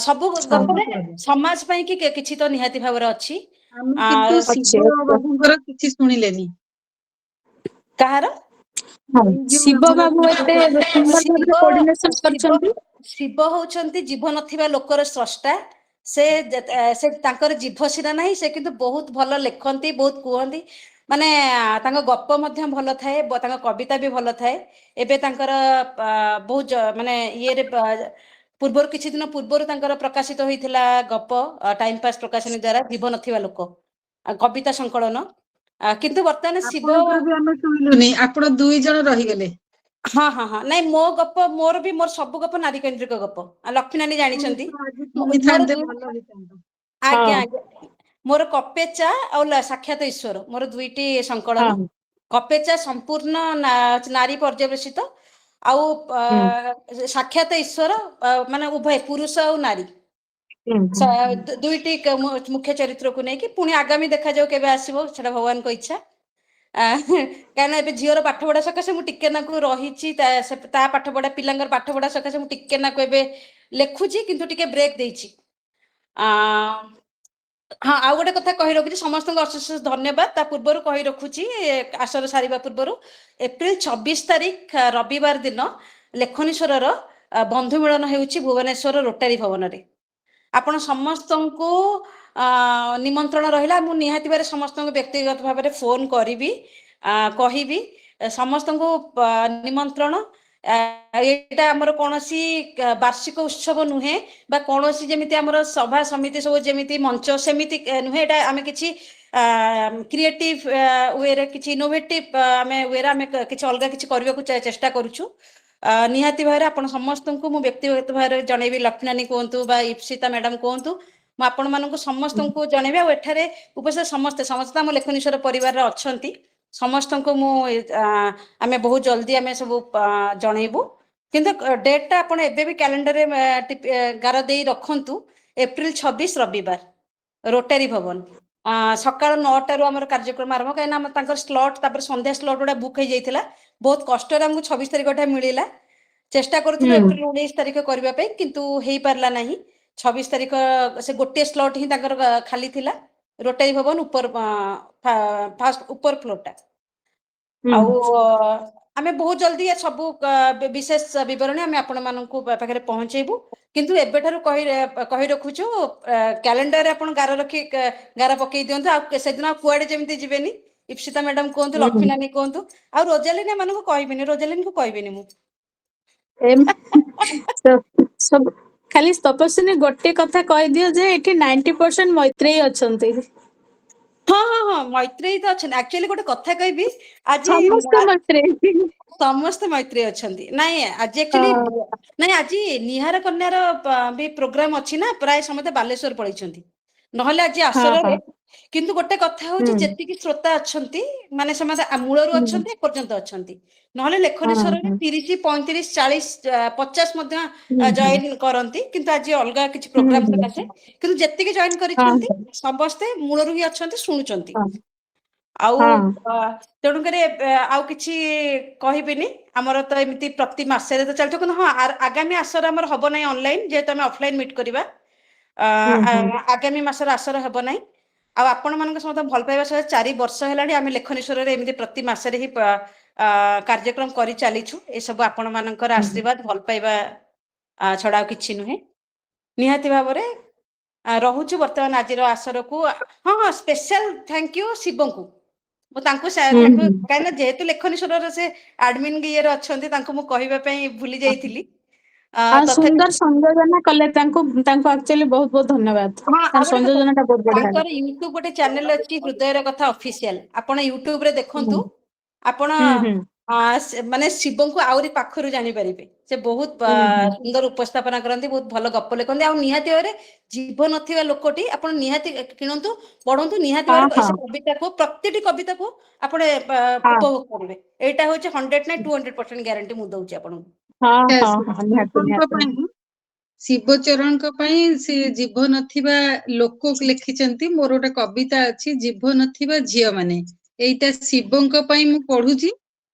ସବୁ ଗପରେ ବହୁତ ଭଲ। ସମାଜ ପାଇଁ କି କିଛି ତ ନିହାତି ଭାବରେ ଅଛି। ଆମେ ଆ, କିନ୍ତୁ ଅଛି ଶିବ ବାବୁଙ୍କର କିଛି ଶୁଣିଲେନି। କାହାର? ଏଇ ଯୋଉ ଶିବ ଆମର ବାବୁ ଏତେ ସୁନ୍ଦର ଭାବରେ ଶିବ କୋଅର୍ଡିନେସନ ଶିବ କରିଛନ୍ତି। ଶିବ ହଉଛନ୍ତି ଜୀବ ନଥିବା ଲୋକର ସ୍ରଷ୍ଟା। ସେ ସେ ତାଙ୍କର ଜିଭ ସିନା ନାହିଁ, ସେ କିନ୍ତୁ ବହୁତ ଭଲ ଲେଖନ୍ତି, ବହୁତ କୁହନ୍ତି। ମାନେ ତାଙ୍କ ଗପ ମଧ୍ୟ ଭଲ ଥାଏ, ତାଙ୍କ କବିତା ବି ଭଲ ଥାଏ। ଏବେ ତାଙ୍କର ବହୁତ ମାନେ ଇଏରେ ପୂର୍ବରୁ କିଛି ଦିନ ପୂର୍ବରୁ ତାଙ୍କର ପ୍ରକାଶିତ ହୋଇଥିଲା ଗପ, ଟାଇମ ପାସ୍ ପ୍ରକାଶନୀ ଦ୍ଵାରା, ଜୀବ ନଥିବା ଲୋକ, କବିତା ସଂକଳନ। କିନ୍ତୁ ବର୍ତ୍ତମାନ ଶିବ, ଆପଣଙ୍କର ବି ଆମେ ଶୁଣିଲୁନି, ଆପଣ 2 ଜଣ ରହିଗଲେ। ହଁ ହଁ ହଁ, ନାଇଁ ମୋ ଗପ, ମୋର ସବୁ ଗପ ନାରୀ କେନ୍ଦ୍ରିକ ଗପ। ଲକ୍ଷ୍ମୀନାନୀ ଜାଣିଛନ୍ତି। ତ ଆଜି ମୋର ଶୁଣିଥାନ୍ତେ, ଭଲ ହେଇଥାନ୍ତା। ଆଜ୍ଞା ହଁ ଆଜ୍ଞା, ମୋର କପେଚା ଆଉ ସାକ୍ଷାତ ଈଶ୍ୱର, ମୋର 2ଟି ସଂକଳନ। ହଁ କପେଚା ସମ୍ପୂର୍ଣ୍ଣ ନାରୀ ପର୍ଯ୍ୟବେସିତ, ଆଉ ହୁଁ ସାକ୍ଷାତ ଈଶ୍ୱର ମାନେ ଉଭୟ ପୁରୁଷ ଆଉ ନାରୀ, ହୁଁ ହୁଁ। 2ଟି ମୁଖ୍ୟ ଚରିତ୍ରକୁ ନେଇକି। ପୁଣି ଆଗାମୀ ଦେଖାଯାଉ କେବେ ଆସିବ, ସେଟା ଭଗବାନଙ୍କ ଇଚ୍ଛା। କାହିଁକିନା ଏବେ ଝିଅର ପାଠ ପଢା ସକାଶେ ମୁଁ ଟିକେ ନାକୁ ରହିଛି, ତା ପାଠ ପଢା, ପିଲାଙ୍କର ପାଠ ପଢା ସକାଶେ ମୁଁ ଟିକେ ନାକୁ ଏବେ ଲେଖୁଛି, କିନ୍ତୁ ଟିକେ ବ୍ରେକ୍ ଦେଇଛି। ହଁ, ଆଉ ଗୋଟେ କଥା କହି ରଖୁଛି, ସମସ୍ତଙ୍କୁ ଅଶେଷ ଧନ୍ୟବାଦ। ତା ପୂର୍ବରୁ କହି ରଖୁଛି, ଆସର ସାରିବା ପୂର୍ବରୁ, ଏପ୍ରିଲ 24 ତାରିଖ ରବିବାର ଦିନ ଲେଖନୀଶ୍ୱରର ବନ୍ଧୁ ମିଳନ ହେଉଛି ଭୁବନେଶ୍ୱର ରୋଟାରୀ ଭବନରେ। ଆପଣ ସମସ୍ତଙ୍କୁ ନିମନ୍ତ୍ରଣ ରହିଲା। ମୁଁ ନିହାତି ଭାବରେ ସମସ୍ତଙ୍କୁ ବ୍ୟକ୍ତିଗତ ଭାବରେ ଫୋନ କରିବି, କହିବି। ସମସ୍ତଙ୍କୁ ନିମନ୍ତ୍ରଣ। ଏଇଟା ଆମର କୌଣସି ବାର୍ଷିକ ଉତ୍ସବ ନୁହେଁ, ବା କୌଣସି ଯେମିତି ଆମର ସଭା ସମିତି ସବୁ ଯେମିତି ମଞ୍ଚ, ସେମିତି ନୁହେଁ। ଏଇଟା ଆମେ କିଛି କ୍ରିଏଟିଭ ୱେରେ, କିଛି ଇନୋଭେଟିଭ ଆମେ ୱେରେ ଆମେ କିଛି ଅଲଗା କିଛି କରିବାକୁ ଚେଷ୍ଟା କରୁଛୁ। ନିହାତି ଭାବରେ ଆପଣ ସମସ୍ତଙ୍କୁ ମୁଁ ବ୍ୟକ୍ତିଗତ ଭାବରେ ଜଣେଇବି। ଲକ୍ଷ୍ମୀନାନୀ କୁହନ୍ତୁ ବା ଇପ୍ସିତା ମ୍ୟାଡାମ କୁହନ୍ତୁ, ମୁଁ ଆପଣମାନଙ୍କୁ ସମସ୍ତଙ୍କୁ ଜଣେଇବି। ଆଉ ଏଠାରେ ଉପସ୍ଥିତ ସମସ୍ତେ ଆମ ଲେଖନୀଶ୍ୱର ପରିବାରରେ ଅଛନ୍ତି, ସମସ୍ତଙ୍କୁ ମୁଁ ଆମେ ବହୁତ ଜଲ୍ଦି ଆମେ ସବୁ ଜଣେଇବୁ। କିନ୍ତୁ ଡେଟ୍ଟା ଆପଣ ଏବେ ବି କ୍ୟାଲେଣ୍ଡରରେ ଗାର ଦେଇ ରଖନ୍ତୁ। ଏପ୍ରିଲ 26 ରବିବାର, ରୋଟାରୀ ଭବନ, ସକାଳ 9ଟାରୁ ଆମର କାର୍ଯ୍ୟକ୍ରମ ଆରମ୍ଭ। କାହିଁକିନା ଆମର ତାଙ୍କର ସ୍ଲଟ୍, ତାପରେ ସନ୍ଧ୍ୟା ସ୍ଲଟ୍ ଗୁଡ଼ା ବୁକ୍ ହେଇଯାଇଥିଲା। ବହୁତ କଷ୍ଟରେ ଆମକୁ 26 ତାରିଖଟା ମିଳିଲା। ଚେଷ୍ଟା କରୁଥିଲୁ ହୁଁ ଏପ୍ରିଲ 19 ତାରିଖ କରିବା ପାଇଁ, କିନ୍ତୁ ହେଇପାରିଲା ନାହିଁ। 26 ତାରିଖ ସେ ଗୋଟିଏ ସ୍ଲଟ୍ ହିଁ ତାଙ୍କର ଖାଲି ଥିଲା, ରୋଟାରୀ ଭବନ ଉପର ଫାଷ୍ଟ ଉପର ଫ୍ଲୋରଟା। ହୁଁ ଆଉ ଆମେ ବହୁତ ଜଲ୍ଦି ସବୁ ବିଶେଷ ବିବରଣୀ ଆମେ ଆପଣମାନଙ୍କୁ ପାଖରେ ପହଞ୍ଚେଇବୁ। କିନ୍ତୁ ଏବେଠାରୁ କହି ରଖୁଛୁ, କ୍ୟାଲେଣ୍ଡରରେ ଆପଣ ଗାର ପକେଇ ଦିଅନ୍ତୁ। ଆଉ ସେଦିନ କୁଆଡେ ଯେମିତି ଯିବେନି। ଇପ୍ସିତା ମ୍ୟାଡାମ କୁହନ୍ତୁ, ହୁଁ। ଲକ୍ଷ୍ମୀନାନୀ କୁହନ୍ତୁ, ଆଉ ରୋଜାଲିନୀ ଏମାନଙ୍କୁ କହିବିନି, ରୋଜାଲିନୀକୁ କହିବିନି ମୁଁ। ସବୁ ଖାଲି ତପସ୍ୱିନୀ ଗୋଟେ କଥା କହିଦିଅ ଯେ ଏଠି 90% ମୈତ୍ରେୟୀ ଅଛନ୍ତି। ମୈତ୍ରେୟୀ ତ ଅଛନ୍ତି। ଆକ୍ଚୁଆଲି ଗୋଟେ କଥା କହିବି, ଆଜି ସମସ୍ତେ ମୈତ୍ରେୟୀ। ସମସ୍ତେ ମୈତ୍ରେୟୀ ଅଛନ୍ତି। ନାଇଁ ଆଜି ଆକ୍ଚୁଆଲି ନାଇଁ ଆଜି ନିହାର କନ୍ୟାର ବି ପ୍ରୋଗ୍ରାମ ଅଛି ନା, ପ୍ରାୟ ସମସ୍ତେ ବାଲେଶ୍ୱର ପଳେଇଛନ୍ତି। ନହେଲେ ଆଜି ଆସରରେ, କିନ୍ତୁ ଗୋଟେ କଥା ହଉଛି ଯେତିକି ଶ୍ରୋତା ଅଛନ୍ତି ମାନେ ସେମାନେ ମୂଳରୁ ଅଛନ୍ତି ଏପର୍ଯ୍ୟନ୍ତ ଅଛନ୍ତି। ନହେଲେ ଲେଖନୀ ସ୍ୱରରେ 30, 35, 40, 50 ମଧ୍ୟ ଜଏନ କରନ୍ତି, କିନ୍ତୁ ଆଜି ଅଲଗା କିଛି ପ୍ରୋଗ୍ରାମ ସକାଶେ, କିନ୍ତୁ ଯେତିକି ଜଏନ କରିଛନ୍ତି ସମସ୍ତେ ମୂଳରୁ ହିଁ ଅଛନ୍ତି, ଶୁଣୁଛନ୍ତି। ଆଉ ତେଣୁକରି ଆଉ କିଛି କହିବିନି। ଆମର ତ ଏମିତି ପ୍ରତି ମାସରେ ତ ଚାଲିଥିବ, କିନ୍ତୁ ହଁ ଆଗାମୀ ଆସର ଆମର ହବ ନାହିଁ ଅନଲାଇନ, ଯେହେତୁ ଆମେ ଅଫଲାଇନ ମିଟ୍ କରିବା। ଆଗାମୀ ମାସର ଆସର ହେବ ନାହିଁ। ଆଉ ଆପଣମାନଙ୍କ ସମସ୍ତ ଭଲ ପାଇବା ସହ 4 ବର୍ଷ ହେଲାଣି ଆମେ ଲେଖନୀଶ୍ୱରରେ ଏମିତି ପ୍ରତି ମାସରେ ହିଁ କାର୍ଯ୍ୟକ୍ରମ କରି ଚାଲିଛୁ। ଏସବୁ ଆପଣ ମାନଙ୍କର ଆଶୀର୍ବାଦ ଭଲ ପାଇବା ଛଡା ଆଉ କିଛି ନୁହେଁ। ନିହାତି ଭାବରେ ରହୁଛୁ ବର୍ତ୍ତମାନ ଆଜିର ଆସରକୁ। ହଁ ସ୍ପେଶାଲ ଥ୍ୟାଙ୍କ ୟୁ ଶିବଙ୍କୁ। ମୁଁ ତାଙ୍କୁ ତାଙ୍କୁ କାହିଁକିନା ଯେହେତୁ ଲେଖନୀ ସ୍ୱରର ସେ ଆଡମିନ୍ ଇଏରେ ଅଛନ୍ତି, ତାଙ୍କୁ ମୁଁ କହିବା ପାଇଁ ଭୁଲି ଯାଇଥିଲି। ତଥାପି ସୁନ୍ଦର ସଂଯୋଜନା କଲେ ତାଙ୍କୁ ଆକ୍ଚୁଆଲି ବହୁତ ବହୁତ ଧନ୍ୟବାଦ। ହଁ ଆଉ ତାର ଗୋଟେ କଥା, ସଂଯୋଜନା ଟା ବହୁତ ବଢିଆ ହେଲା। ତାଙ୍କର ୟୁଟ୍ୟୁବ ଗୋଟେ ଚ୍ୟାନେଲ ଅଛି ହୃଦୟର କଥା ଅଫିସିଆଲ, ଆପଣ ୟୁଟ୍ୟୁବ ରେ ଦେଖନ୍ତୁ। ଆପଣ ମାନେ ଶିବଙ୍କୁ ଆହୁରି ପାଖରୁ ଜାଣିପାରିବେ। ସେ ବହୁତ ସୁନ୍ଦର ଉପସ୍ଥାପନା କରନ୍ତି, ବହୁତ ଭଲ ଗପ ଲେଖନ୍ତି। ଆଉ ନିହାତି ଭାବରେ ଜୀବ ନଥିବା ଲୋକଟି, ଆପଣ ନିହାତି କିଣନ୍ତୁ, ପଢନ୍ତୁ। ନିହାତି ଭାବରେ ସେ କବିତାକୁ, ପ୍ରତିଟି କବିତାକୁ ଆପଣ ଉପଭୋଗ କରିବେ। ଏଇଟା ହଉଛି 100 ନାଇଁ 200% ଗ୍ୟାରେଣ୍ଟି ମୁଁ ଦଉଛି ଆପଣଙ୍କୁ। ନିହାତି ଶିବଙ୍କ ନିହାତି। ପାଇଁ, ଶିବଚରଣଙ୍କ ପାଇଁ ସେ ଜୀବ ନଥିବା ଲୋକ ଲେଖିଛନ୍ତି। ମୋର ଗୋଟେ କବିତା ଅଛି, ଜୀବ ନଥିବା ଝିଅ ମାନେ। ଏଇଟା ଶିବଙ୍କ ପାଇଁ ମୁଁ ପଢୁଛି,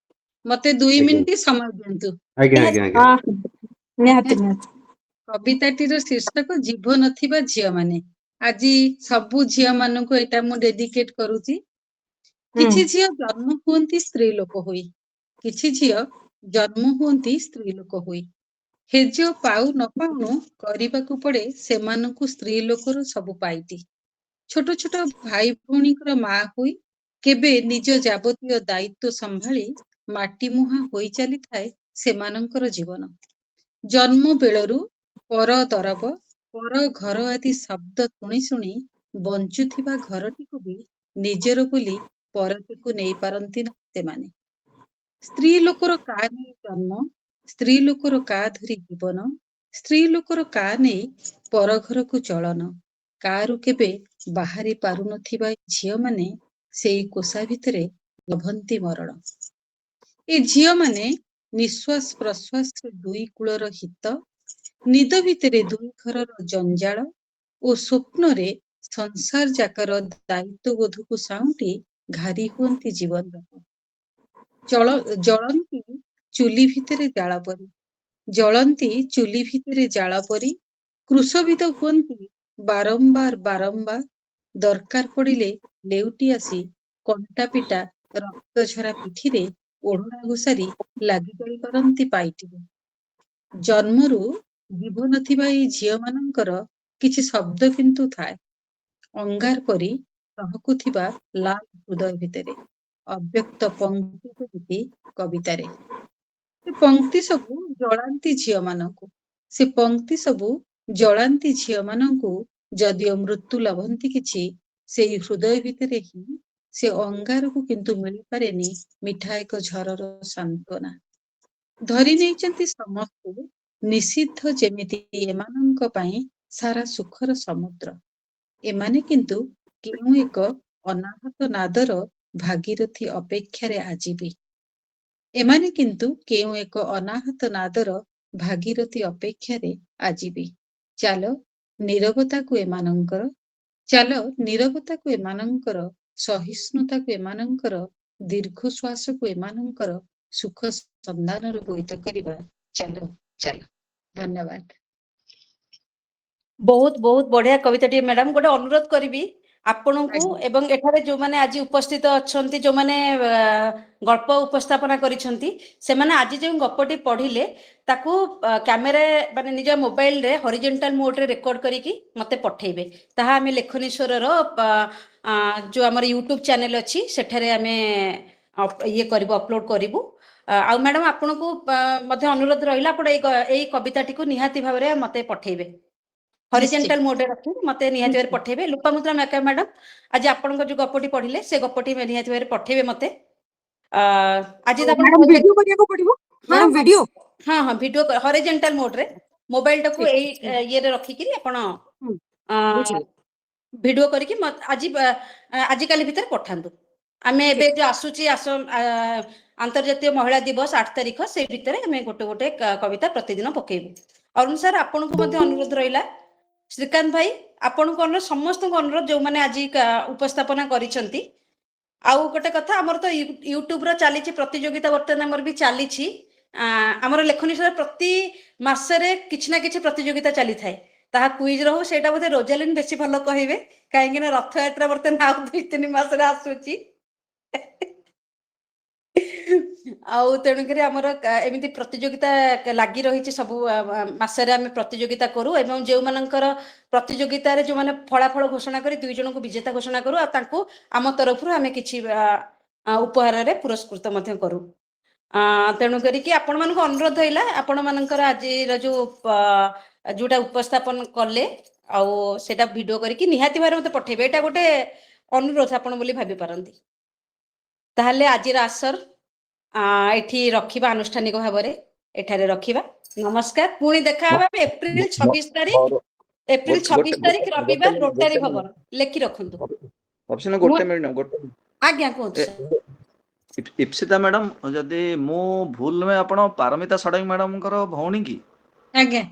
ମତେ 2 ଆଜ୍ଞା ମିନିଟ ସମୟ ଦିଅନ୍ତୁ। ଆଜ୍ଞା ଆଜ୍ଞା ଆଜ୍ଞା ନିହାତି ନିହାତି। କବିତାଟିର ଶୀର୍ଷକ ଜୀବ ନଥିବା ଝିଅ ମାନେ। ଆଜି ସବୁ ଝିଅ ମାନଙ୍କୁ ଏଇଟା ମୁଁ ଡେଡିକେଟ କରୁଛି। କିଛି ଝିଅ ଜନ୍ମ ହୁଅନ୍ତି ସ୍ତ୍ରୀ ଲୋକ ହୋଇ, କିଛି ଝିଅ ଜନ୍ମ ହୁଅନ୍ତି ସ୍ତ୍ରୀ ଲୋକ ହୋଇ। ହେଜ ପାଉ ନ ପାଉଣୁ କରିବାକୁ ପଡେ ସେମାନଙ୍କୁ ସ୍ତ୍ରୀ ଲୋକର ସବୁ ପାଇଟି। ଛୋଟ ଛୋଟ ଭାଇ ଭଉଣୀଙ୍କର ମା ହୋଇ, କେବେ ନିଜ ଯାବତୀୟ ଦାୟିତ୍ୱ ସମ୍ଭାଳି ମାଟି ମୁହାଁ ହୋଇ ଚାଲିଥାଏ ସେମାନଙ୍କର ଜୀବନ। ଜନ୍ମ ବେଳରୁ ପର ଦରବ, ପର ଘର ଆଦି ଶବ୍ଦ ଶୁଣି ଶୁଣି ବଞ୍ଚୁଥିବା ଘରଟିକୁ ବି ନିଜର ବୋଲି ପରଟିକୁ ନେଇ ପାରନ୍ତି ନା ସେମାନେ। ସ୍ତ୍ରୀ ଲୋକର କା ନେଇ ଜନ୍ମ, ସ୍ତ୍ରୀ ଲୋକର କା ଧରି ଜୀବନ, ସ୍ତ୍ରୀ ଲୋକର କା ନେଇ ପର ଘରକୁ ଚଳନ। କାରୁ କେବେ ବାହାରି ପାରୁନଥିବା ଝିଅ ମାନେ ସେଇ କୋଷା ଭିତରେ ଲଭନ୍ତି ମରଣ। ଏ ଝିଅ ମାନେ ନିଶ୍ୱାସ ପ୍ରଶ୍ୱାସରେ 2 କୂଳର ହିତ, ନିଦ ଭିତରେ 2 ଘରର ଜଞ୍ଜାଳ ଓ ସ୍ୱପ୍ନରେ ସଂସାର ଯାକର ଦାୟିତ୍ୱବୋଧକୁ ସାଉଁଟି ଘାରି ହୁଅନ୍ତି ଜୀବନଯାକ। ଜଳନ୍ତି ଚୁଲି ଭିତରେ ଜାଳ ପରି, ଜଳନ୍ତି ଚୁଲି ଭିତରେ ଜାଳ ପରି, କୃଶବିଦ ହୁଅନ୍ତି ବାରମ୍ବାର ବାରମ୍ବାର। ଦରକାର ପଡିଲେ ଲେଉଟି ଆସି କଣ୍ଟା ପିଟା ରକ୍ତଝରା ପିଠିରେ ଓଢଣା ଘୋଷାରି ଲାଗି ପଡି କରନ୍ତି ପାଇଟିରେ। ଜନ୍ମରୁ ଜୀବ ନଥିବା ଏଇ ଝିଅ ମାନଙ୍କର କିଛି ଶବ୍ଦ କିନ୍ତୁ ଥାଏ, ଅଙ୍ଗାର ପରି ଚହକୁଥିବା ଲାଲ ହୃଦୟ ଭିତରେ। ଅବ୍ୟକ୍ତ ପଙ୍କ୍ତି ଯେମିତି କବିତାରେ। ସେ ପଙ୍କ୍ତି ସବୁ ଜଳାନ୍ତି ଝିଅ ମାନଙ୍କୁ, ସେ ପଙ୍କ୍ତି ସବୁ ଜଳାନ୍ତି ଝିଅ ମାନଙ୍କୁ। ଯଦିଓ ମୃତ୍ୟୁ ଲଭନ୍ତି କିଛି, ସେଇ ହୃଦୟ ଭିତରେ ହିଁ ସେ ଅଙ୍ଗାରକୁ କିନ୍ତୁ ମିଳିପାରେନି ମିଠା ଏକ ଝରର ସାନ୍ତ୍ୱନା। ଧରି ନେଇଛନ୍ତି ସମସ୍ତେ ନିଷିଦ୍ଧ ଯେମିତି ଏମାନଙ୍କ ପାଇଁ ସାରା ସୁଖର ସମୁଦ୍ର। ଏମାନେ କିନ୍ତୁ କେଉଁ ଏକ ଅନାହତ ନାଦର ଭାଗିରଥୀ ଅପେକ୍ଷାରେ ଆଜି ବି। ଏମାନେ କିନ୍ତୁ କେଉଁ ଏକ ଅନାହତ ନାଦର ଭାଗିରଥୀ ଅପେକ୍ଷାରେ ଆଜି ବି। ଚାଲ ନୀରବତାକୁ ଏମାନଙ୍କର, ଚାଲ ନୀରବତାକୁ ଏମାନଙ୍କର, ସହିଷ୍ଣୁତାକୁ ଏମାନଙ୍କର, ଦୀର୍ଘ ଶ୍ୱାସକୁ ଏମାନଙ୍କର, ସୁଖ ସନ୍ଧାନରୁ ବୋଇତ କରିବା ଚାଲ ଚାଲ। ଧନ୍ୟବାଦ। ବହୁତ ବହୁତ ବଢିଆ କବିତାଟିଏ ମ୍ୟାଡାମ। ଗୋଟେ ଅନୁରୋଧ କରିବି ଆପଣଙ୍କୁ ଆଜ୍ଞା ଏବଂ ଏଠାରେ ଯୋଉମାନେ ଆଜି ଉପସ୍ଥିତ ଅଛନ୍ତି, ଯୋଉମାନେ ଗଳ୍ପ ଉପସ୍ଥାପନା କରିଛନ୍ତି, ସେମାନେ ଆଜି ଯେଉଁ ଗପଟି ପଢିଲେ ତାକୁ କ୍ୟାମେରା ମାନେ ନିଜ ମୋବାଇଲରେ ହରିଜେଣ୍ଟାଲ ମୋଡରେ ରେକର୍ଡ କରିକି ମତେ ପଠେଇବେ। ତାହା ଆମେ ଲେଖନୀ ସ୍ୱରର ଯୋଉ ଆମର ୟୁଟ୍ୟୁବ ଚ୍ୟାନେଲ ଅଛି ସେଠାରେ ଆମେ ଇଏ କରିବୁ, ଅପଲୋଡ କରିବୁ। ଆଉ ମ୍ୟାଡାମ ଆପଣଙ୍କୁ ମଧ୍ୟ ଅନୁରୋଧ ରହିଲା, ଆପଣ ଏଇ କବିତାଟିକୁ ନିହାତି ଭାବରେ ମତେ ପଠେଇବେ। हॉरिजॉन्टल मोड रे रखी मते निहाती भाବରେ पठेबे लोपामुद्रा मैडम आज आपनक जो गपटी पढिले से गपटी निहाती भाବରେ पठेबे मते आज त मैडम वीडियो କରିବାକୁ पड़िबो मैडम वीडियो हाँ हाँ वीडियो हॉरिजॉन्टल मोड रे मोबाइल टाको ये रे रखी किरी आपण बुझिले वीडियो करके आज आज काली भीतर पठांतु आमे एबे जो आसुची अंतर्जातीय महिला दिवस 8 तारिख से भीतर आमे गोटे गोटे कविता प्रतिदिन पकेबु अरुण सर आपन को मध्ये अनुरोध रहिला श्रीकांत भाई आपन को अनुरोध समस्त को अनुरोध जो माने आज उपस्थापना करिसंती आउ गोटे कथा हमर तो यूट्यूब रो चली प्रतियोगिता वर्तमान हमर भी चली हमर लेखनी सर प्रति मासरे किछ ना किछ प्रतियोगिता चली थाए ताहा क्विज रहू सेटा बोधे रोजालिन बेसी भलो कहिबे काहेकि ना रथ यात्रा वर्तमान आउ 2-3 मास रे आसुची आउ तेणु करी हमर एमिति प्रतियोगिता लागि रही सब मासरे आमे प्रतियोगिता करू एवं जे मानकर प्रतियोगिता रे जो माने फलाफल घोषणा करी 2 जन को विजेता घोषणा करू आ तांको आम तरफ आमे किछि उपहार रे पुरस्कृत मध्ये करू तेणु करी कि आपण मानको अनुरोध हैला आपण मानकर आज जो जोटा उपस्थापन कले आउ सेटा वीडियो करके निहाती भारे मते पठेबे एटा गोटे अनुरोध आपण बोली भाबी पारंती ताहले आज आसर एठी रखिबा आनुष्ठानिक भाबरे एठारे रखिबा नमस्कार पुणी देखा हबा एप्रिल 26 तारिख रविवार रोटारी भवन लेखि रखंतु ऑप्शन गोटे मिनिट गोटे आज्ञा कोन इप्सिता मैडम जदि मु भूल में आपण पारमिता षडंगी मैडम भौणी की आज्ञा